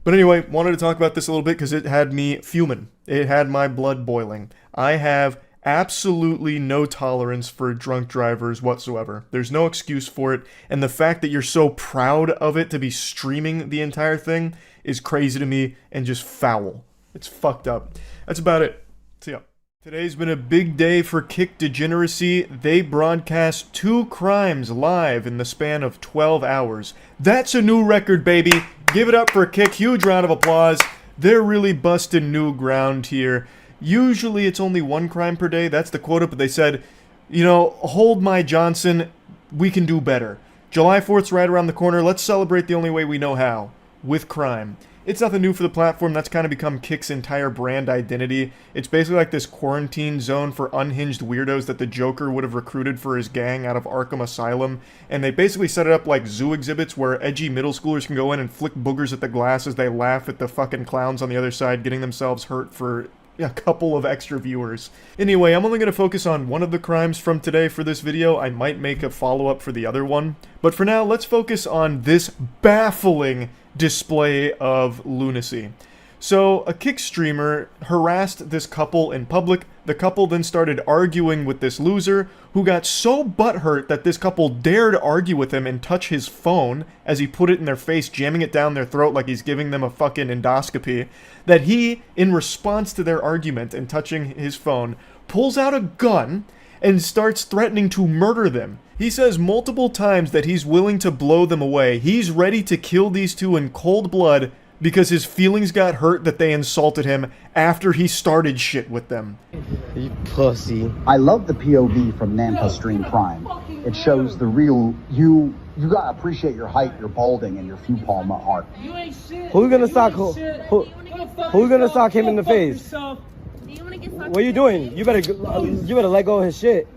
But anyway, wanted to talk about this a little bit because it had me fuming. It had my blood boiling. I have absolutely no tolerance for drunk drivers whatsoever. There's no excuse for it, and the fact that you're so proud of it to be streaming the entire thing is crazy to me and just foul. It's fucked up. That's about it. See ya. Today's been a big day for Kick Degeneracy. They broadcast 2 crimes live in the span of 12 hours. That's a new record, baby. Give it up for Kick. Huge round of applause. They're really busting new ground here. Usually it's only 1 crime per day. That's the quota, but they said, you know, hold my Johnson. We can do better. July 4th's right around the corner. Let's celebrate the only way we know how. With crime. It's nothing new for the platform. That's kind of become Kick's entire brand identity. It's basically like this quarantine zone for unhinged weirdos that the Joker would have recruited for his gang out of Arkham Asylum. And they basically set it up like zoo exhibits where edgy middle schoolers can go in and flick boogers at the glass as they laugh at the fucking clowns on the other side, getting themselves hurt for a couple of extra viewers. Anyway, I'm only going to focus on one of the crimes from today for this video. I might make a follow-up for the other one. But for now, let's focus on this baffling display of lunacy. So, a Kick streamer harassed this couple in public. The couple then started arguing with this loser, who got so butthurt that this couple dared argue with him and touch his phone as he put it in their face, jamming it down their throat like he's giving them a fucking endoscopy, that he, in response to their argument and touching his phone, pulls out a gun and starts threatening to murder them. He says multiple times that he's willing to blow them away. He's ready to kill these two in cold blood because his feelings got hurt that they insulted him after he started shit with them. You pussy. I love the POV from Nampa Stream Prime. It shows the real you. You gotta appreciate your height, your balding, and your few palm art. Who's gonna sock who's gonna sock him in the face? What are you doing? You better let go of his shit.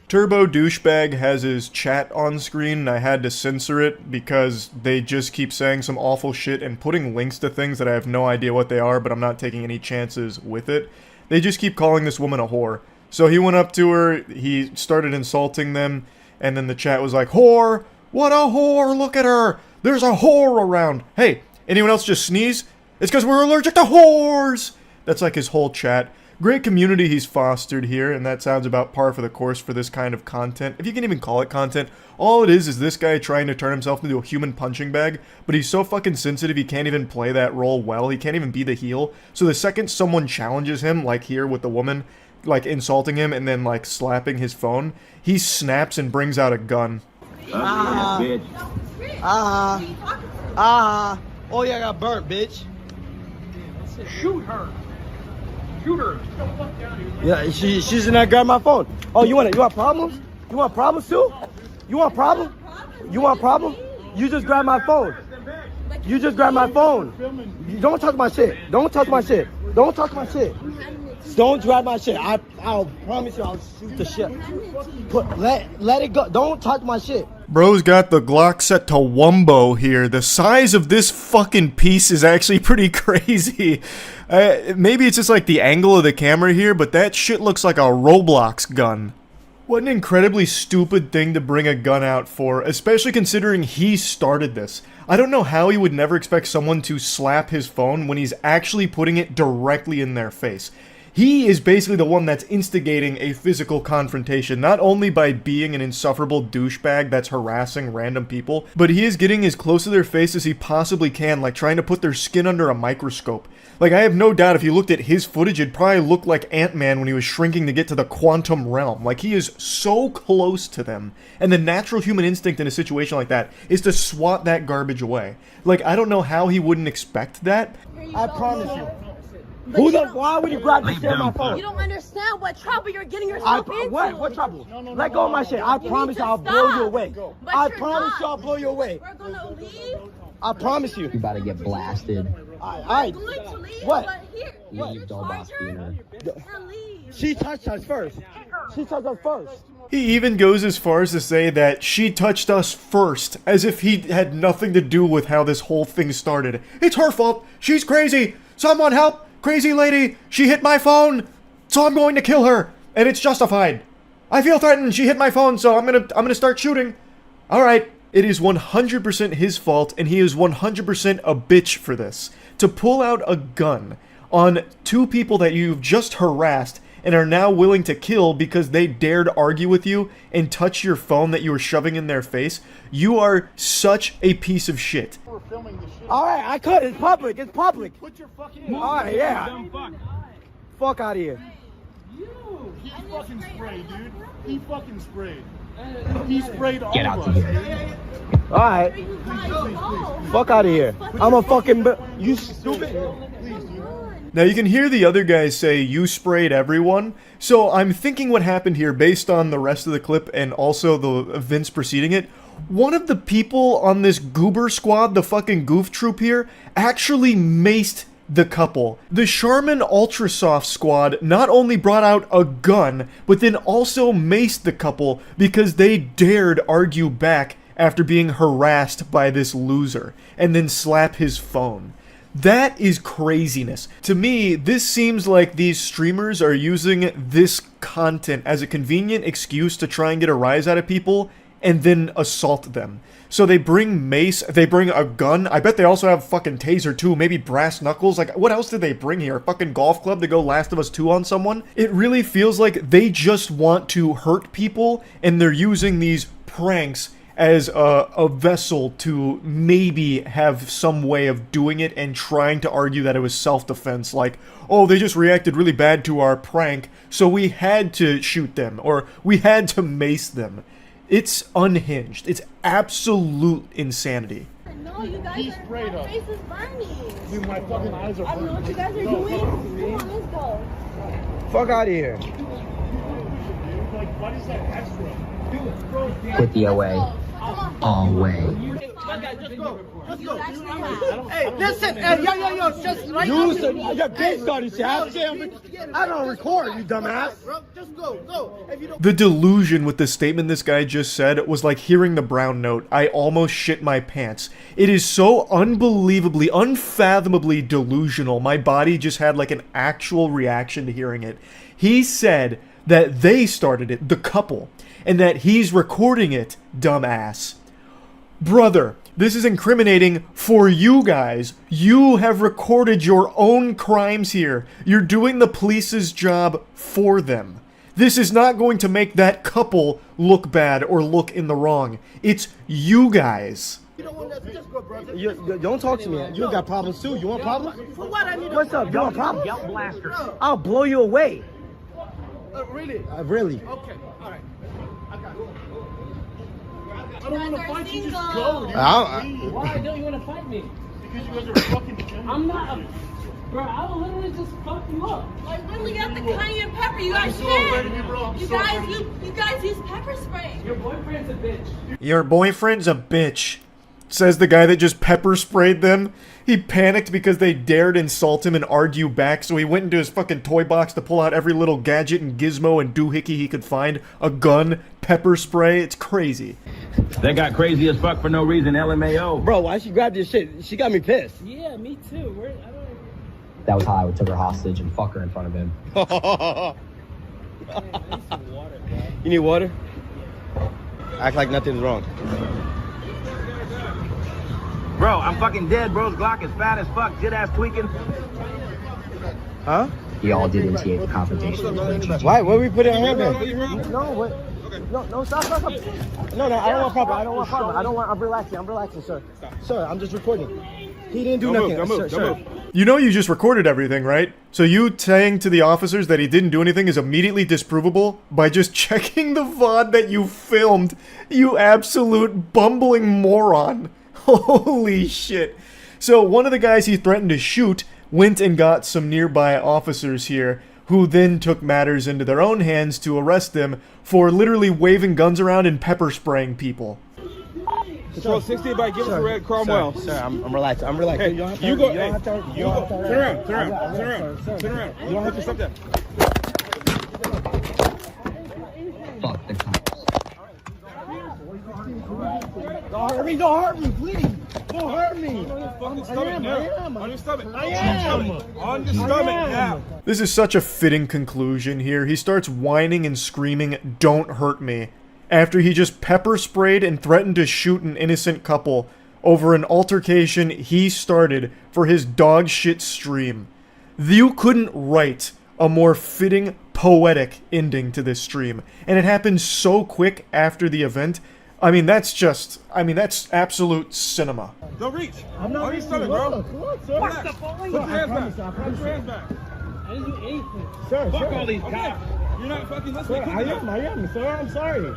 Turbo Douchebag has his chat on screen, and I had to censor it because they just keep saying some awful shit and putting links to things that I have no idea what they are, but I'm not taking any chances with it. They just keep calling this woman a whore. So he went up to her, he started insulting them, and then the chat was like, "Whore! What a whore! Look at her! There's a whore around! Hey, anyone else just sneeze? It's because we're allergic to whores!" That's like his whole chat. Great community he's fostered here, and that sounds about par for the course for this kind of content. If you can even call it content, all it is this guy trying to turn himself into a human punching bag, but he's so fucking sensitive he can't even play that role well, he can't even be the heel. So the second someone challenges him, like here with the woman, like insulting him and then like slapping his phone, he snaps and brings out a gun. Oh yeah, I got burnt, bitch. Shoot her. Shoot her. Yeah, she's in there grabbing my phone. Oh, you want problems? You want problems too? You want problem? You want problem? You just grabbed my phone. You just grabbed my phone. Don't touch my shit. Don't touch my shit. Don't touch my shit. Don't grab my shit. I'll promise you I'll shoot the shit. Let it go. Don't touch my shit. Bro's got the Glock set to Wumbo here. The size of this fucking piece is actually pretty crazy. Maybe it's just like the angle of the camera here, but that shit looks like a Roblox gun. What an incredibly stupid thing to bring a gun out for, especially considering he started this. I don't know how he would never expect someone to slap his phone when he's actually putting it directly in their face. He is basically the one that's instigating a physical confrontation, not only by being an insufferable douchebag that's harassing random people, but he is getting as close to their face as he possibly can, like trying to put their skin under a microscope. Like, I have no doubt if you looked at his footage, it'd probably look like Ant-Man when he was shrinking to get to the quantum realm. Like, he is so close to them. And the natural human instinct in a situation like that is to swat that garbage away. Like, I don't know how he wouldn't expect that. I promise you. Why would you grab the shit on my phone? You don't understand what trouble you're getting yourself into. What trouble? Let go of my shit. I promise I'll blow you away. I promise you I'll blow you away. We're gonna leave. I promise you. You about to get blasted. Alright. What? Leave Dolbox Beaner. She touched us first. She touched us first. He even goes as far as to say that she touched us first, as if he had nothing to do with how this whole thing started. It's her fault. She's crazy. Someone help. Crazy lady. She hit my phone. So I'm going to kill her. And it's justified. I feel threatened. She hit my phone, so I'm gonna start shooting. Alright. It is 100% his fault, and he is 100% a bitch for this. To pull out a gun on two people that you've just harassed and are now willing to kill because they dared argue with you and touch your phone that you were shoving in their face, you are such a piece of shit. Alright, I could. It's public. It's public. Put your fucking Alright, yeah. Fuck out of here. He fucking sprayed, dude. He fucking sprayed. He sprayed all Get out of of us. here. Alright. Fuck out of here. I'm a fucking... You stupid. Now you can hear the other guys say, you sprayed everyone. So I'm thinking what happened here based on the rest of the clip and also the events preceding it. One of the people on this goober squad, the fucking goof troop here, actually maced the couple. The Charmin Ultrasoft squad not only brought out a gun, but then also maced the couple because they dared argue back after being harassed by this loser, and then slap his phone. That is craziness. To me, this seems like these streamers are using this content as a convenient excuse to try and get a rise out of people and then assault them. So they bring mace, they bring a gun. I bet they also have fucking taser too, maybe brass knuckles. Like, what else did they bring here? A fucking golf club to go Last of Us 2 on someone? It really feels like they just want to hurt people and they're using these pranks as a vessel to maybe have some way of doing it and trying to argue that it was self-defense. Like, oh, they just reacted really bad to our prank, so we had to shoot them, or we had to mace them. It's unhinged. It's absolute insanity. No, you guys are, my face is burning. Dude, my fucking eyes are burning. I don't know what you guys are doing. Come on, let's go. Fuck out of here. Like, what is that extra? Put the away. All way. Hey, listen, hey, yo, just right now. Your bitch started shit. I don't record, you dumbass. Just go. If you don't... The delusion with the statement this guy just said was like hearing the brown note. I almost shit my pants. It is so unbelievably, unfathomably delusional. My body just had like an actual reaction to hearing it. He said that they started it, the couple, and that he's recording it, dumbass. Brother, This is incriminating for you guys. You have recorded your own crimes here. You're doing the police's job for them. This is not going to make that couple look bad or look in the wrong. It's you guys. Don't talk to me. You got problems too. You want problems? For what I need? What's up? You want problems? Yell blaster. I'll blow you away. Really? Really? Okay. All right. I got it. I don't want to fight you, just go, dude. Why don't you want to fight me? Because you guys are fucking I'm not bro, I will literally just fuck you up. Like when we got the cayenne pepper, you guys can. You guys use pepper spray. Your boyfriend's a bitch. Your boyfriend's a bitch, says the guy that just pepper sprayed them. He panicked because they dared insult him and argue back, so he went into his fucking toy box to pull out every little gadget and gizmo and doohickey he could find. A gun, pepper spray, it's crazy. They got crazy as fuck for no reason, LMAO. Bro, why she grabbed this shit? She got me pissed. Yeah, me too. That was how I took her hostage and fuck her in front of him. You need water? Act like nothing's wrong. Bro, I'm fucking dead. Bro's Glock is fat as fuck. Shit ass tweaking. Huh? We all did initiate the confrontation. Why? Where we put it in her bag? No, what? No, stop. No, I don't want problem. I'm relaxing, sir. Sir, I'm just recording. He didn't do nothing. Sir. You know you just recorded everything, right? So you saying to the officers that he didn't do anything is immediately disprovable by just checking the VOD that you filmed, you absolute bumbling moron. Holy shit. So one of the guys he threatened to shoot went and got some nearby officers here, who then took matters into their own hands to arrest them for literally waving guns around and pepper spraying people. Control 60 by give us a red Cromwell. Sir, I'm relaxed. Hey, you go. Turn around. You don't have to stop that. Fuck the cops. Don't hurt me, please. Don't hurt me. On your stomach now. This is such a fitting conclusion here. He starts whining and screaming, "Don't hurt me," after he just pepper sprayed and threatened to shoot an innocent couple over an altercation he started for his dog shit stream. You couldn't write a more fitting, poetic ending to this stream, and it happened so quick after the event. I mean, that's absolute cinema. Don't reach. I'm not reaching, bro. Look, sir. Put your hands back. I didn't do anything. Sir, fuck all these cops. You're not fucking listening. Sir, I am, sir. I'm sorry.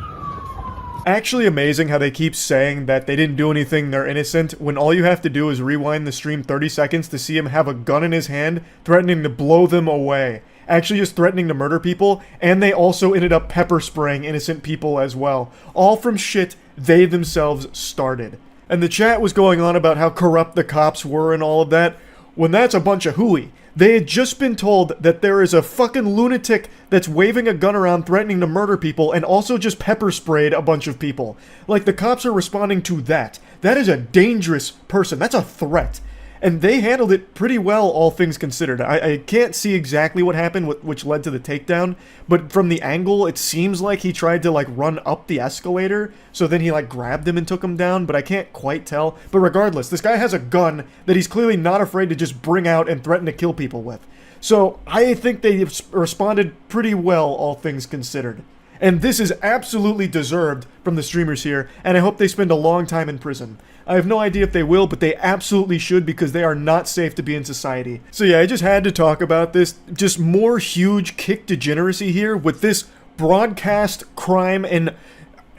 Actually amazing how they keep saying that they didn't do anything, they're innocent, when all you have to do is rewind the stream 30 seconds to see him have a gun in his hand, threatening to blow them away. Actually just threatening to murder people, and they also ended up pepper spraying innocent people as well. All from shit they themselves started. And the chat was going on about how corrupt the cops were and all of that, when that's a bunch of hooey. They had just been told that there is a fucking lunatic that's waving a gun around threatening to murder people and also just pepper sprayed a bunch of people. Like, the cops are responding to that. That is a dangerous person. That's a threat. And they handled it pretty well, all things considered. I can't see exactly what happened, which led to the takedown, but from the angle, it seems like he tried to, like, run up the escalator, so then he, like, grabbed him and took him down, but I can't quite tell. But regardless, this guy has a gun that he's clearly not afraid to just bring out and threaten to kill people with. So, I think they responded pretty well, all things considered. And this is absolutely deserved from the streamers here, and I hope they spend a long time in prison. I have no idea if they will, but they absolutely should because they are not safe to be in society. So yeah, I just had to talk about this. Just more huge kick degeneracy here with this broadcast crime, and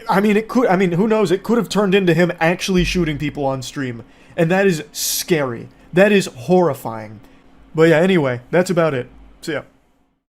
who knows, it could have turned into him actually shooting people on stream. And that is scary. That is horrifying. But yeah, anyway, that's about it. So yeah.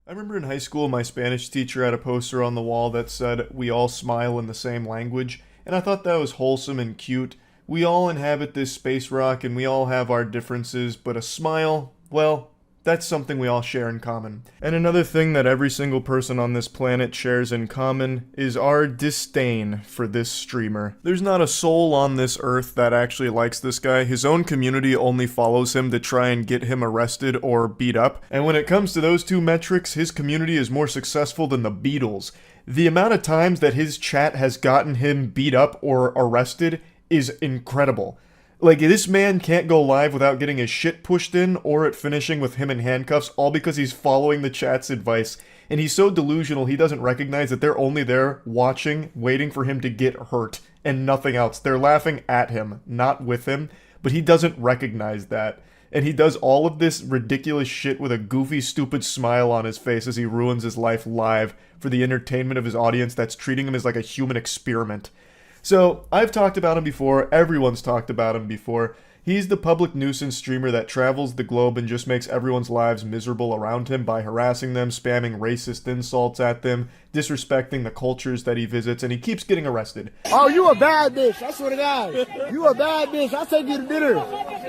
I remember in high school my Spanish teacher had a poster on the wall that said, "We all smile in the same language," and I thought that was wholesome and cute. We all inhabit this space rock and we all have our differences, but a smile, well, that's something we all share in common. And another thing that every single person on this planet shares in common is our disdain for this streamer. There's not a soul on this earth that actually likes this guy. His own community only follows him to try and get him arrested or beat up. And when it comes to those two metrics, his community is more successful than the Beatles. The amount of times that his chat has gotten him beat up or arrested is incredible. Like, this man can't go live without getting his shit pushed in or it finishing with him in handcuffs, all because he's following the chat's advice. And he's so delusional, he doesn't recognize that they're only there watching, waiting for him to get hurt, and nothing else. They're laughing at him, not with him, but he doesn't recognize that. And he does all of this ridiculous shit with a goofy, stupid smile on his face as he ruins his life live for the entertainment of his audience that's treating him as like a human experiment. So, I've talked about him before, everyone's talked about him before. He's the public nuisance streamer that travels the globe and just makes everyone's lives miserable around him by harassing them, spamming racist insults at them, disrespecting the cultures that he visits, and he keeps getting arrested. Oh, you a bad bitch. I swear to God. You a bad bitch. I'll take you to dinner.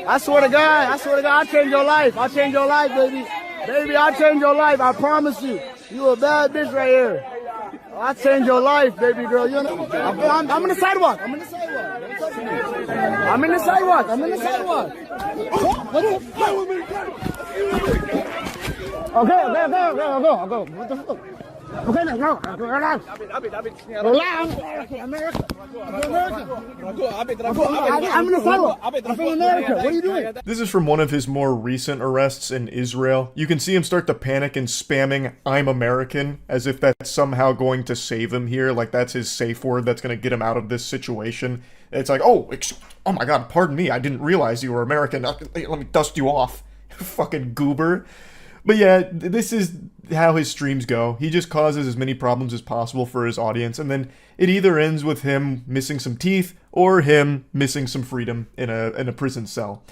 I swear to God, I'll change your life. I'll change your life, baby. Baby, I'll change your life. I promise you. You a bad bitch right here. I'll change your life, baby girl. You know, I'm in the sidewalk. I'm in the sidewalk. I'm in the sidewalk. I'm in the sidewalk. Okay, I'll go. What the fuck? Okay, now go. Relax. Relax. America. I'm in the sidewalk. I'm from America. What are you doing? This is from one of his more recent arrests in Israel. You can see him start to panic and spamming "I'm American" as if that's somehow going to save him here, like that's his safe word that's going to get him out of this situation. It's like, oh my god, pardon me, I didn't realize you were American. Let me dust you off, fucking goober. But yeah, this is how his streams go. He just causes as many problems as possible for his audience, and then it either ends with him missing some teeth or him missing some freedom in a prison cell.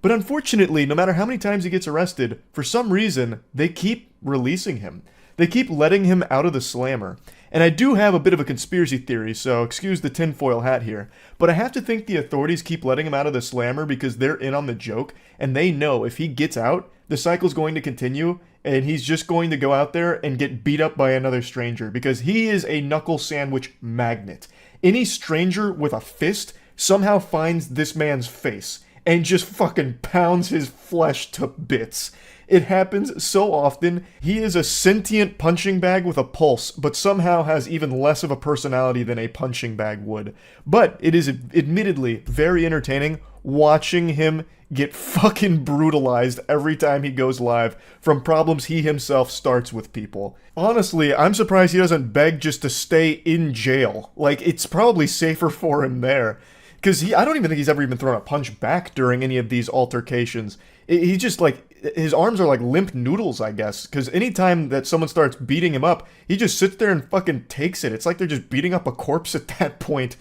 But unfortunately, no matter how many times he gets arrested, for some reason, they keep releasing him. They keep letting him out of the slammer. And I do have a bit of a conspiracy theory, so excuse the tinfoil hat here, but I have to think the authorities keep letting him out of the slammer because they're in on the joke, and they know if he gets out, the cycle's going to continue, and he's just going to go out there and get beat up by another stranger, because he is a knuckle sandwich magnet. Any stranger with a fist somehow finds this man's face, and just fucking pounds his flesh to bits. It happens so often. He is a sentient punching bag with a pulse, but somehow has even less of a personality than a punching bag would. But it is admittedly very entertaining watching him get fucking brutalized every time he goes live from problems he himself starts with people. Honestly, I'm surprised he doesn't beg just to stay in jail. Like, it's probably safer for him there. Because I don't even think he's ever even thrown a punch back during any of these altercations. He just, like, his arms are like limp noodles, I guess. Because anytime that someone starts beating him up, he just sits there and fucking takes it. It's like they're just beating up a corpse at that point.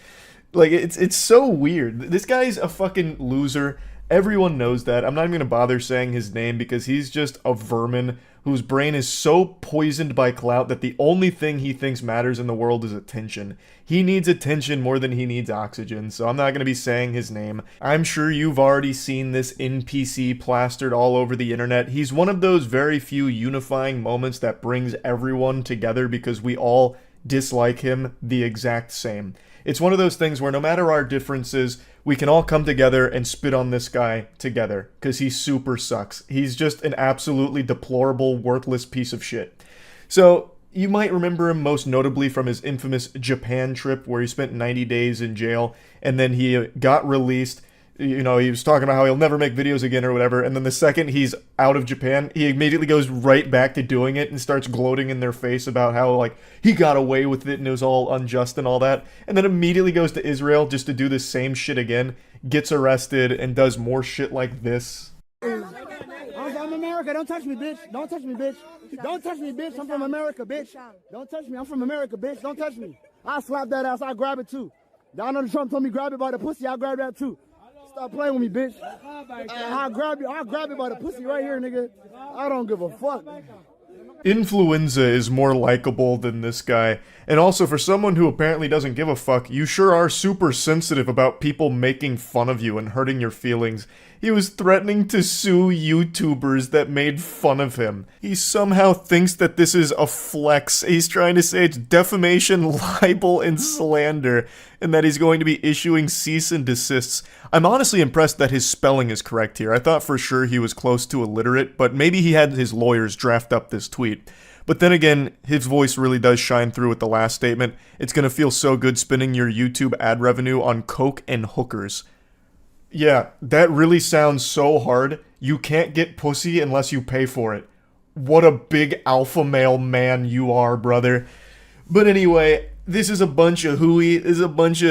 Like, it's so weird. This guy's a fucking loser. Everyone knows that. I'm not even going to bother saying his name because he's just a vermin whose brain is so poisoned by clout that the only thing he thinks matters in the world is attention. He needs attention more than he needs oxygen, so I'm not going to be saying his name. I'm sure you've already seen this NPC plastered all over the internet. He's one of those very few unifying moments that brings everyone together because we all dislike him the exact same. It's one of those things where no matter our differences, we can all come together and spit on this guy together, because he super sucks. He's just an absolutely deplorable, worthless piece of shit. So, you might remember him most notably from his infamous Japan trip, where he spent 90 days in jail, and then he got released. You know, he was talking about how he'll never make videos again or whatever, and then the second he's out of Japan, he immediately goes right back to doing it and starts gloating in their face about how, like, he got away with it and it was all unjust and all that, and then immediately goes to Israel just to do the same shit again, gets arrested, and does more shit like this. I'm from America. Don't touch me, bitch. Don't touch me, bitch. Don't touch me, bitch. I'm from America, bitch. Don't touch me. I'm from America, bitch. Don't touch me. I'll slap that ass. I'll grab it, too. Donald Trump told me grab it by the pussy. I'll grab that, too. Stop playing with me, bitch. I'll grab it by the pussy right here, nigga. I don't give a fuck. Penguinz0 is more likable than this guy. And also, for someone who apparently doesn't give a fuck, you sure are super sensitive about people making fun of you and hurting your feelings. He was threatening to sue YouTubers that made fun of him. He somehow thinks that this is a flex. He's trying to say it's defamation, libel, and slander, and that he's going to be issuing cease and desists. I'm honestly impressed that his spelling is correct here. I thought for sure he was close to illiterate, but maybe he had his lawyers draft up this tweet. But then again, his voice really does shine through with the last statement. It's gonna feel so good spending your YouTube ad revenue on coke and hookers. Yeah, that really sounds so hard. You can't get pussy unless you pay for it. What a big alpha male man you are, brother. But anyway, this is a bunch of hooey. This is a bunch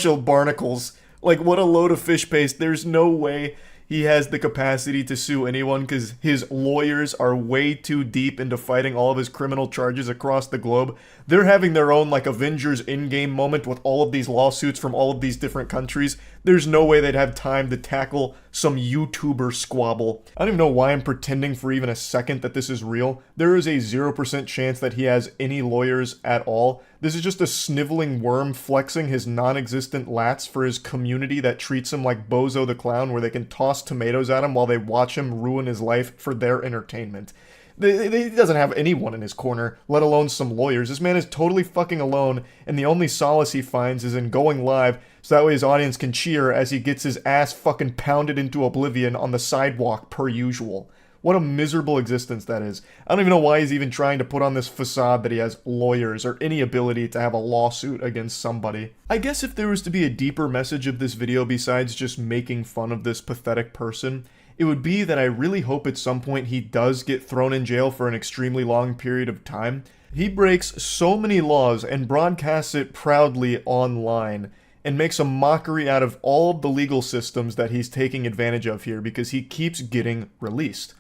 of barnacles. Like, what a load of fish paste. There's no way he has the capacity to sue anyone because his lawyers are way too deep into fighting all of his criminal charges across the globe. They're having their own, like, Avengers Endgame moment with all of these lawsuits from all of these different countries. There's no way they'd have time to tackle some YouTuber squabble. I don't even know why I'm pretending for even a second that this is real. There is a 0% chance that he has any lawyers at all. This is just a sniveling worm flexing his non-existent lats for his community that treats him like Bozo the Clown, where they can toss tomatoes at him while they watch him ruin his life for their entertainment. He doesn't have anyone in his corner, let alone some lawyers. This man is totally fucking alone, and the only solace he finds is in going live so that way his audience can cheer as he gets his ass fucking pounded into oblivion on the sidewalk per usual. What a miserable existence that is. I don't even know why he's even trying to put on this facade that he has lawyers or any ability to have a lawsuit against somebody. I guess if there was to be a deeper message of this video besides just making fun of this pathetic person, it would be that I really hope at some point he does get thrown in jail for an extremely long period of time. He breaks so many laws and broadcasts it proudly online and makes a mockery out of all of the legal systems that he's taking advantage of here because he keeps getting released.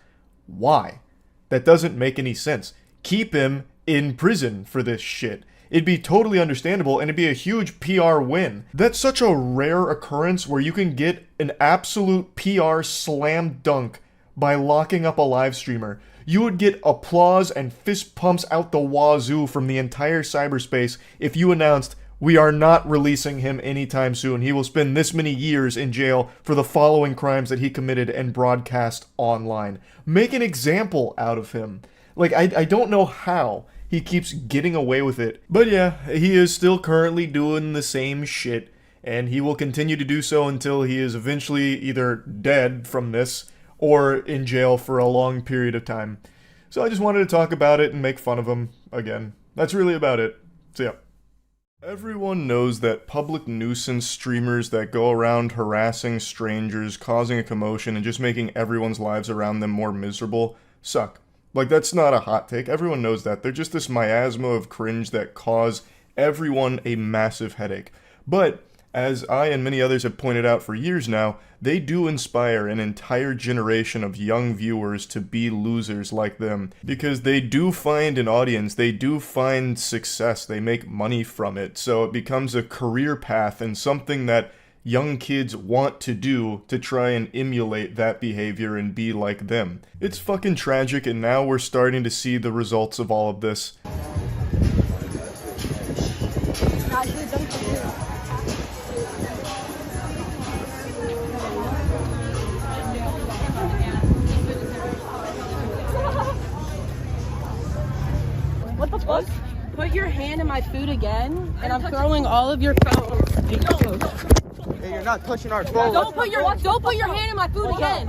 Why? That doesn't make any sense. Keep him in prison for this shit. It'd be totally understandable and it'd be a huge PR win. That's such a rare occurrence where you can get an absolute PR slam dunk by locking up a live streamer. You would get applause and fist pumps out the wazoo from the entire cyberspace if you announced, we are not releasing him anytime soon. He will spend this many years in jail for the following crimes that he committed and broadcast online. Make an example out of him. Like, I don't know how he keeps getting away with it. But yeah, he is still currently doing the same shit, and he will continue to do so until he is eventually either dead from this or in jail for a long period of time. So I just wanted to talk about it and make fun of him again. That's really about it. So yeah. Everyone knows that public nuisance streamers that go around harassing strangers, causing a commotion, and just making everyone's lives around them more miserable suck. Like, that's not a hot take. Everyone knows that. They're just this miasma of cringe that cause everyone a massive headache. But, as I and many others have pointed out for years now, they do inspire an entire generation of young viewers to be losers like them. Because they do find an audience, they do find success, they make money from it. So it becomes a career path and something that young kids want to do to try and emulate that behavior and be like them. It's fucking tragic, and now we're starting to see the results of all of this. What the fuck? Put your hand in my food again, and I'm throwing all of your phones. Hey, you're not touching our phone. Don't put your hand in my food again.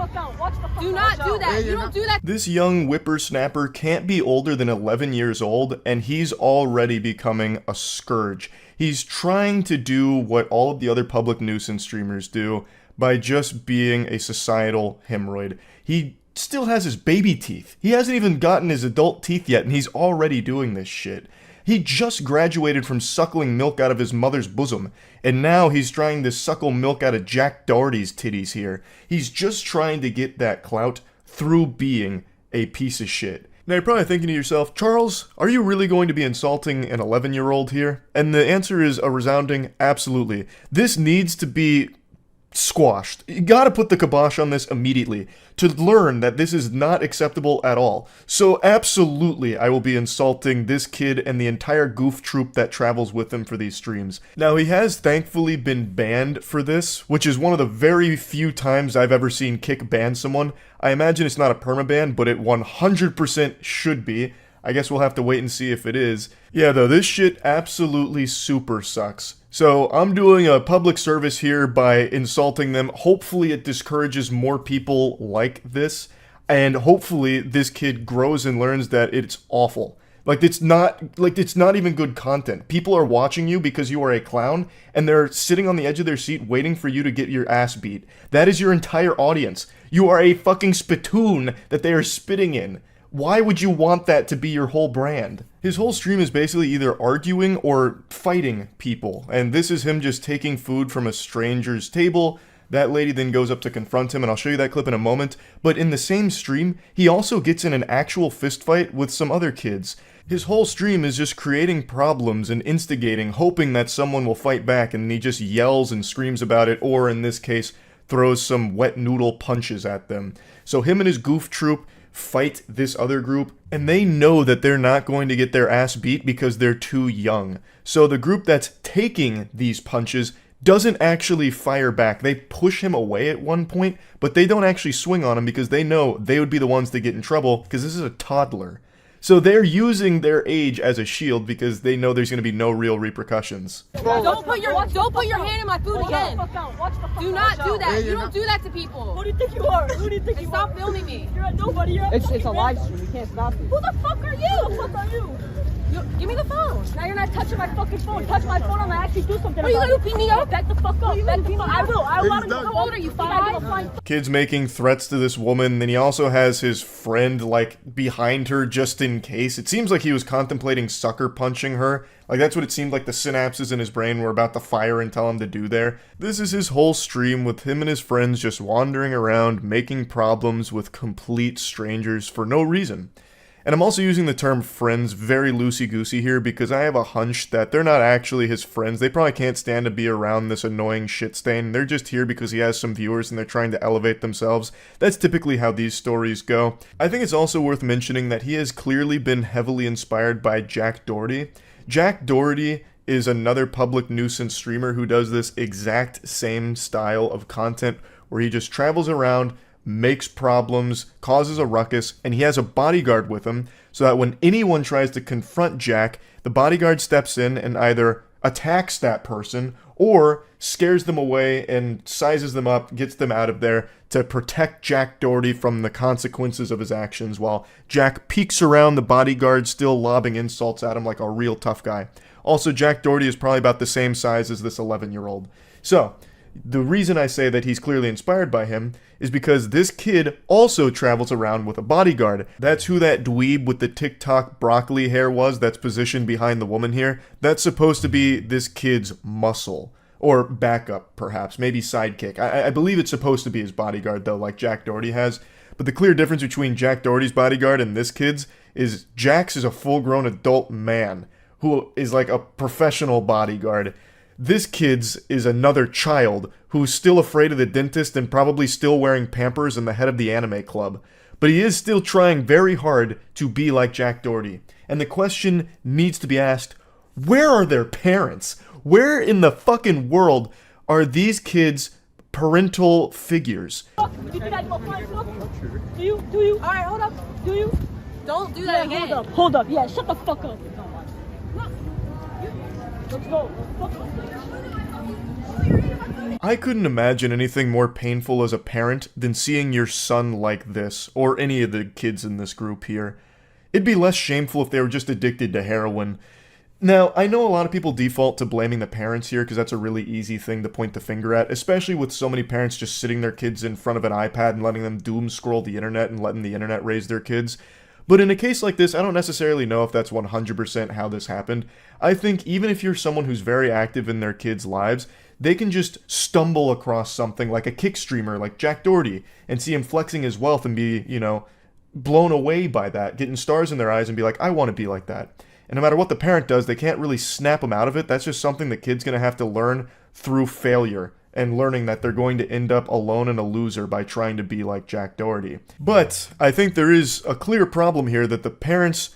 Do not do that. You don't do that. This young whippersnapper can't be older than 11 years old, and he's already becoming a scourge. He's trying to do what all of the other public nuisance streamers do by just being a societal hemorrhoid. He still has his baby teeth. He hasn't even gotten his adult teeth yet, and he's already doing this shit. He just graduated from suckling milk out of his mother's bosom, and now he's trying to suckle milk out of Jack Doherty's titties here. He's just trying to get that clout through being a piece of shit. Now you're probably thinking to yourself, Charles, are you really going to be insulting an 11-year-old here? And the answer is a resounding absolutely. This needs to be squashed. You gotta put the kibosh on this immediately to learn that this is not acceptable at all. So absolutely, I will be insulting this kid and the entire goof troop that travels with him for these streams. Now, he has thankfully been banned for this, which is one of the very few times I've ever seen Kick ban someone. I imagine it's not a permaban, but it 100% should be. I guess we'll have to wait and see if it is. Yeah, though, this shit absolutely super sucks. So I'm doing a public service here by insulting them. Hopefully it discourages more people like this, and hopefully this kid grows and learns that it's awful. It's not even good content. People are watching you because you are a clown, and they're sitting on the edge of their seat waiting for you to get your ass beat. That is your entire audience. You are a fucking spittoon that they are spitting in. Why would you want that to be your whole brand? His whole stream is basically either arguing or fighting people, and this is him just taking food from a stranger's table. That lady then goes up to confront him, and I'll show you that clip in a moment, but in the same stream, he also gets in an actual fistfight with some other kids. His whole stream is just creating problems and instigating, hoping that someone will fight back, and he just yells and screams about it, or in this case, throws some wet noodle punches at them. So him and his goof troop fight this other group, and they know that they're not going to get their ass beat because they're too young. So the group that's taking these punches doesn't actually fire back. They push him away at one point, but they don't actually swing on him because they know they would be the ones that get in trouble because this is a toddler. So they're using their age as a shield because they know there's going to be no real repercussions. Don't put your hand in my food again. Do not do that. You don't do that to people. Who do you think you are? Who do you think you are? Stop filming me. You're a nobody. You're a It's a live stream. You can't stop it. Who the fuck are you? Who the fuck are you? Give me the phone. Now you're not touching my fucking phone. Touch my phone, I'm gonna actually do something. What are you gonna beat me up? Back the fuck up. Back the fuck. I will. How old are you? 5? Kid's making threats to this woman, then he also has his friend, behind her just in case. It seems like he was contemplating sucker punching her. That's what it seemed like the synapses in his brain were about to fire and tell him to do there. This is his whole stream with him and his friends just wandering around, making problems with complete strangers for no reason. And I'm also using the term friends very loosey-goosey here because I have a hunch that they're not actually his friends. They probably can't stand to be around this annoying shit stain. They're just here because he has some viewers and they're trying to elevate themselves. That's typically how these stories go. I think it's also worth mentioning that he has clearly been heavily inspired by Jack Doherty. Jack Doherty is another public nuisance streamer who does this exact same style of content where he just travels around, makes problems, causes a ruckus, and he has a bodyguard with him so that when anyone tries to confront Jack, the bodyguard steps in and either attacks that person or scares them away and sizes them up, gets them out of there to protect Jack Doherty from the consequences of his actions while Jack peeks around the bodyguard still lobbing insults at him like a real tough guy. Also, Jack Doherty is probably about the same size as this 11-year-old. So, the reason I say that he's clearly inspired by him is because this kid also travels around with a bodyguard. That's who that dweeb with the TikTok broccoli hair was that's positioned behind the woman here. That's supposed to be this kid's muscle. Or backup, perhaps. Maybe sidekick. I believe it's supposed to be his bodyguard, though, like Jack Doherty has. But the clear difference between Jack Doherty's bodyguard and this kid's is Jack's is a full-grown adult man who is like a professional bodyguard. This kid's is another child who's still afraid of the dentist and probably still wearing Pampers and the head of the anime club. But he is still trying very hard to be like Jack Doherty. And the question needs to be asked, where are their parents? Where in the fucking world are these kids' parental figures? Do you? Alright, hold up. Do you? Don't do that again. Hold up. Yeah, shut the fuck up. Let's go. I couldn't imagine anything more painful as a parent than seeing your son like this, or any of the kids in this group here. It'd be less shameful if they were just addicted to heroin. Now, I know a lot of people default to blaming the parents here because that's a really easy thing to point the finger at, especially with so many parents just sitting their kids in front of an iPad and letting them doom scroll the internet and letting the internet raise their kids. But in a case like this, I don't necessarily know if that's 100% how this happened. I think even if you're someone who's very active in their kids' lives, they can just stumble across something like a kick streamer like Jack Doherty and see him flexing his wealth and be, blown away by that, getting stars in their eyes and be like, I want to be like that. And no matter what the parent does, they can't really snap them out of it. That's just something the kid's going to have to learn through failure and learning that they're going to end up alone and a loser by trying to be like Jack Doherty. But I think there is a clear problem here that the parents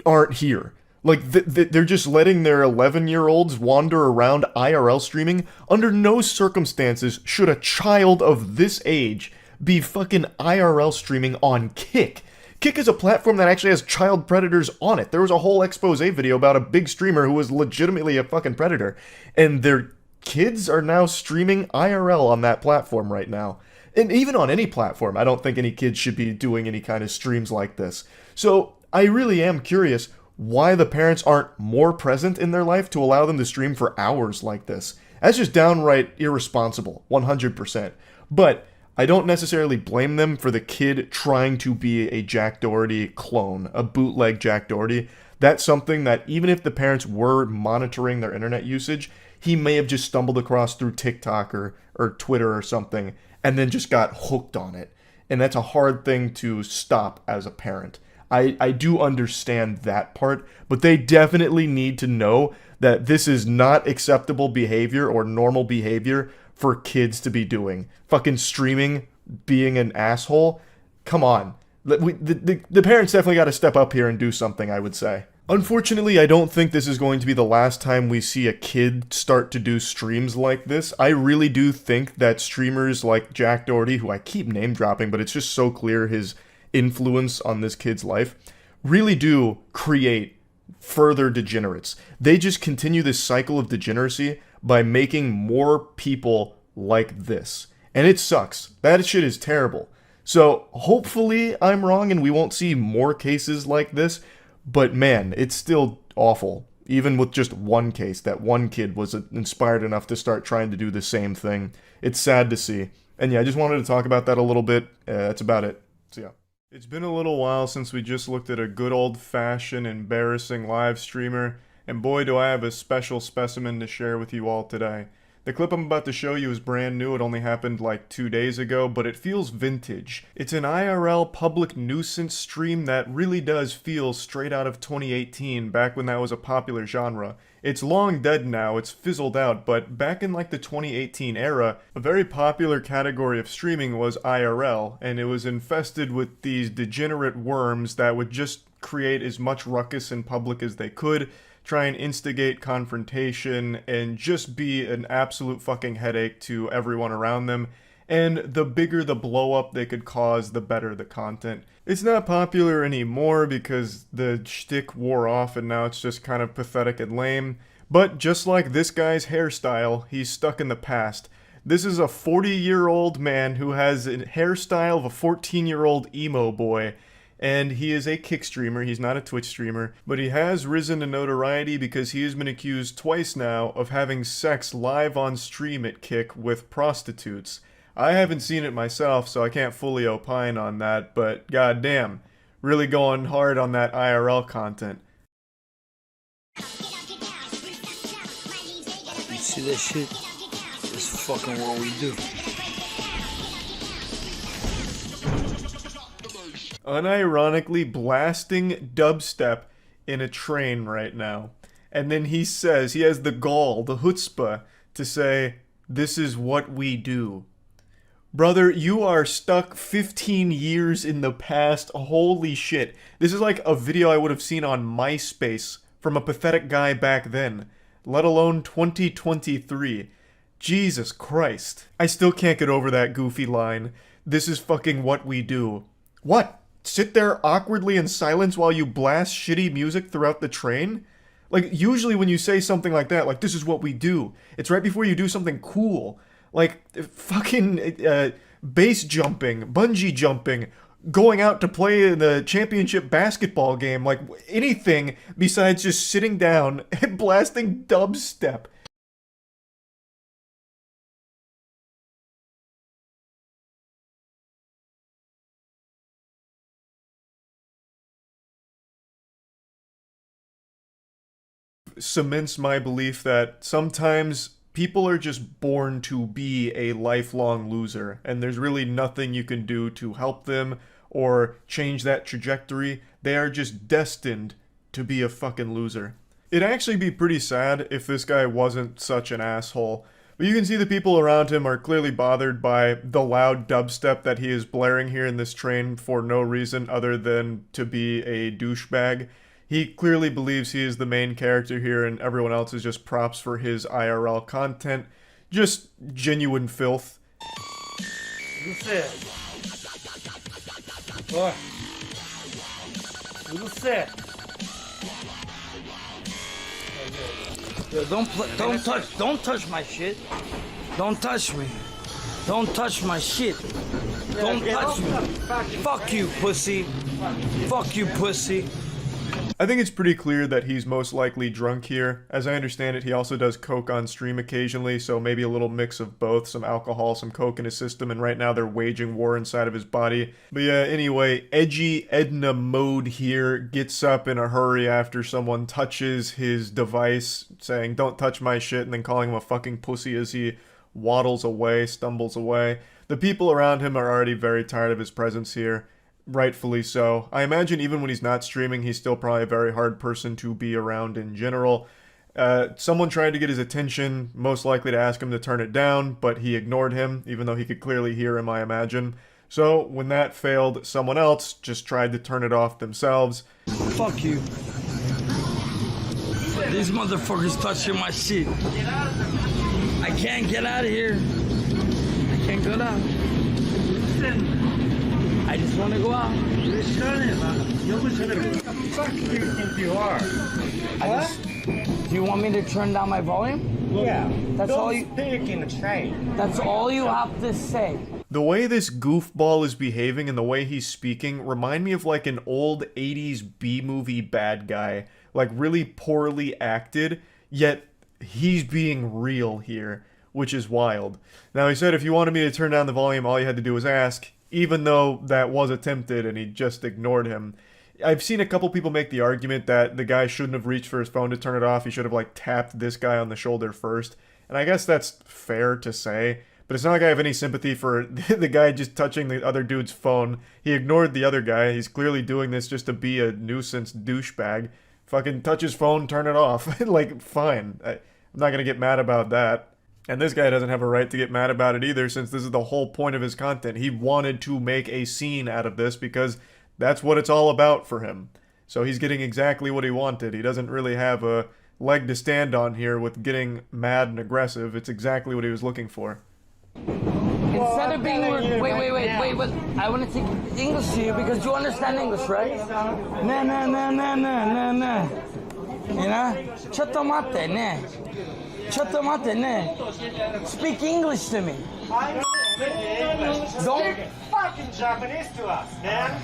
aren't here. Like, they're just letting their 11-year-olds wander around IRL streaming. Under no circumstances should a child of this age be fucking IRL streaming on Kick. Kick is a platform that actually has child predators on it. There was a whole expose video about a big streamer who was legitimately a fucking predator. And their kids are now streaming IRL on that platform right now. And even on any platform, I don't think any kids should be doing any kind of streams like this. So I really am curious why the parents aren't more present in their life to allow them to stream for hours like this. That's just downright irresponsible, 100%. But I don't necessarily blame them for the kid trying to be a Jack Doherty clone, a bootleg Jack Doherty. That's something that even if the parents were monitoring their internet usage, he may have just stumbled across through TikTok or Twitter or something and then just got hooked on it. And that's a hard thing to stop as a parent. I do understand that part, but they definitely need to know that this is not acceptable behavior or normal behavior for kids to be doing. Fucking streaming, being an asshole. Come on. The parents definitely got to step up here and do something, I would say. Unfortunately, I don't think this is going to be the last time we see a kid start to do streams like this. I really do think that streamers like Jack Doherty, who I keep name dropping, but it's just so clear his influence on this kid's life, really do create further degenerates. They just continue this cycle of degeneracy by making more people like this. And it sucks. That shit is terrible. So hopefully I'm wrong and we won't see more cases like this, but man, it's still awful. Even with just one case, that one kid was inspired enough to start trying to do the same thing. It's sad to see. And yeah, I just wanted to talk about that a little bit. That's about it. So yeah. It's been a little while since we just looked at a good old-fashioned embarrassing live streamer, and boy do I have a special specimen to share with you all today. The clip I'm about to show you is brand new. It only happened like 2 days ago, but it feels vintage. It's an IRL public nuisance stream that really does feel straight out of 2018, back when that was a popular genre. It's long dead now, it's fizzled out, but back in like the 2018 era, a very popular category of streaming was IRL, and it was infested with these degenerate worms that would just create as much ruckus in public as they could, try and instigate confrontation, and just be an absolute fucking headache to everyone around them. And the bigger the blow up they could cause, the better the content. It's not popular anymore because the shtick wore off and now it's just kind of pathetic and lame. But just like this guy's hairstyle, he's stuck in the past. This is a 40-year-old man who has a hairstyle of a 14-year-old emo boy. And he is a Kick streamer, he's not a Twitch streamer, but he has risen to notoriety because he has been accused twice now of having sex live on stream at Kick with prostitutes. I haven't seen it myself, so I can't fully opine on that, but goddamn, really going hard on that IRL content. You see that shit? It's fucking what we do. Unironically blasting dubstep in a train right now. And then he says, he has the gall, the chutzpah, to say, "This is what we do." Brother, you are stuck 15 years in the past. Holy shit. This is like a video I would have seen on MySpace from a pathetic guy back then, let alone 2023. Jesus Christ. I still can't get over that goofy line. This is fucking what we do. What? Sit there awkwardly in silence while you blast shitty music throughout the train? Like, usually when you say something like that, like, this is what we do, it's right before you do something cool. Like, fucking base jumping, bungee jumping, going out to play in the championship basketball game, like, anything besides just sitting down and blasting dubstep. Cements my belief that sometimes people are just born to be a lifelong loser, and there's really nothing you can do to help them or change that trajectory. They are just destined to be a fucking loser. It'd actually be pretty sad if this guy wasn't such an asshole, But you can see the people around him are clearly bothered by the loud dubstep that he is blaring here in this train for no reason other than to be a douchebag. He clearly believes he is the main character here and everyone else is just props for his IRL content. Just genuine filth. Yo, don't touch my shit. Don't touch me. Don't touch my shit. Don't touch me. Fuck you, pussy. Fuck you, pussy. I think it's pretty clear that he's most likely drunk here. As I understand it, he also does coke on stream occasionally, so maybe a little mix of both, some alcohol, some coke in his system, and right now they're waging war inside of his body. But yeah, anyway, edgy Edna mode here gets up in a hurry after someone touches his device, saying, "Don't touch my shit," and then calling him a fucking pussy as he waddles away, stumbles away. The people around him are already very tired of his presence here. Rightfully so. I imagine even when he's not streaming, he's still probably a very hard person to be around in general. Someone tried to get his attention, most likely to ask him to turn it down, but he ignored him, even though he could clearly hear him, I imagine. So, when that failed, someone else just tried to turn it off themselves. Fuck you. These motherfuckers touching my shit. I can't get out of here. I can't get out. I just want to go out. Who the fuck do you think you are? Do you want me to turn down my volume? Yeah. That's all you. Speak in the train. That's all you have to say. The way this goofball is behaving and the way he's speaking remind me of like an old 80s B-movie bad guy. Like really poorly acted, yet he's being real here, which is wild. Now he said if you wanted me to turn down the volume, all you had to do was ask, even though that was attempted and he just ignored him. I've seen a couple people make the argument that the guy shouldn't have reached for his phone to turn it off. He should have like tapped this guy on the shoulder first. And I guess that's fair to say, but it's not like I have any sympathy for the guy just touching the other dude's phone. He ignored the other guy. He's clearly doing this just to be a nuisance douchebag. Fucking touch his phone, turn it off. Like, fine. I'm not gonna get mad about that. And this guy doesn't have a right to get mad about it either, since this is the whole point of his content. He wanted to make a scene out of this because that's what it's all about for him. So he's getting exactly what he wanted. He doesn't really have a leg to stand on here with getting mad and aggressive. It's exactly what he was looking for. Instead of being wait, I want to take English to you because you understand English, right? Nah. You know? Chotomate, nah. Chotomate, nah. Speak English to me. Don't fucking Japanese to us, man.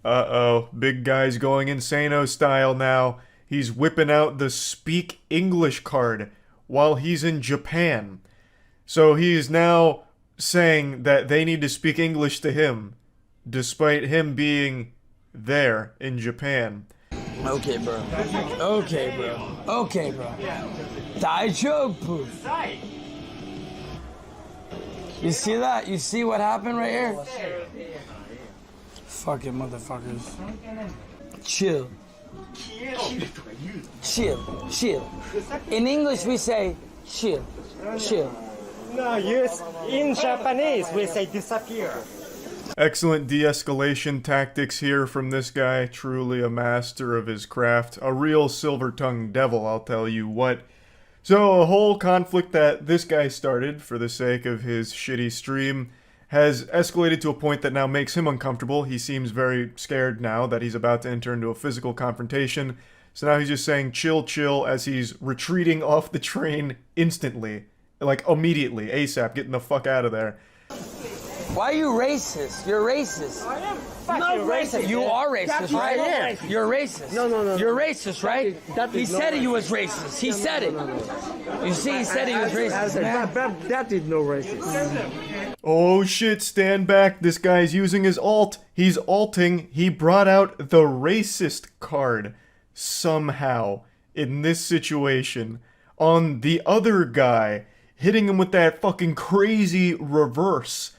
Uh-oh, big guy's going insano style now. He's whipping out the Speak English card while he's in Japan. So he is now saying that they need to speak English to him, despite him being there in Japan. Okay, bro. Daijoubu. You see that? You see what happened right here? Fucking motherfuckers. Chill. Chill. In English we say chill. No, in Japanese we say disappear. Excellent de-escalation tactics here from this guy, truly a master of his craft. A real silver-tongued devil, I'll tell you what. So, a whole conflict that this guy started for the sake of his shitty stream has escalated to a point that now makes him uncomfortable. He seems very scared now that he's about to enter into a physical confrontation. So now he's just saying chill as he's retreating off the train instantly. Like, immediately, ASAP, getting the fuck out of there. Why are you racist? You're racist. I am fucking racist. You are racist, right? Yeah. You're racist. No. You're racist, right? He said he was racist. He said it. You see, he said he was racist, man. That is no racist. Oh shit, stand back. This guy's using his alt. He's alting. He brought out the racist card somehow in this situation on the other guy, hitting him with that fucking crazy reverse.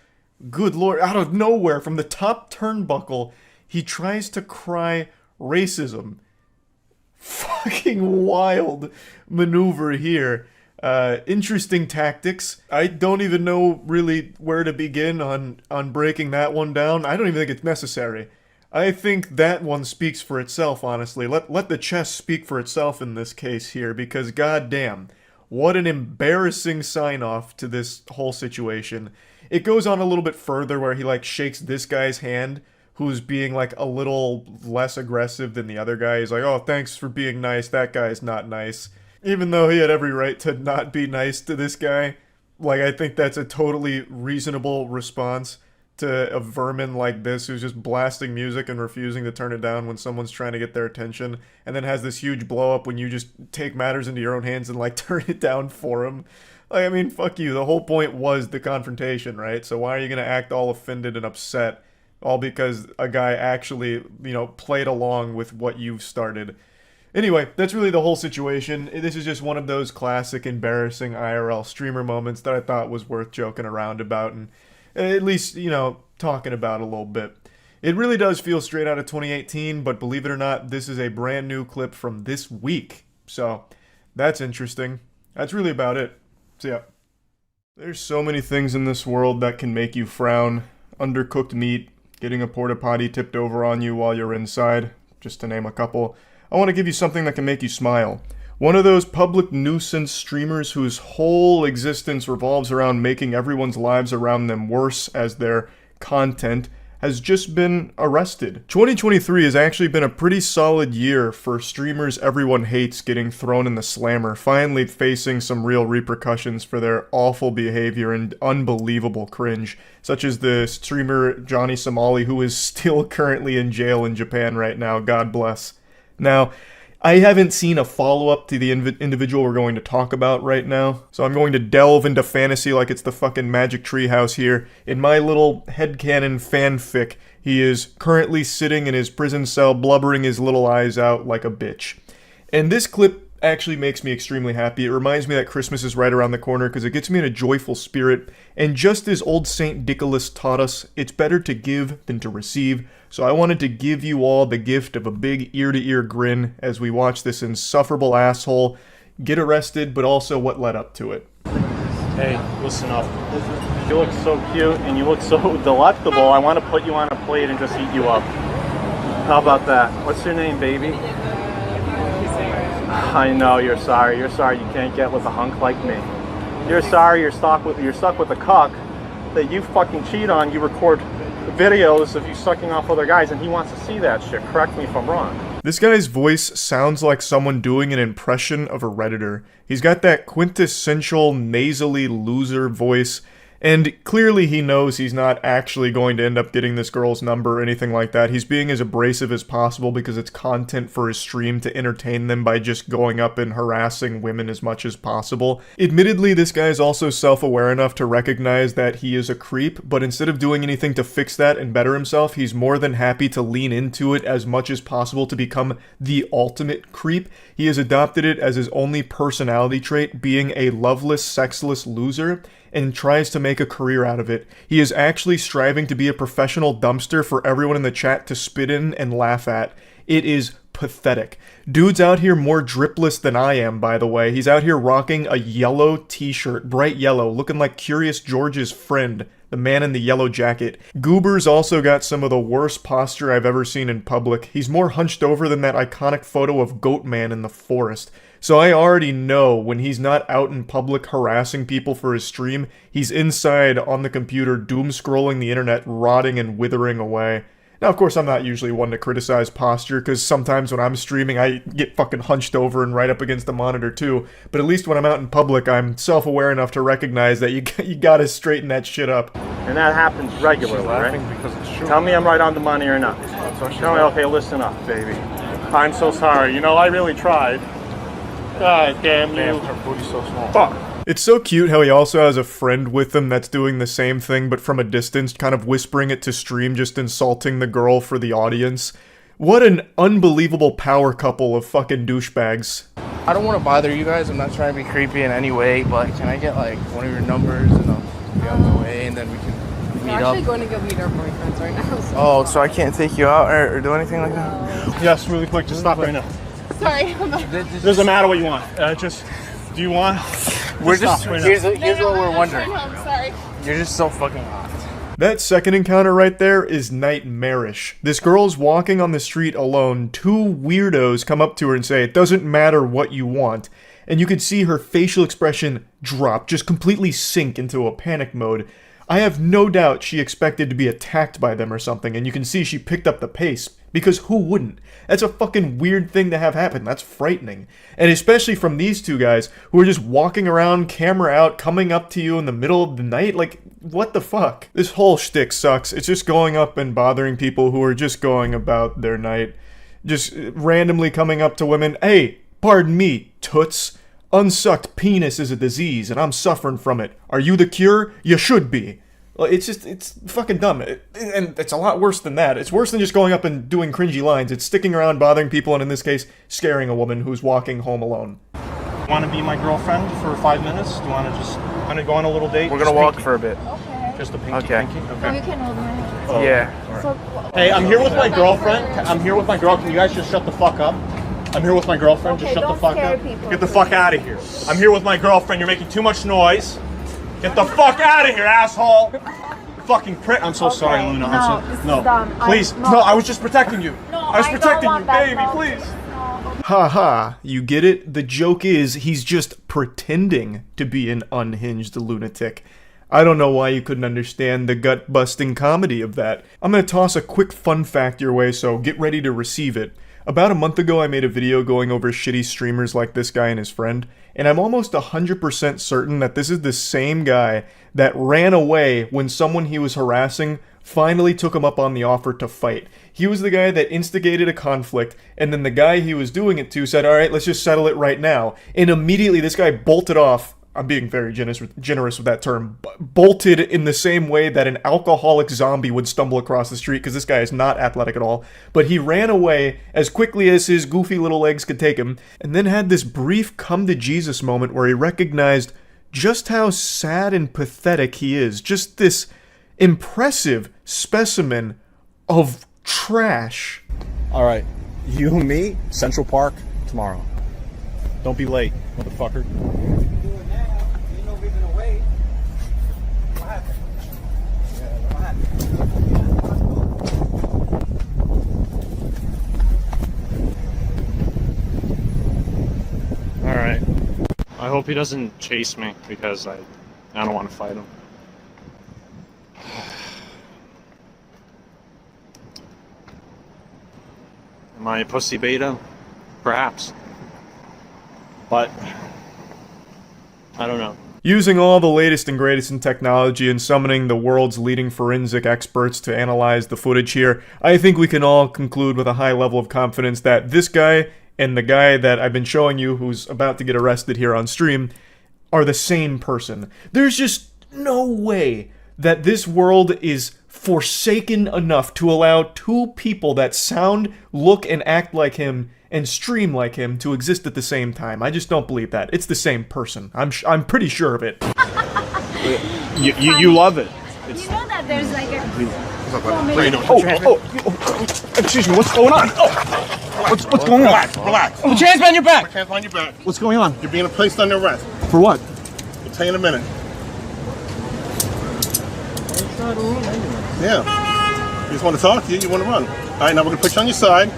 Good lord, out of nowhere, from the top turnbuckle, he tries to cry racism. Fucking wild maneuver here. Interesting tactics. I don't even know really where to begin on breaking that one down. I don't even think it's necessary. I think that one speaks for itself, honestly. Let the chess speak for itself in this case here, because goddamn, what an embarrassing sign-off to this whole situation. It goes on a little bit further where he, like, shakes this guy's hand, who's being, like, a little less aggressive than the other guy. He's like, oh, thanks for being nice, that guy's not nice. Even though he had every right to not be nice to this guy. Like, I think that's a totally reasonable response to a vermin like this who's just blasting music and refusing to turn it down when someone's trying to get their attention, and then has this huge blow up when you just take matters into your own hands and, like, turn it down for him. Like, I mean, fuck you. The whole point was the confrontation, right? So why are you gonna act all offended and upset all because a guy actually, you know, played along with what you've started? Anyway, that's really the whole situation. This is just one of those classic embarrassing IRL streamer moments that I thought was worth joking around about and at least, you know, talking about a little bit. It really does feel straight out of 2018, but believe it or not, this is a brand new clip from this week. So, that's interesting. That's really about it. So yeah. There's so many things in this world that can make you frown. Undercooked meat, getting a porta potty tipped over on you while you're inside, just to name a couple. I want to give you something that can make you smile. One of those public nuisance streamers whose whole existence revolves around making everyone's lives around them worse as their content has just been arrested. 2023 has actually been a pretty solid year for streamers everyone hates getting thrown in the slammer, finally facing some real repercussions for their awful behavior and unbelievable cringe, such as the streamer Johnny Somali, who is still currently in jail in Japan right now, God bless. Now, I haven't seen a follow-up to the individual we're going to talk about right now, so I'm going to delve into fantasy like it's the fucking Magic Treehouse here. In my little headcanon fanfic, he is currently sitting in his prison cell blubbering his little eyes out like a bitch. And this clip actually makes me extremely happy. It reminds me that Christmas is right around the corner because it gets me in a joyful spirit. And just as old Saint Nicholas taught us, it's better to give than to receive. So I wanted to give you all the gift of a big ear-to-ear grin as we watch this insufferable asshole get arrested, but also what led up to it. Hey, listen up. You look so cute and you look so delectable. I want to put you on a plate and just eat you up. How about that? What's your name, baby? I know you're sorry. You're sorry you can't get with a hunk like me. You're sorry you're stuck with a cuck that you fucking cheat on. You record videos of you sucking off other guys and he wants to see that shit. Correct me if I'm wrong. This guy's voice sounds like someone doing an impression of a Redditor. He's got that quintessential nasally loser voice, and clearly he knows he's not actually going to end up getting this girl's number or anything like that. He's being as abrasive as possible because it's content for his stream to entertain them by just going up and harassing women as much as possible. Admittedly, this guy is also self-aware enough to recognize that he is a creep, but instead of doing anything to fix that and better himself, he's more than happy to lean into it as much as possible to become the ultimate creep. He has adopted it as his only personality trait, being a loveless, sexless loser, and tries to make a career out of it. He is actually striving to be a professional dumpster for everyone in the chat to spit in and laugh at. It is pathetic. Dude's out here more dripless than I am, by the way. He's out here rocking a yellow t-shirt, bright yellow, looking like Curious George's friend, the man in the yellow jacket. Goober's also got some of the worst posture I've ever seen in public. He's more hunched over than that iconic photo of Goatman in the forest. So I already know when he's not out in public harassing people for his stream, he's inside on the computer doom-scrolling the internet, rotting and withering away. Now, of course, I'm not usually one to criticize posture, because sometimes when I'm streaming, I get fucking hunched over and right up against the monitor too. But at least when I'm out in public, I'm self-aware enough to recognize that you gotta straighten that shit up. And that happens regularly, right? Tell me I'm right on the money or not. Tell me, okay, listen up, baby. I'm so sorry. You know, I really tried. God damn you. Damn, her booty's so small. Fuck. It's so cute how he also has a friend with him that's doing the same thing, but from a distance, kind of whispering it to stream, just insulting the girl for the audience. What an unbelievable power couple of fucking douchebags. I don't want to bother you guys, I'm not trying to be creepy in any way, but can I get like one of your numbers and I'll be on my way and then we can meet up? We're actually going to go meet our boyfriends right now. So. Oh, so I can't take you out or do anything like that? Yes, really quick, just stop right now. Sorry, I'm not. Doesn't matter what you want. Do you want We're just, here's what we're wondering. Sorry. You're just so fucking hot. That second encounter right there is nightmarish. This girl's walking on the street alone. Two weirdos come up to her and say, "It doesn't matter what you want." And you could see her facial expression drop, just completely sink into a panic mode. I have no doubt she expected to be attacked by them or something, and you can see she picked up the pace. Because who wouldn't? That's a fucking weird thing to have happen. That's frightening. And especially from these two guys who are just walking around, camera out, coming up to you in the middle of the night. Like, what the fuck? This whole shtick sucks. It's just going up and bothering people who are just going about their night. Just randomly coming up to women. "Hey, pardon me, toots. Unsucked penis is a disease, and I'm suffering from it. Are you the cure? You should be." It's fucking dumb. And it's a lot worse than that. It's worse than just going up and doing cringy lines. It's sticking around, bothering people, and in this case, scaring a woman who's walking home alone. Want to be my girlfriend for 5 minutes? Do you want to just kind of go on a little date? We're gonna walk for a bit. Okay. Just a pinky. Okay. Pinky? So you can hold my hand. Oh, yeah. Right. So, Hey, I'm here with my girlfriend. I'm here with my girl. Can you guys just shut the fuck up? I'm here with my girlfriend. Okay, just shut the don't fuck scare up. people. Get the fuck out of here. I'm here with my girlfriend. You're making too much noise. Get the fuck out of here, asshole. Fucking prick. I'm so sorry, Luna. No, this is no. dumb. Please. No, I was just protecting you. No, I was protecting you, baby. No. Please. Ha ha, you get it? The joke is he's just pretending to be an unhinged lunatic. I don't know why you couldn't understand the gut-busting comedy of that. I'm gonna toss a quick fun fact your way, so get ready to receive it. About a month ago, I made a video going over shitty streamers like this guy and his friend, and I'm almost 100% certain that this is the same guy that ran away when someone he was harassing finally took him up on the offer to fight. He was the guy that instigated a conflict, and then the guy he was doing it to said, "Alright, let's just settle it right now." And immediately this guy bolted off. I'm being very generous with that term. Bolted in the same way that an alcoholic zombie would stumble across the street, because this guy is not athletic at all. But he ran away as quickly as his goofy little legs could take him, and then had this brief come-to-Jesus moment where he recognized just how sad and pathetic he is. Just this impressive specimen of trash. All right, you and me, Central Park, tomorrow. Don't be late, motherfucker. All right. I hope he doesn't chase me because I don't want to fight him. Am I a pussy beta? Perhaps. But I don't know. Using all the latest and greatest in technology and summoning the world's leading forensic experts to analyze the footage here, I think we can all conclude with a high level of confidence that this guy and the guy that I've been showing you who's about to get arrested here on stream are the same person. There's just no way that this world is forsaken enough to allow two people that sound, look, and act like him and stream like him to exist at the same time. I just don't believe that. It's the same person. I'm pretty sure of it. You love it. You know that there's like a... Excuse me, what's going on? What's going on? Relax. Put your hands behind your back. Put your hands behind your back. What's going on? You're being placed under arrest. For what? I'll tell you in a minute. Yeah. You just want to talk to you, you want to run. All right, now we're going to put you on your side.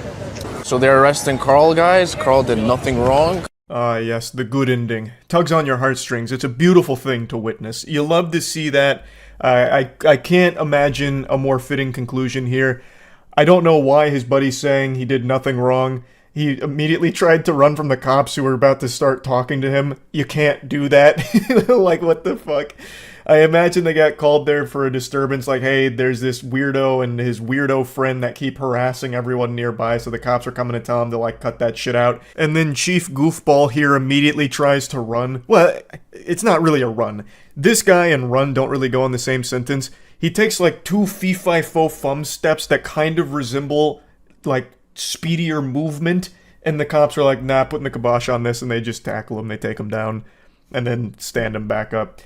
So they're arresting Carl, guys? Carl did nothing wrong? Ah, yes, the good ending. Tugs on your heartstrings. It's a beautiful thing to witness. You love to see that. I can't imagine a more fitting conclusion here. I don't know why his buddy's saying he did nothing wrong. He immediately tried to run from the cops who were about to start talking to him. You can't do that. Like, what the fuck? I imagine they got called there for a disturbance, like, hey, there's this weirdo and his weirdo friend that keep harassing everyone nearby, so the cops are coming to tell him to, like, cut that shit out. And then Chief Goofball here immediately tries to run. Well, it's not really a run. This guy and run don't really go in the same sentence. He takes, like, two fee-fi-fo-fum steps that kind of resemble, like, speedier movement, and the cops are like, nah, putting the kibosh on this, and they just tackle him, they take him down, and then stand him back up.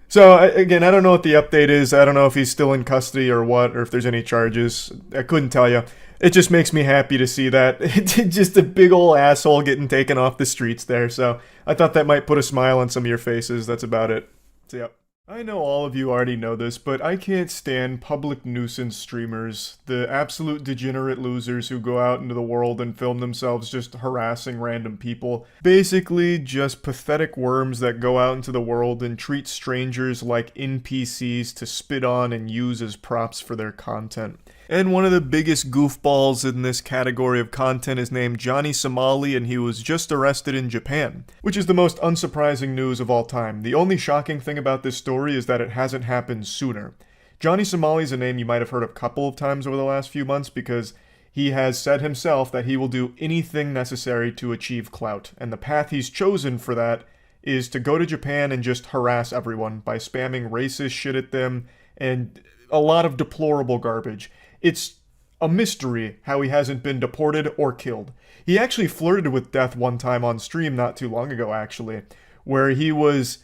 So, again, I don't know what the update is. I don't know if he's still in custody or what, or if there's any charges. I couldn't tell you. it just makes me happy to see that. It's just a big ol' asshole getting taken off the streets there, so I thought that might put a smile on some of your faces. That's about it. So, yep. I know all of you already know this, but I can't stand public nuisance streamers, the absolute degenerate losers who go out into the world and film themselves just harassing random people. Basically, just pathetic worms that go out into the world and treat strangers like NPCs to spit on and use as props for their content. And one of the biggest goofballs in this category of content is named Johnny Somali, and he was just arrested in Japan, which is the most unsurprising news of all time. The only shocking thing about this story is that it hasn't happened sooner. Johnny Somali is a name you might have heard a couple of times over the last few months because he has said himself that he will do anything necessary to achieve clout, and the path he's chosen for that is to go to Japan and just harass everyone by spamming racist shit at them and a lot of deplorable garbage. It's a mystery how he hasn't been deported or killed. He actually flirted with death one time on stream not too long ago, actually, where he was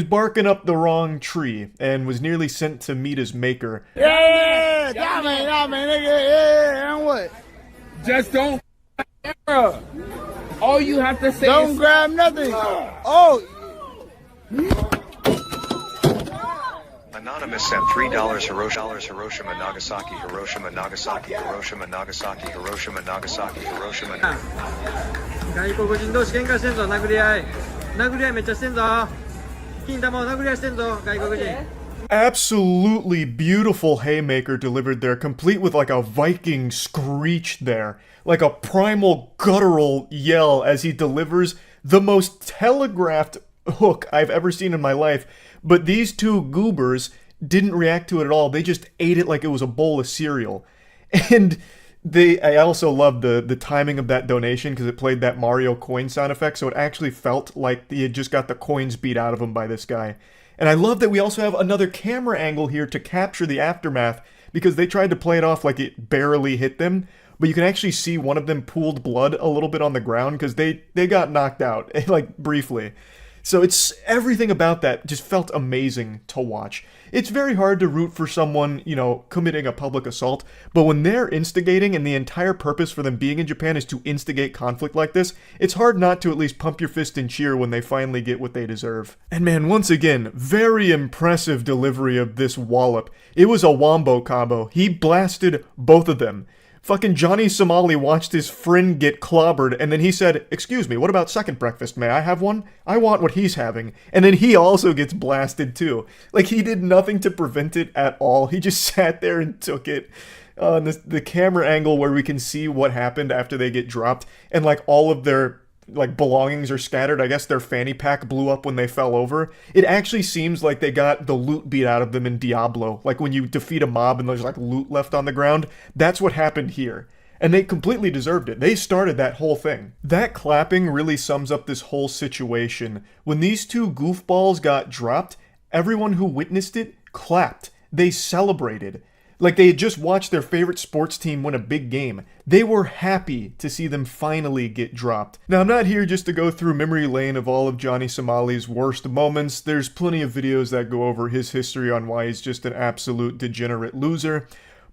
barking up the wrong tree and was nearly sent to meet his maker. Yeah, man, yeah, and what? Just don't camera. All you have to say don't is grab nothing. Oh. Anonymous sent $3 Hiroshima, Nagasaki, Hiroshima, Nagasaki, Hiroshima, Nagasaki, Hiroshima, Nagasaki, Hiroshima. 外国人同士喧嘩してんぞ、殴り合いめっちゃしてんぞ。金玉を殴り合いしてんぞ、外国人。 Absolutely beautiful haymaker delivered there, complete with like a Viking screech there, like a primal guttural yell as he delivers the most telegraphed hook I've ever seen in my life. But these two goobers didn't react to it at all. They just ate it like it was a bowl of cereal. And I also loved the timing of that donation because it played that Mario coin sound effect, so it actually felt like he had just got the coins beat out of him by this guy. And I love that we also have another camera angle here to capture the aftermath because they tried to play it off like it barely hit them, but you can actually see one of them pooled blood a little bit on the ground because they got knocked out, like briefly. So it's everything about that just felt amazing to watch. It's very hard to root for someone, you know, committing a public assault, but when they're instigating and the entire purpose for them being in Japan is to instigate conflict like this, it's hard not to at least pump your fist and cheer when they finally get what they deserve. And man, once again, very impressive delivery of this wallop. It was a wombo combo. He blasted both of them. Fucking Johnny Somali watched his friend get clobbered, and then he said, "Excuse me, what about second breakfast? May I have one? I want what he's having." And then he also gets blasted too. Like, he did nothing to prevent it at all. He just sat there and took it. The camera angle where we can see what happened after they get dropped, and like all of their like belongings are scattered. I guess their fanny pack blew up when they fell over. It actually seems like they got the loot beat out of them in Diablo. Like when you defeat a mob and there's like loot left on the ground. That's what happened here. And they completely deserved it. They started that whole thing. That clapping really sums up this whole situation. When these two goofballs got dropped, everyone who witnessed it clapped. They celebrated. Like they had just watched their favorite sports team win a big game. They were happy to see them finally get dropped. Now, I'm not here just to go through memory lane of all of Johnny Somali's worst moments. There's plenty of videos that go over his history on why he's just an absolute degenerate loser.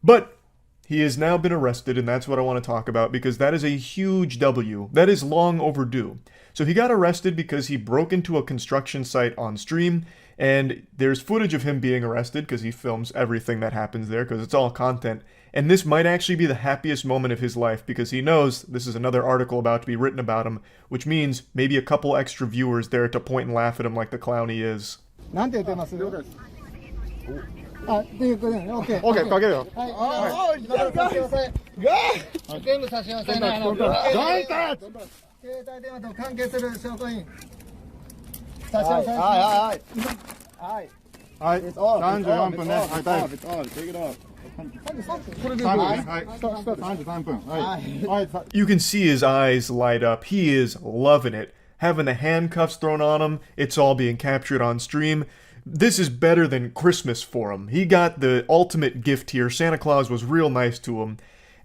But he has now been arrested, and that's what I want to talk about because that is a huge W. That is long overdue. So he got arrested because he broke into a construction site on stream, and there's footage of him being arrested because he films everything that happens there because it's all content. And this might actually be the happiest moment of his life because he knows this is another article about to be written about him, which means maybe a couple extra viewers there to point and laugh at him like the clown he is. You can see his eyes light up. He is loving it. Having the handcuffs thrown on him, it's all being captured on stream. This is better than Christmas for him. He got the ultimate gift here. Santa Claus was real nice to him.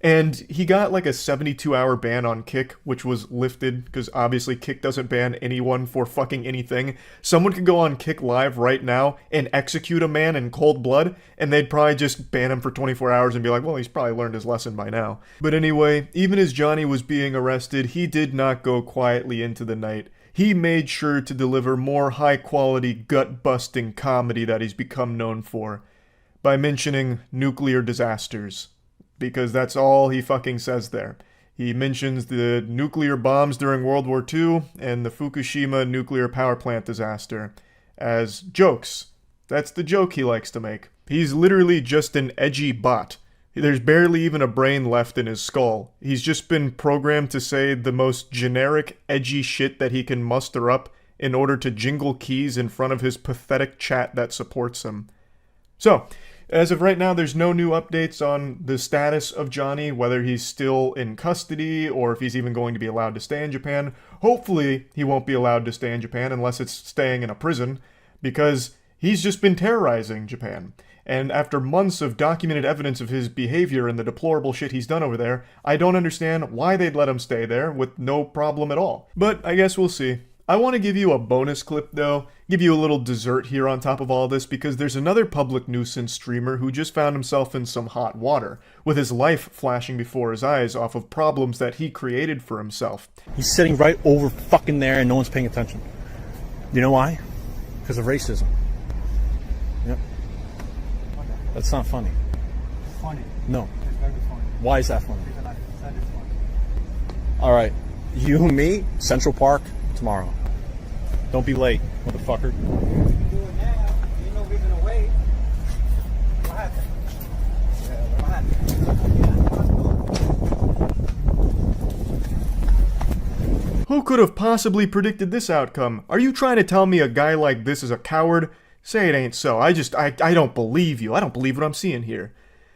And he got like a 72-hour ban on Kick, which was lifted because obviously Kick doesn't ban anyone for fucking anything. Someone could go on Kick Live right now and execute a man in cold blood, and they'd probably just ban him for 24 hours and be like, well, he's probably learned his lesson by now. But anyway, even as Johnny was being arrested, he did not go quietly into the night. He made sure to deliver more high-quality, gut-busting comedy that he's become known for by mentioning nuclear disasters. Because that's all he fucking says there. He mentions the nuclear bombs during World War II and the Fukushima nuclear power plant disaster as jokes. That's the joke he likes to make. He's literally just an edgy bot. There's barely even a brain left in his skull. He's just been programmed to say the most generic, edgy shit that he can muster up in order to jingle keys in front of his pathetic chat that supports him. So, as of right now, there's no new updates on the status of Johnny, whether he's still in custody or if he's even going to be allowed to stay in Japan. Hopefully, he won't be allowed to stay in Japan unless it's staying in a prison, because he's just been terrorizing Japan. And after months of documented evidence of his behavior and the deplorable shit he's done over there, I don't understand why they'd let him stay there with no problem at all. But I guess we'll see. I want to give you a bonus clip though, give you a little dessert here on top of all this, because there's another public nuisance streamer who just found himself in some hot water, with his life flashing before his eyes off of problems that he created for himself. He's sitting right over fucking there and no one's paying attention. You know why? Because of racism. Yep. That's not funny. Funny. No. It's very funny. Why is that funny? Because I said it's funny. Alright, you, me, Central Park, tomorrow. Don't be late, motherfucker. Who could have possibly predicted this outcome? Are you trying to tell me a guy like this is a coward? Say it ain't so. I don't believe you. I don't believe what I'm seeing here.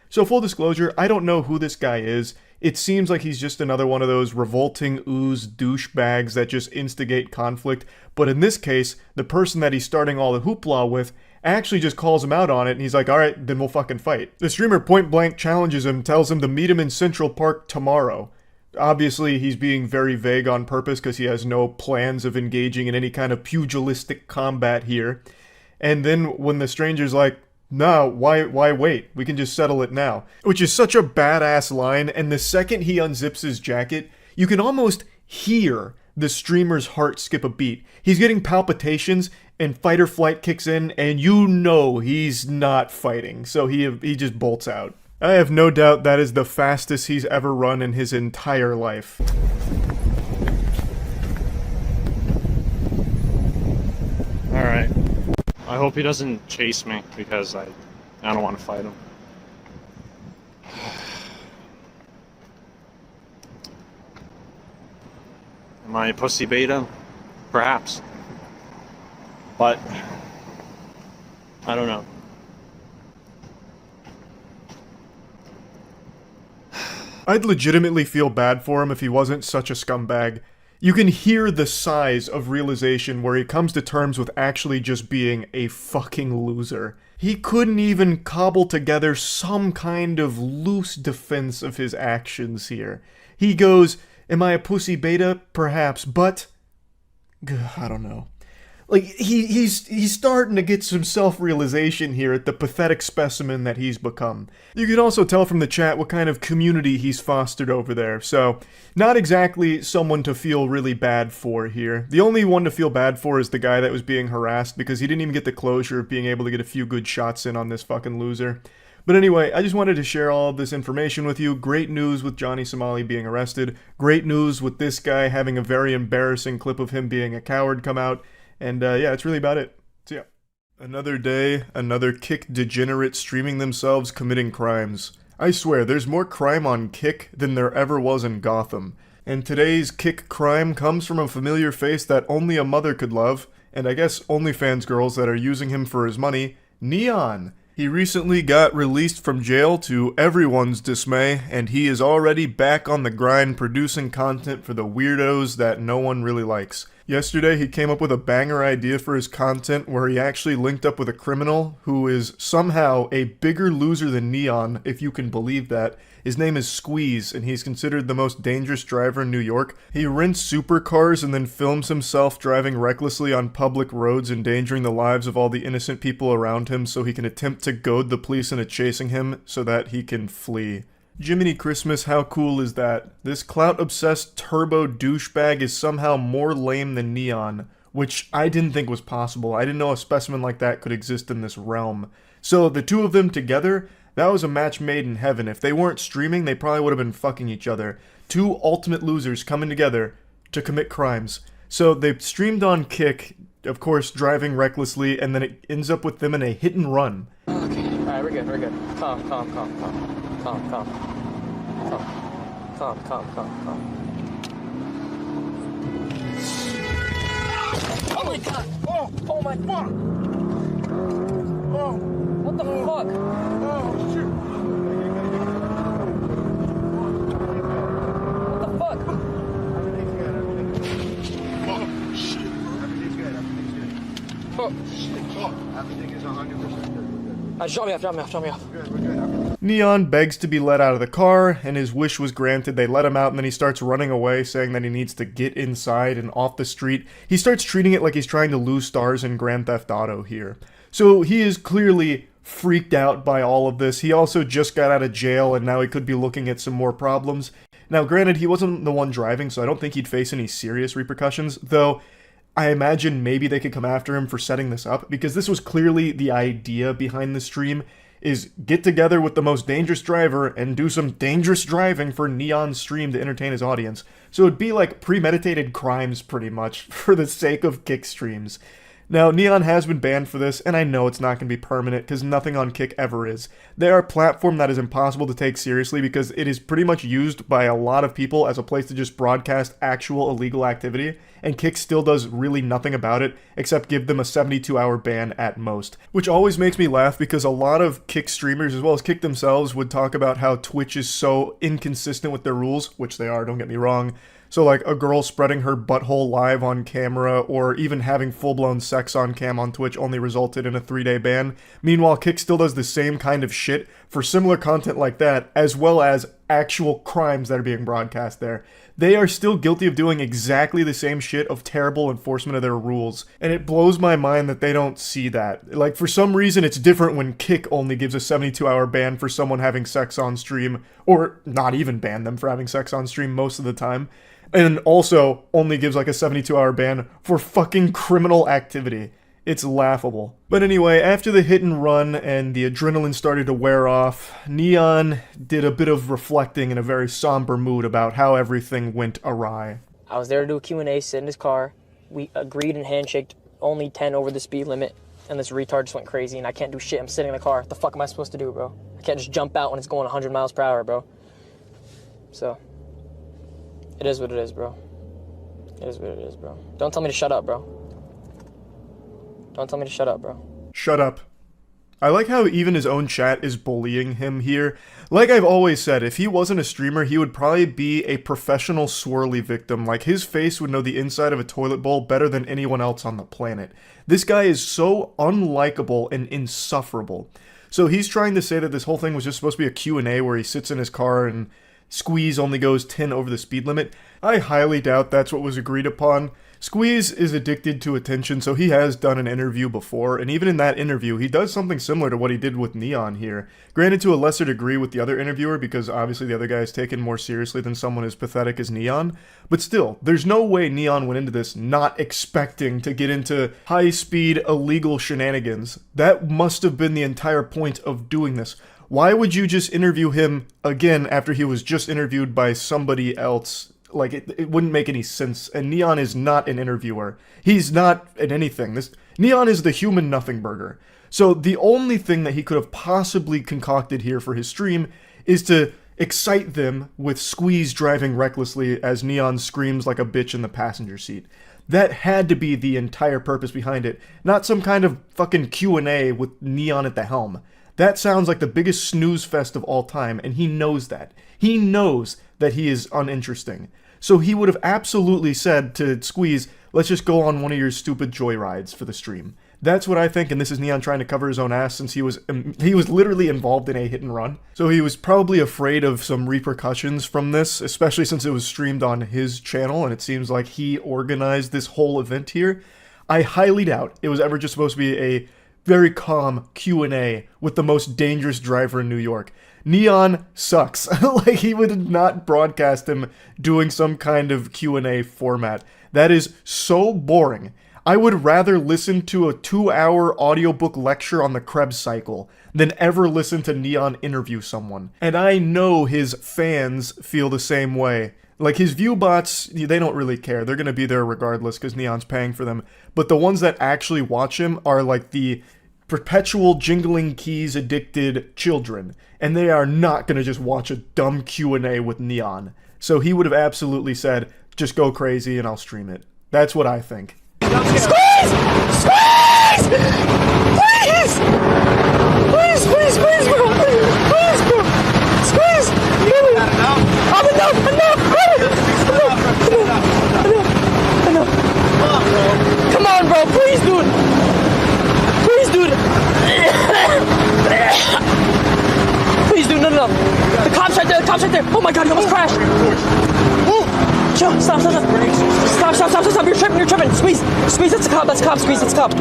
So full disclosure, I don't know who this guy is. It seems like he's just another one of those revolting ooze douchebags that just instigate conflict, but in this case, the person that he's starting all the hoopla with actually just calls him out on it, and he's like, alright, then we'll fucking fight. The streamer point blank challenges him, tells him to meet him in Central Park tomorrow. Obviously, he's being very vague on purpose because he has no plans of engaging in any kind of pugilistic combat here. And then when the stranger's like, no, why wait? We can just settle it now. Which is such a badass line, and the second he unzips his jacket, you can almost hear the streamer's heart skip a beat. He's getting palpitations, and fight or flight kicks in, and you know he's not fighting, so he just bolts out. I have no doubt that is the fastest he's ever run in his entire life. Alright. I hope he doesn't chase me, because I don't want to fight him. Am I a pussy beta? Perhaps. But I don't know. I'd legitimately feel bad for him if he wasn't such a scumbag. You can hear the size of realization where he comes to terms with actually just being a fucking loser. He couldn't even cobble together some kind of loose defense of his actions here. He goes, am I a pussy beta? Perhaps, but I don't know. Like, he's starting to get some self-realization here at the pathetic specimen that he's become. You can also tell from the chat what kind of community he's fostered over there, so not exactly someone to feel really bad for here. The only one to feel bad for is the guy that was being harassed, because he didn't even get the closure of being able to get a few good shots in on this fucking loser. But anyway, I just wanted to share all of this information with you. Great news with Johnny Somali being arrested. Great news with this guy having a very embarrassing clip of him being a coward come out. And yeah, that's really about it. So yeah. Another day, another Kick degenerate streaming themselves committing crimes. I swear, there's more crime on Kick than there ever was in Gotham. And today's Kick crime comes from a familiar face that only a mother could love, and I guess OnlyFans girls that are using him for his money, Neon. He recently got released from jail to everyone's dismay, and he is already back on the grind producing content for the weirdos that no one really likes. Yesterday, he came up with a banger idea for his content where he actually linked up with a criminal who is somehow a bigger loser than Neon, if you can believe that. His name is Squeeze, and he's considered the most dangerous driver in New York. He rents supercars and then films himself driving recklessly on public roads, endangering the lives of all the innocent people around him so he can attempt to goad the police into chasing him so that he can flee. Jiminy Christmas, how cool is that? This clout-obsessed turbo douchebag is somehow more lame than Neon, which I didn't think was possible. I didn't know a specimen like that could exist in this realm. So the two of them together, that was a match made in heaven. If they weren't streaming, they probably would have been fucking each other. Two ultimate losers coming together to commit crimes. So they streamed on Kick, of course driving recklessly, and then it ends up with them in a hit and run. Okay, alright, we're good, we're good. Calm. Calm. Oh my god! Oh my fuck! Oh! What the fuck? Oh shit! What the fuck? Oh shit! Everything's good. Oh shit! Oh, everything is 100% good. Drop me off. Neon begs to be let out of the car, and his wish was granted. They let him out, and then he starts running away, saying that he needs to get inside and off the street. He starts treating it like he's trying to lose stars in Grand Theft Auto here. So he is clearly freaked out by all of this. He also just got out of jail, and now he could be looking at some more problems. Now, granted, he wasn't the one driving, so I don't think he'd face any serious repercussions, though I imagine maybe they could come after him for setting this up, because this was clearly the idea behind the stream, is get together with the most dangerous driver and do some dangerous driving for Neon's stream to entertain his audience. So it'd be like premeditated crimes, pretty much, for the sake of Kick streams. Now, Neon has been banned for this, and I know it's not going to be permanent, because nothing on Kick ever is. They are a platform that is impossible to take seriously, because it is pretty much used by a lot of people as a place to just broadcast actual illegal activity, and Kick still does really nothing about it, except give them a 72-hour ban at most. Which always makes me laugh, because a lot of Kick streamers, as well as Kick themselves, would talk about how Twitch is so inconsistent with their rules, which they are, don't get me wrong. So like a girl spreading her butthole live on camera, or even having full-blown sex on cam on Twitch only resulted in a 3-day ban. Meanwhile, Kick still does the same kind of shit for similar content like that, as well as actual crimes that are being broadcast there. They are still guilty of doing exactly the same shit of terrible enforcement of their rules. And it blows my mind that they don't see that. Like, for some reason, it's different when Kick only gives a 72-hour ban for someone having sex on stream, or not even ban them for having sex on stream most of the time. And also only gives like a 72-hour ban for fucking criminal activity. It's laughable. But anyway, after the hit and run and the adrenaline started to wear off, Neon did a bit of reflecting in a very somber mood about how everything went awry. I was there to do a Q&A, sit in his car. We agreed and handshaked only 10 over the speed limit, and this retard just went crazy, and I can't do shit. I'm sitting in the car. What the fuck am I supposed to do, bro? I can't just jump out when it's going 100 miles per hour, bro. So, it is what it is, bro. It is what it is, bro. Don't tell me to shut up, bro. Don't tell me to shut up, bro. Shut up. I like how even his own chat is bullying him here. Like I've always said, if he wasn't a streamer, he would probably be a professional swirly victim. Like, his face would know the inside of a toilet bowl better than anyone else on the planet. This guy is so unlikable and insufferable. So he's trying to say that this whole thing was just supposed to be a Q&A where he sits in his car and Squeeze only goes 10 over the speed limit. I highly doubt that's what was agreed upon. Squeeze is addicted to attention, so he has done an interview before, and even in that interview, he does something similar to what he did with Neon here. Granted, to a lesser degree with the other interviewer, because obviously the other guy is taken more seriously than someone as pathetic as Neon, but still, there's no way Neon went into this not expecting to get into high-speed, illegal shenanigans. That must have been the entire point of doing this. Why would you just interview him again after he was just interviewed by somebody else? Like, it wouldn't make any sense, and Neon is not an interviewer. He's not at anything. Neon is the human nothing burger. So the only thing that he could have possibly concocted here for his stream is to excite them with Squeeze driving recklessly as Neon screams like a bitch in the passenger seat. That had to be the entire purpose behind it, not some kind of fucking Q&A with Neon at the helm. That sounds like the biggest snooze fest of all time, and he knows that. He knows that he is uninteresting. So he would have absolutely said to Squeeze, let's just go on one of your stupid joyrides for the stream. That's what I think, and this is Neon trying to cover his own ass since he was literally involved in a hit and run. So he was probably afraid of some repercussions from this, especially since it was streamed on his channel, and it seems like he organized this whole event here. I highly doubt it was ever just supposed to be a very calm Q&A with the most dangerous driver in New York. Neon sucks. Like, he would not broadcast him doing some kind of Q&A format. That is so boring. I would rather listen to a 2-hour audiobook lecture on the Krebs cycle than ever listen to Neon interview someone. And I know his fans feel the same way. Like, his view bots, they don't really care. They're gonna be there regardless because Neon's paying for them. But the ones that actually watch him are like the perpetual jingling keys addicted children. And they are not gonna just watch a dumb Q&A with Neon. So he would have absolutely said, just go crazy and I'll stream it. That's what I think. Squeeze! Squeeze! Please! Please, please, please, bro! Please, bro! Squeeze! Enough! Come on, bro! Please, dude! Please, dude! Please, dude, no. The cop's right there, the cop's right there! Oh my god, he almost crashed! Chill, stop. Stop, you're tripping. Squeeze, it's a cop, squeeze, it's a cop.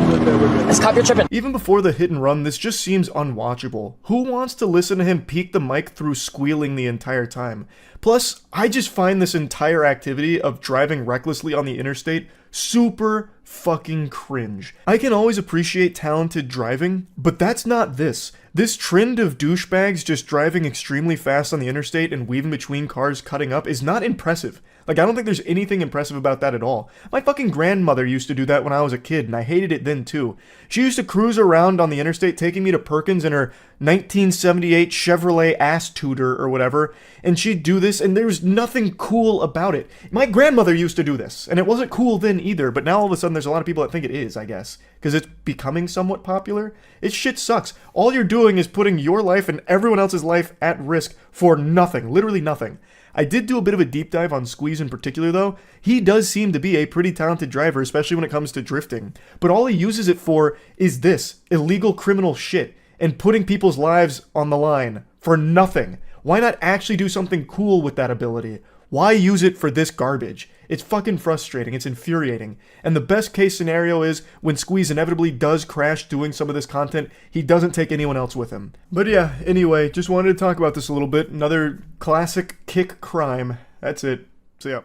It's a cop, you're tripping. Even before the hit and run, this just seems unwatchable. Who wants to listen to him peek the mic through squealing the entire time? Plus, I just find this entire activity of driving recklessly on the interstate super fucking cringe. I can always appreciate talented driving, but that's not this. This trend of douchebags just driving extremely fast on the interstate and weaving between cars cutting up is not impressive. Like, I don't think there's anything impressive about that at all. My fucking grandmother used to do that when I was a kid, and I hated it then too. She used to cruise around on the interstate taking me to Perkins in her 1978 Chevrolet ass tutor or whatever, and she'd do this, and there was nothing cool about it. My grandmother used to do this, and it wasn't cool then either, but now all of a sudden there's a lot of people that think it is, I guess, because it's becoming somewhat popular. It shit sucks. All you're doing is putting your life and everyone else's life at risk for nothing, literally nothing. I did do a bit of a deep dive on Squeeze in particular though. He does seem to be a pretty talented driver, especially when it comes to drifting. But all he uses it for is this, illegal criminal shit, and putting people's lives on the line for nothing. Why not actually do something cool with that ability? Why use it for this garbage? It's fucking frustrating, it's infuriating. And the best case scenario is when Squeeze inevitably does crash doing some of this content, he doesn't take anyone else with him. But yeah, anyway, just wanted to talk about this a little bit. Another classic kick crime. That's it. See ya.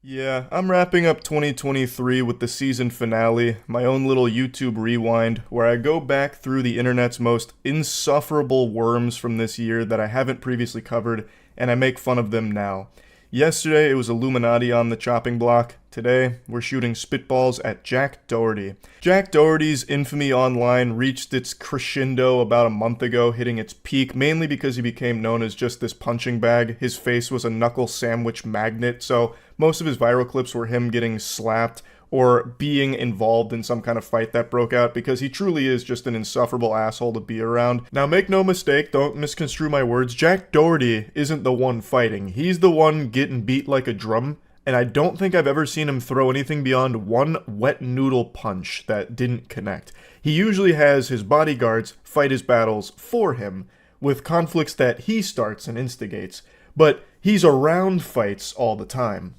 Yeah, I'm wrapping up 2023 with the season finale, my own little YouTube rewind, where I go back through the internet's most insufferable worms from this year that I haven't previously covered, and I make fun of them now. Yesterday, it was Illuminati on the chopping block. Today, we're shooting spitballs at Jack Doherty. Jack Doherty's infamy online reached its crescendo about a month ago, hitting its peak, mainly because he became known as just this punching bag. His face was a knuckle sandwich magnet, so most of his viral clips were him getting slapped or being involved in some kind of fight that broke out, because he truly is just an insufferable asshole to be around. Now make no mistake, don't misconstrue my words, Jack Doherty isn't the one fighting. He's the one getting beat like a drum, and I don't think I've ever seen him throw anything beyond one wet noodle punch that didn't connect. He usually has his bodyguards fight his battles for him, with conflicts that he starts and instigates, but he's around fights all the time.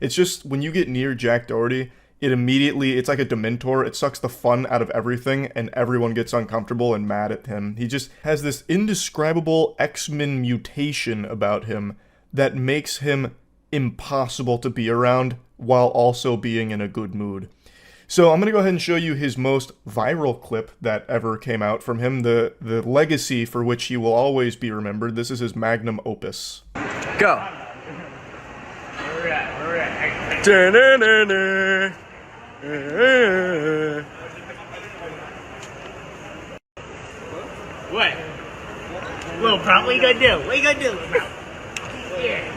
It's just, when you get near Jack Doherty, it's like a Dementor. It sucks the fun out of everything, and everyone gets uncomfortable and mad at him. He just has this indescribable X-Men mutation about him that makes him impossible to be around while also being in a good mood. So I'm going to go ahead and show you his most viral clip that ever came out from him, the legacy for which he will always be remembered. This is his magnum opus. Go. Where we at? Da-na-na-na. What? Little bro, what you gonna do? What you gonna do, bro? Yeah.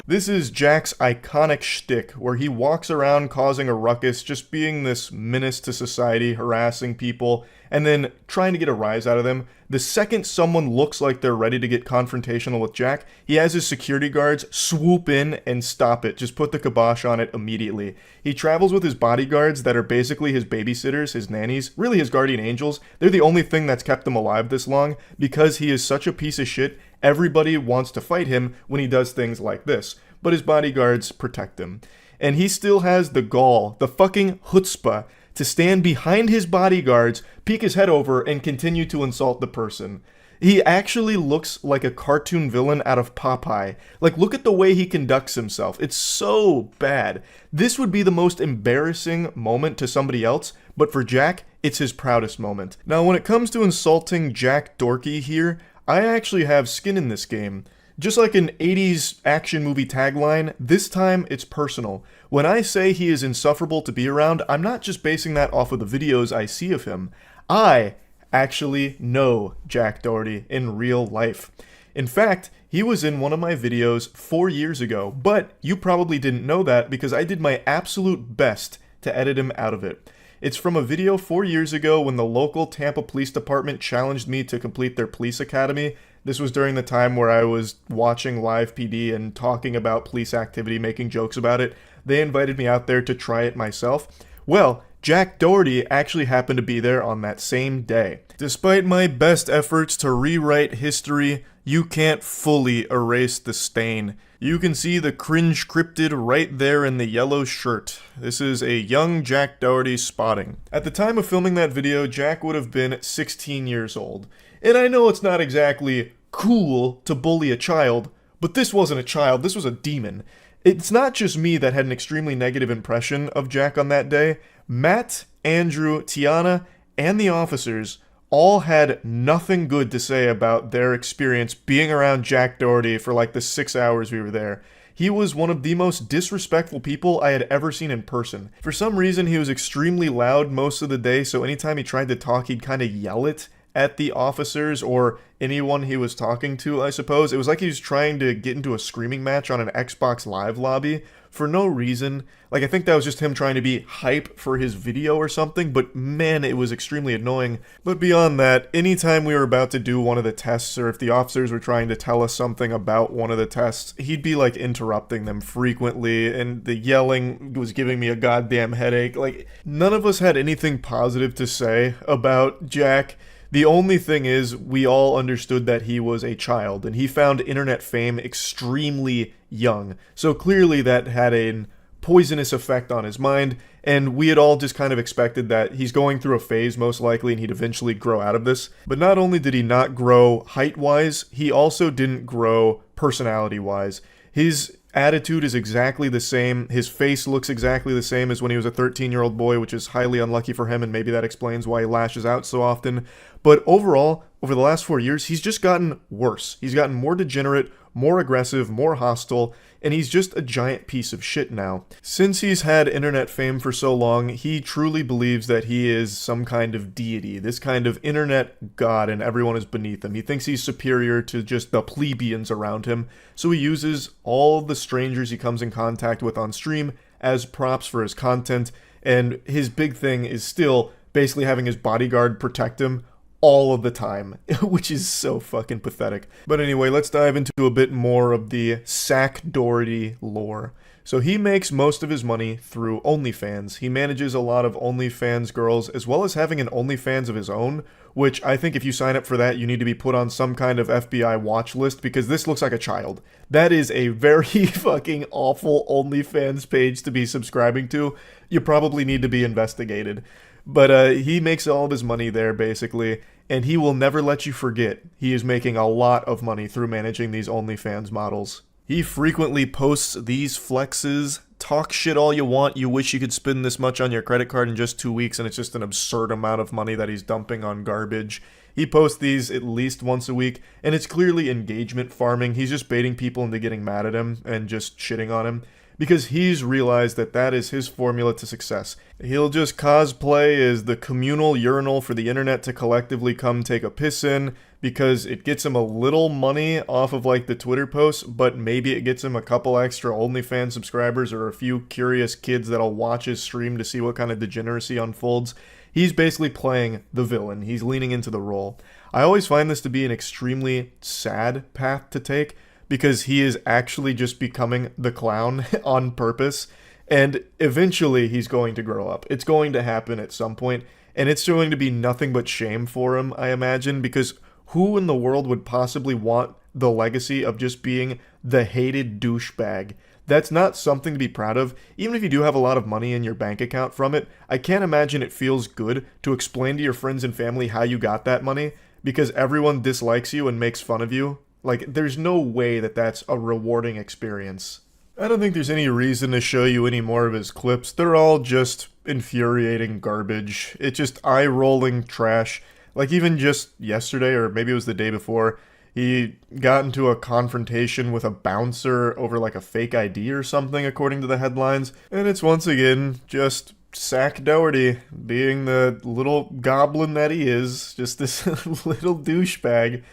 This is Jack's iconic shtick, where he walks around causing a ruckus, just being this menace to society, harassing people, and then trying to get a rise out of them. The second someone looks like they're ready to get confrontational with Jack, he has his security guards swoop in and stop it, just put the kibosh on it immediately. He travels with his bodyguards that are basically his babysitters, his nannies, really his guardian angels. They're the only thing that's kept him alive this long, because he is such a piece of shit. Everybody wants to fight him when he does things like this, but his bodyguards protect him. And he still has the gall, the fucking chutzpah, to stand behind his bodyguards, peek his head over, and continue to insult the person. He actually looks like a cartoon villain out of Popeye. Like, look at the way he conducts himself. It's so bad. This would be the most embarrassing moment to somebody else, but for Jack, it's his proudest moment. Now, when it comes to insulting Jack Doherty here, I actually have skin in this game. Just like an 80s action movie tagline, this time it's personal. When I say he is insufferable to be around, I'm not just basing that off of the videos I see of him. I actually know Jack Doherty in real life. In fact, he was in one of my videos 4 years ago, but you probably didn't know that because I did my absolute best to edit him out of it. It's from a video 4 years ago when the local Tampa Police Department challenged me to complete their police academy. This was during the time where I was watching live PD and talking about police activity, making jokes about it. They invited me out there to try it myself. Well, Jack Doherty actually happened to be there on that same day. Despite my best efforts to rewrite history, you can't fully erase the stain. You can see the cringe cryptid right there in the yellow shirt. This is a young Jack Doherty spotting. At the time of filming that video, Jack would have been 16 years old. And I know it's not exactly cool to bully a child, but this wasn't a child, this was a demon. It's not just me that had an extremely negative impression of Jack on that day. Matt, Andrew, Tiana, and the officers all had nothing good to say about their experience being around Jack Doherty for like the 6 hours we were there. He was one of the most disrespectful people I had ever seen in person. For some reason, he was extremely loud most of the day, so anytime he tried to talk, he'd kind of yell it at the officers or anyone he was talking to, I suppose. It was like he was trying to get into a screaming match on an Xbox Live lobby for no reason. Like, I think that was just him trying to be hype for his video or something, but man, it was extremely annoying. But beyond that, anytime we were about to do one of the tests, or if the officers were trying to tell us something about one of the tests, he'd be like interrupting them frequently, and the yelling was giving me a goddamn headache. Like, none of us had anything positive to say about Jack. The only thing is, we all understood that he was a child, and he found internet fame extremely young. So clearly that had a poisonous effect on his mind, and we had all just kind of expected that he's going through a phase most likely, and he'd eventually grow out of this. But not only did he not grow height-wise, he also didn't grow personality-wise. His attitude is exactly the same. His face looks exactly the same as when he was a 13-year-old boy, which is highly unlucky for him, and maybe that explains why he lashes out so often. But overall, over the last 4 years, he's just gotten worse. He's gotten more degenerate, more aggressive, more hostile, and he's just a giant piece of shit now. Since he's had internet fame for so long, he truly believes that he is some kind of deity, this kind of internet god, and everyone is beneath him. He thinks he's superior to just the plebeians around him, so he uses all the strangers he comes in contact with on stream as props for his content, and his big thing is still basically having his bodyguard protect him all of the time, which is so fucking pathetic. But anyway, let's dive into a bit more of the Sack Doherty lore. So he makes most of his money through OnlyFans. He manages a lot of OnlyFans girls, as well as having an OnlyFans of his own, which I think if you sign up for that, you need to be put on some kind of FBI watch list, because this looks like a child. That is a very fucking awful OnlyFans page to be subscribing to. You probably need to be investigated. But he makes all of his money there, basically, and he will never let you forget he is making a lot of money through managing these OnlyFans models. He frequently posts these flexes, talk shit all you want, you wish you could spend this much on your credit card in just 2 weeks, and it's just an absurd amount of money that he's dumping on garbage. He posts these at least once a week, and it's clearly engagement farming. He's just baiting people into getting mad at him and just shitting on him, because he's realized that that is his formula to success. He'll just cosplay as the communal urinal for the internet to collectively come take a piss in, because it gets him a little money off of like the Twitter posts, but maybe it gets him a couple extra OnlyFans subscribers or a few curious kids that'll watch his stream to see what kind of degeneracy unfolds. He's basically playing the villain. He's leaning into the role. I always find this to be an extremely sad path to take because he is actually just becoming the clown on purpose, and eventually he's going to grow up. It's going to happen at some point, and it's going to be nothing but shame for him, I imagine, because who in the world would possibly want the legacy of just being the hated douchebag? That's not something to be proud of. Even if you do have a lot of money in your bank account from it, I can't imagine it feels good to explain to your friends and family how you got that money because everyone dislikes you and makes fun of you. Like, there's no way that that's a rewarding experience. I don't think there's any reason to show you any more of his clips. They're all just infuriating garbage. It's just eye-rolling trash. Like, even just yesterday, or maybe it was the day before, he got into a confrontation with a bouncer over like a fake ID or something, according to the headlines. And it's once again just Sack Doherty being the little goblin that he is. Just this little douchebag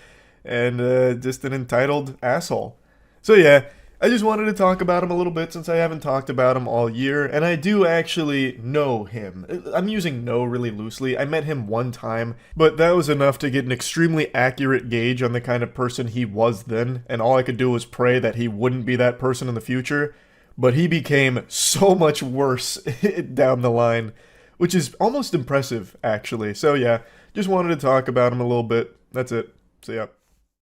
and just an entitled asshole. So yeah, I just wanted to talk about him a little bit since I haven't talked about him all year, and I do actually know him. I'm using know really loosely. I met him one time, but that was enough to get an extremely accurate gauge on the kind of person he was then, and all I could do was pray that he wouldn't be that person in the future. But he became so much worse down the line, which is almost impressive, actually. So yeah, just wanted to talk about him a little bit. That's it. See ya.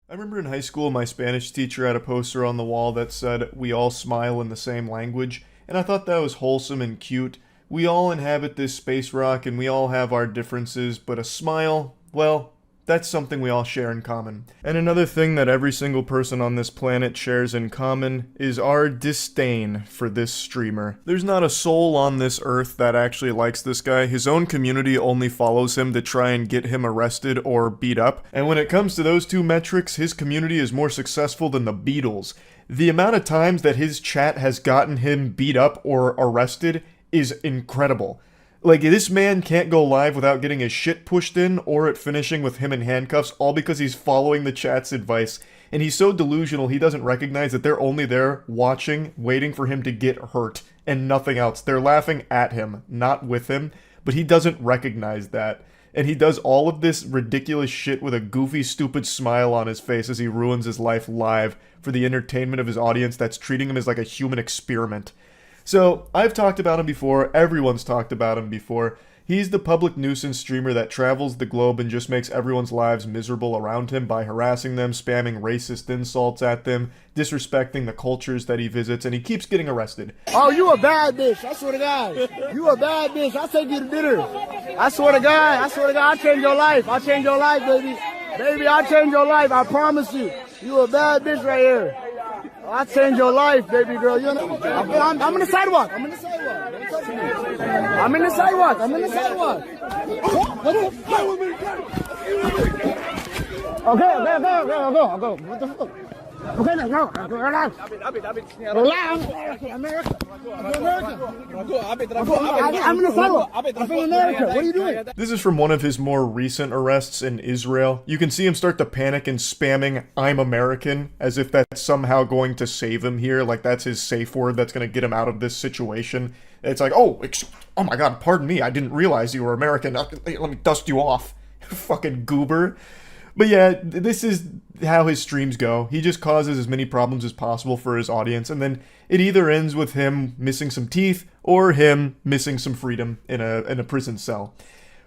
I remember in high school, my Spanish teacher had a poster on the wall that said, "We all smile in the same language," and I thought that was wholesome and cute. We all inhabit this space rock and we all have our differences, but a smile, well, that's something we all share in common. And another thing that every single person on this planet shares in common is our disdain for this streamer. There's not a soul on this earth that actually likes this guy. His own community only follows him to try and get him arrested or beat up. And when it comes to those two metrics, his community is more successful than the Beatles. The amount of times that his chat has gotten him beat up or arrested is incredible. Like, this man can't go live without getting his shit pushed in or it finishing with him in handcuffs, all because he's following the chat's advice. And he's so delusional, he doesn't recognize that they're only there watching, waiting for him to get hurt, and nothing else. They're laughing at him, not with him, but he doesn't recognize that. And he does all of this ridiculous shit with a goofy, stupid smile on his face as he ruins his life live for the entertainment of his audience that's treating him as like a human experiment. So, I've talked about him before, everyone's talked about him before. He's the public nuisance streamer that travels the globe and just makes everyone's lives miserable around him by harassing them, spamming racist insults at them, disrespecting the cultures that he visits, and he keeps getting arrested. Oh, you a bad bitch, I swear to God. You a bad bitch, I'll take you to dinner. I swear to God, I'll change your life. I'll change your life, baby. Baby, I'll change your life, I promise you. You a bad bitch right here. I'll change your life, baby girl. You know, I'm in the sidewalk. I'm in the sidewalk. Don't touch me. I'm in the sidewalk. I'm in the sidewalk. Okay, go. What the fuck? Okay, now go. Relax. Relax. America. I'm in the sidewalk. I'm in America. What are you doing? This is from one of his more recent arrests in Israel. You can see him start to panic and spamming "I'm American" as if that's somehow going to save him here, like that's his safe word that's going to get him out of this situation. It's like, oh my god, pardon me, I didn't realize you were American. Let me dust you off. Fucking goober. But yeah, this is how his streams go. He just causes as many problems as possible for his audience, and then it either ends with him missing some teeth or him missing some freedom in a prison cell.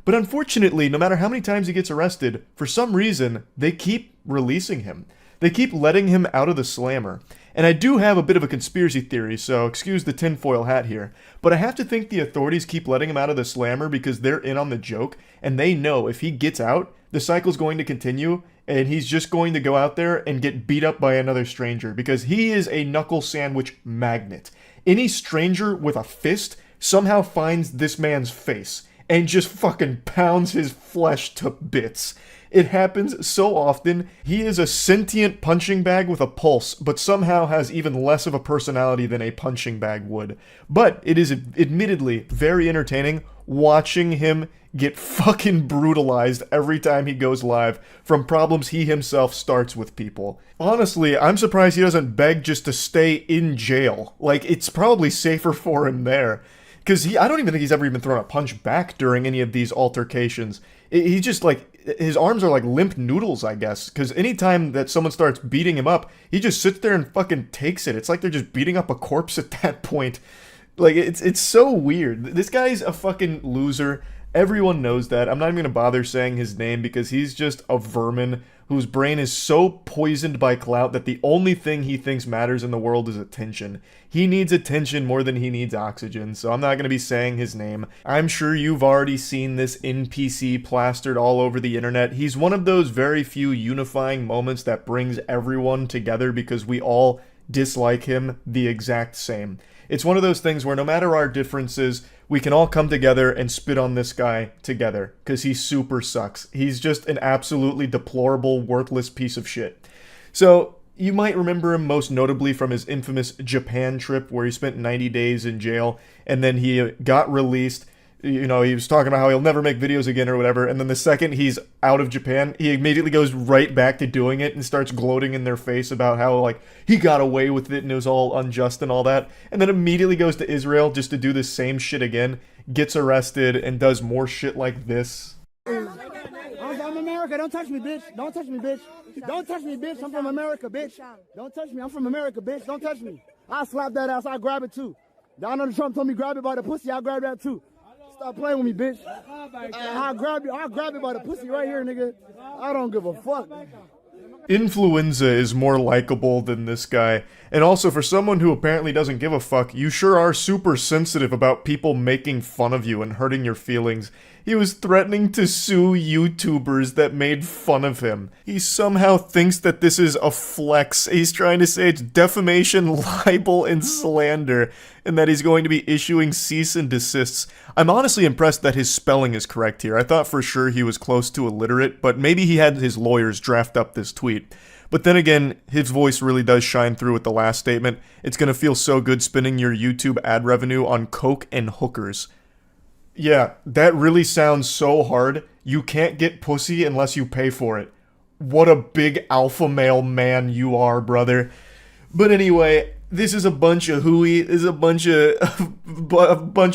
But unfortunately, no matter how many times he gets arrested, for some reason, they keep releasing him. They keep letting him out of the slammer. And I do have a bit of a conspiracy theory, so excuse the tinfoil hat here, but I have to think the authorities keep letting him out of the slammer because they're in on the joke, and they know if he gets out, the cycle's going to continue, and he's just going to go out there and get beat up by another stranger, because he is a knuckle sandwich magnet. Any stranger with a fist somehow finds this man's face, and just fucking pounds his flesh to bits. It happens so often. He is a sentient punching bag with a pulse, but somehow has even less of a personality than a punching bag would. But it is admittedly very entertaining watching him get fucking brutalized every time he goes live from problems he himself starts with people. Honestly, I'm surprised he doesn't beg just to stay in jail. Like, it's probably safer for him there. Because I don't even think he's ever even thrown a punch back during any of these altercations. He just, like, his arms are like limp noodles, I guess. Because anytime that someone starts beating him up, he just sits there and fucking takes it. It's like they're just beating up a corpse at that point. Like, it's so weird. This guy's a fucking loser. Everyone knows that. I'm not even going to bother saying his name because he's just a vermin whose brain is so poisoned by clout that the only thing he thinks matters in the world is attention. He needs attention more than he needs oxygen, so I'm not going to be saying his name. I'm sure you've already seen this NPC plastered all over the internet. He's one of those very few unifying moments that brings everyone together because we all dislike him the exact same. It's one of those things where no matter our differences, we can all come together and spit on this guy together, because he super sucks. He's just an absolutely deplorable, worthless piece of shit. So, you might remember him most notably from his infamous Japan trip, where he spent 90 days in jail, and then he got released. You know, he was talking about how he'll never make videos again or whatever, and then the second he's out of Japan, he immediately goes right back to doing it and starts gloating in their face about how, like, he got away with it and it was all unjust and all that, and then immediately goes to Israel just to do the same shit again, gets arrested, and does more shit like this. I'm from America. Don't touch me, bitch. Don't touch me, bitch. Don't touch me, bitch. I'm from America, bitch. Don't touch me. I'm from America, bitch. Don't touch me. I'll slap that ass. I'll grab it, too. Donald Trump told me grab it by the pussy. I'll grab that, too. Stop playing with me, bitch. I'll grab you. I'll grab it by the pussy right here, nigga. I don't give a fuck. Influenza is more likable than this guy. And also, for someone who apparently doesn't give a fuck, you sure are super sensitive about people making fun of you and hurting your feelings. He was threatening to sue YouTubers that made fun of him. He somehow thinks that this is a flex. He's trying to say it's defamation, libel, and slander, and that he's going to be issuing cease and desists. I'm honestly impressed that his spelling is correct here. I thought for sure he was close to illiterate, but maybe he had his lawyers draft up this tweet. But then again, his voice really does shine through with the last statement. It's gonna feel so good spending your YouTube ad revenue on coke and hookers. Yeah, that really sounds so hard. You can't get pussy unless you pay for it. What a big alpha male man you are, brother. But anyway, this is a bunch of hooey. This is a bunch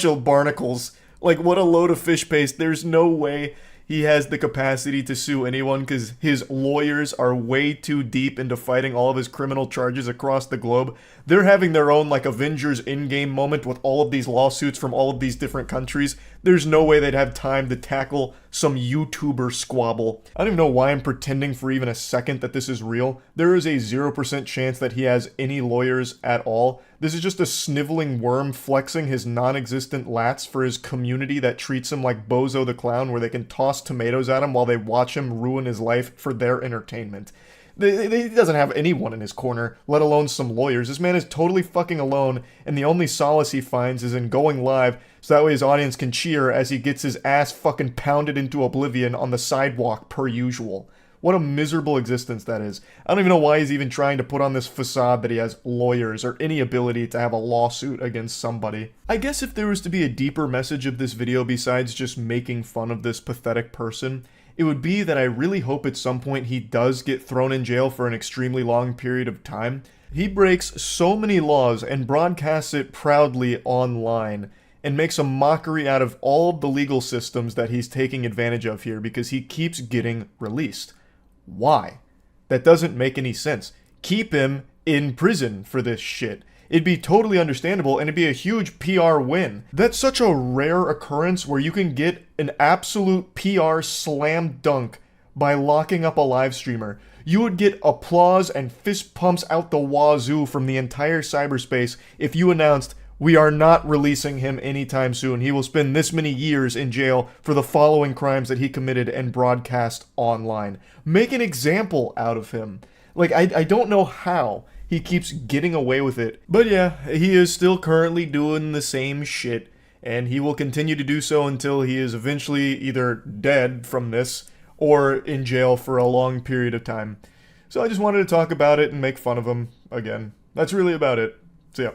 of barnacles. Like, what a load of fish paste. There's no way he has the capacity to sue anyone because his lawyers are way too deep into fighting all of his criminal charges across the globe. They're having their own, like, Avengers Endgame moment with all of these lawsuits from all of these different countries. There's no way they'd have time to tackle some YouTuber squabble. I don't even know why I'm pretending for even a second that this is real. There is a 0% chance that he has any lawyers at all. This is just a sniveling worm flexing his non-existent lats for his community that treats him like Bozo the Clown, where they can toss tomatoes at him while they watch him ruin his life for their entertainment. He doesn't have anyone in his corner, let alone some lawyers. This man is totally fucking alone, and the only solace he finds is in going live, so that way his audience can cheer as he gets his ass fucking pounded into oblivion on the sidewalk per usual. What a miserable existence that is. I don't even know why he's even trying to put on this facade that he has lawyers or any ability to have a lawsuit against somebody. I guess if there was to be a deeper message of this video besides just making fun of this pathetic person, it would be that I really hope at some point he does get thrown in jail for an extremely long period of time. He breaks so many laws and broadcasts it proudly online and makes a mockery out of all of the legal systems that he's taking advantage of here because he keeps getting released. Why? That doesn't make any sense. Keep him in prison for this shit. It'd be totally understandable and it'd be a huge PR win. That's such a rare occurrence where you can get an absolute PR slam dunk by locking up a live streamer. You would get applause and fist pumps out the wazoo from the entire cyberspace if you announced, we are not releasing him anytime soon. He will spend this many years in jail for the following crimes that he committed and broadcast online. Make an example out of him. Like, I don't know how he keeps getting away with it. But yeah, he is still currently doing the same shit, and he will continue to do so until he is eventually either dead from this or in jail for a long period of time. So I just wanted to talk about it and make fun of him again. That's really about it. So yeah.